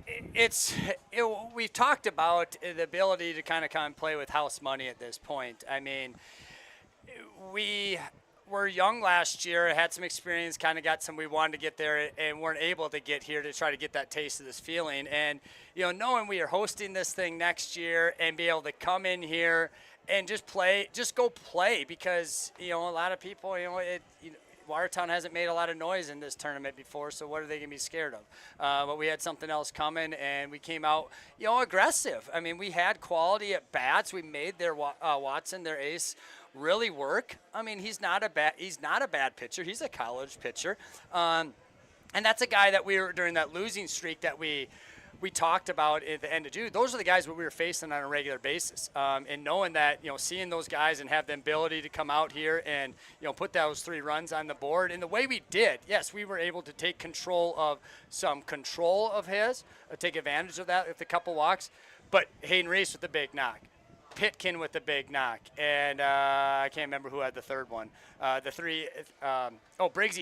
we've talked about the ability to kind of play with house money at this point. I mean, we were young last year, had some experience, we wanted to get there and weren't able to get here to try to get that taste of this feeling. And, you know, knowing we are hosting this thing next year and be able to come in here and just go play because, you know, a lot of people, Watertown hasn't made a lot of noise in this tournament before, so what are they going to be scared of? But we had something else coming, and we came out, you know, aggressive. I mean, we had quality at bats. We made their Watson, their ace, really work. I mean, he's not a bad pitcher. He's a college pitcher, and that's a guy that we were during that losing streak that we talked about at the end of June. Those are the guys that we were facing on a regular basis. And knowing that, you know, seeing those guys and have the ability to come out here and, you know, put those 3 runs on the board. And the way we did, yes, we were able to take control of his, take advantage of that with a couple walks. But Hayden Reese with the big knock. Pitkin with the big knock. And I can't remember who had the third one. Briggsy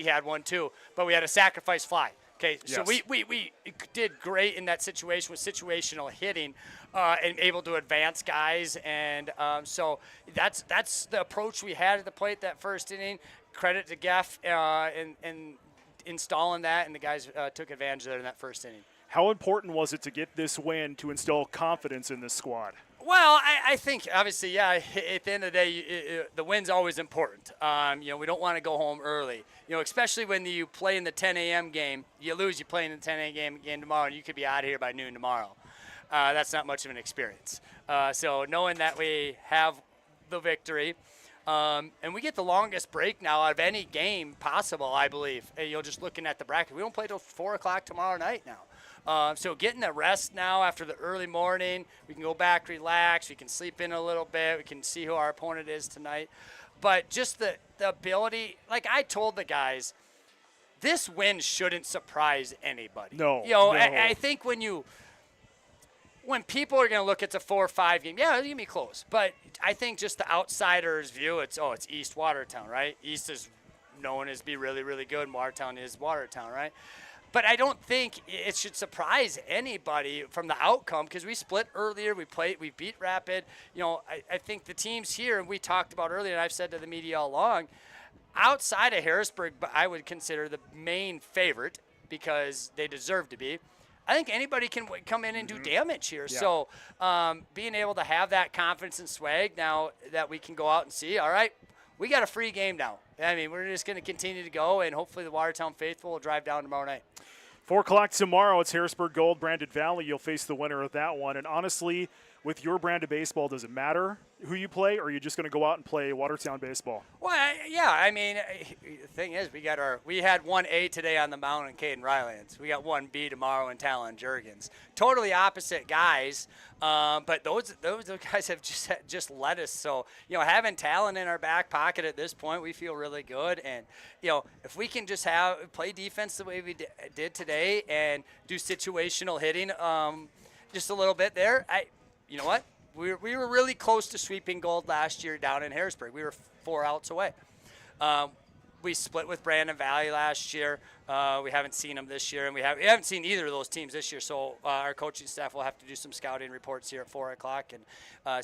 had one too. But we had a sacrifice fly. Okay, so yes. we did great in that situation with situational hitting and able to advance guys. And so that's the approach we had at the plate that first inning. Credit to Geff in installing that, and the guys took advantage of it in that first inning. How important was it to get this win to instill confidence in this squad? Well, I think, obviously, yeah, at the end of the day, the win's always important. You know, we don't want to go home early. You know, especially when you play in the 10 a.m. game. You lose, you play in the 10 a.m. game tomorrow, and you could be out of here by noon tomorrow. That's not much of an experience. So knowing that we have the victory, and we get the longest break now out of any game possible, I believe. You know, just looking at the bracket. We don't play till 4 o'clock tomorrow night now. So getting the rest now after the early morning, we can go back, relax, we can sleep in a little bit, we can see who our opponent is tonight. But just the ability, like I told the guys, this win shouldn't surprise anybody. No. I think when people are going to look at the 4-5 game, yeah, it's going to be close. But I think just the outsider's view, it's East Watertown, right? East is known as be really, really good, and Watertown is Watertown, right? But I don't think it should surprise anybody from the outcome because we split earlier. We beat Rapid. I think the teams here, and we talked about earlier, and I've said to the media all along, outside of Harrisburg, I would consider the main favorite because they deserve to be. I think anybody can come in and do damage here. Yeah. So being able to have that confidence and swag now that we can go out and see, all right, we got a free game now. I mean, we're just going to continue to go, and hopefully the Watertown faithful will drive down tomorrow night. 4 o'clock tomorrow, it's Harrisburg Gold, Brandon Valley. You'll face the winner of that one. And honestly, with your brand of baseball, does it matter who you play, or are you just going to go out and play Watertown baseball? Well, yeah. I mean, the thing is, we had 1A today on the mound in Caden Rylands. We got 1B tomorrow in Talon Juergens. Totally opposite guys, but those guys have just led us. So, having Talon in our back pocket at this point, we feel really good. And, if we can just play defense the way we did today and do situational hitting just a little bit there, you know what? We were really close to sweeping Gold last year down in Harrisburg. We were 4 outs away. We split with Brandon Valley last year. We haven't seen them this year, and we haven't seen either of those teams this year. So our coaching staff will have to do some scouting reports here at 4 o'clock and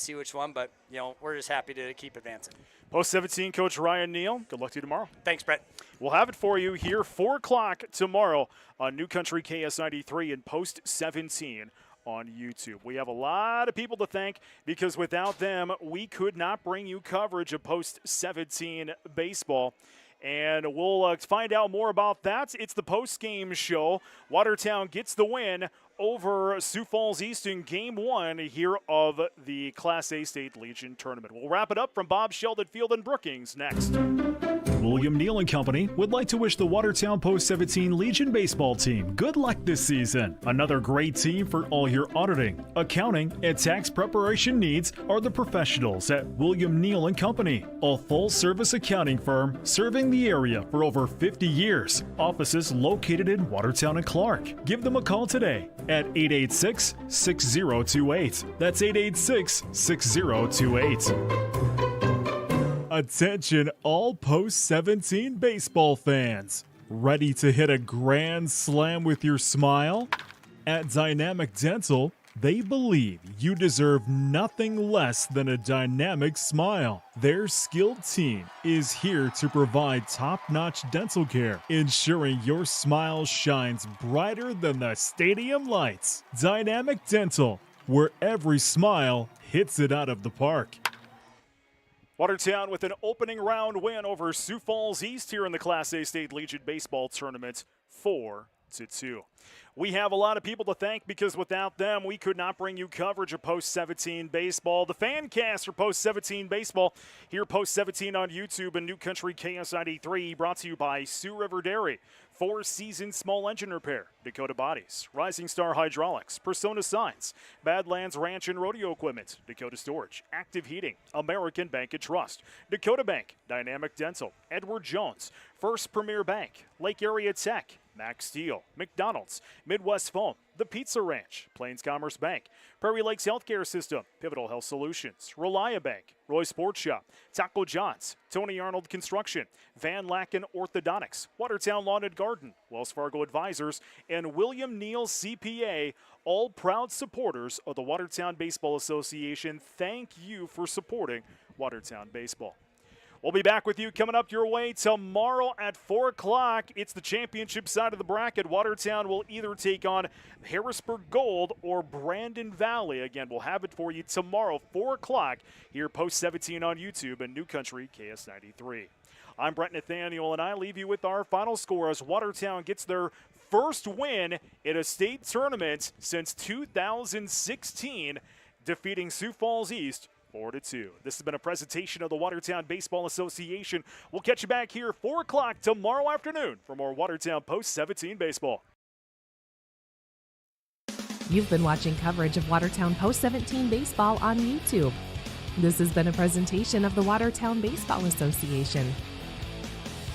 see which one. But we're just happy to keep advancing. Post 17 coach Ryan Neal. Good luck to you tomorrow. Thanks, Brett. We'll have it for you here 4 o'clock tomorrow on New Country KS93 and Post 17. On YouTube. We have a lot of people to thank because without them, we could not bring you coverage of Post 17 baseball. And we'll find out more about that. It's the post-game show. Watertown gets the win over Sioux Falls East in Game 1 here of the Class A State Legion Tournament. We'll wrap it up from Bob Sheldon Field in Brookings next. William Neal & Company would like to wish the Watertown Post 17 Legion baseball team good luck this season. Another great team for all your auditing, accounting, and tax preparation needs are the professionals at William Neal & Company, a full-service accounting firm serving the area for over 50 years. Offices located in Watertown and Clark. Give them a call today at 886-6028. That's 886-6028. Attention all Post 17 baseball fans. Ready to hit a grand slam with your smile? At Dynamic Dental, they believe you deserve nothing less than a dynamic smile. Their skilled team is here to provide top-notch dental care, ensuring your smile shines brighter than the stadium lights. Dynamic Dental, where every smile hits it out of the park. Watertown with an opening round win over Sioux Falls East here in the Class A State Legion Baseball Tournament, 4-2. We have a lot of people to thank because without them, we could not bring you coverage of Post 17 baseball. The fancast for Post 17 baseball here, Post 17 on YouTube and New Country KS93, brought to you by Sioux River Dairy, Four Seasons Small Engine Repair, Dakota Bodies, Rising Star Hydraulics, Persona Signs, Badlands Ranch and Rodeo Equipment, Dakota Storage, Active Heating, American Bank and Trust, Dakota Bank, Dynamic Dental, Edward Jones, First Premier Bank, Lake Area Tech, Max Steel, McDonald's, Midwest Foam, The Pizza Ranch, Plains Commerce Bank, Prairie Lakes Healthcare System, Pivotal Health Solutions, Relia Bank, Roy Sports Shop, Taco John's, Tony Arnold Construction, Van Laken Orthodontics, Watertown Lawn and Garden, Wells Fargo Advisors, and William Neal CPA, all proud supporters of the Watertown Baseball Association. Thank you for supporting Watertown Baseball. We'll be back with you coming up your way tomorrow at 4 o'clock. It's the championship side of the bracket. Watertown will either take on Harrisburg Gold or Brandon Valley. Again, we'll have it for you tomorrow, 4 o'clock, here Post 17 on YouTube and New Country KS93. I'm Brett Nathaniel, and I leave you with our final score as Watertown gets their first win in a state tournament since 2016, defeating Sioux Falls East 4-2. This has been a presentation of the Watertown Baseball Association. We'll catch you back here 4 o'clock tomorrow afternoon for more Watertown Post 17 baseball. You've been watching coverage of Watertown Post 17 baseball on YouTube. This has been a presentation of the Watertown Baseball Association.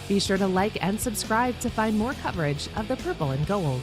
Be sure to like and subscribe to find more coverage of the Purple and Gold.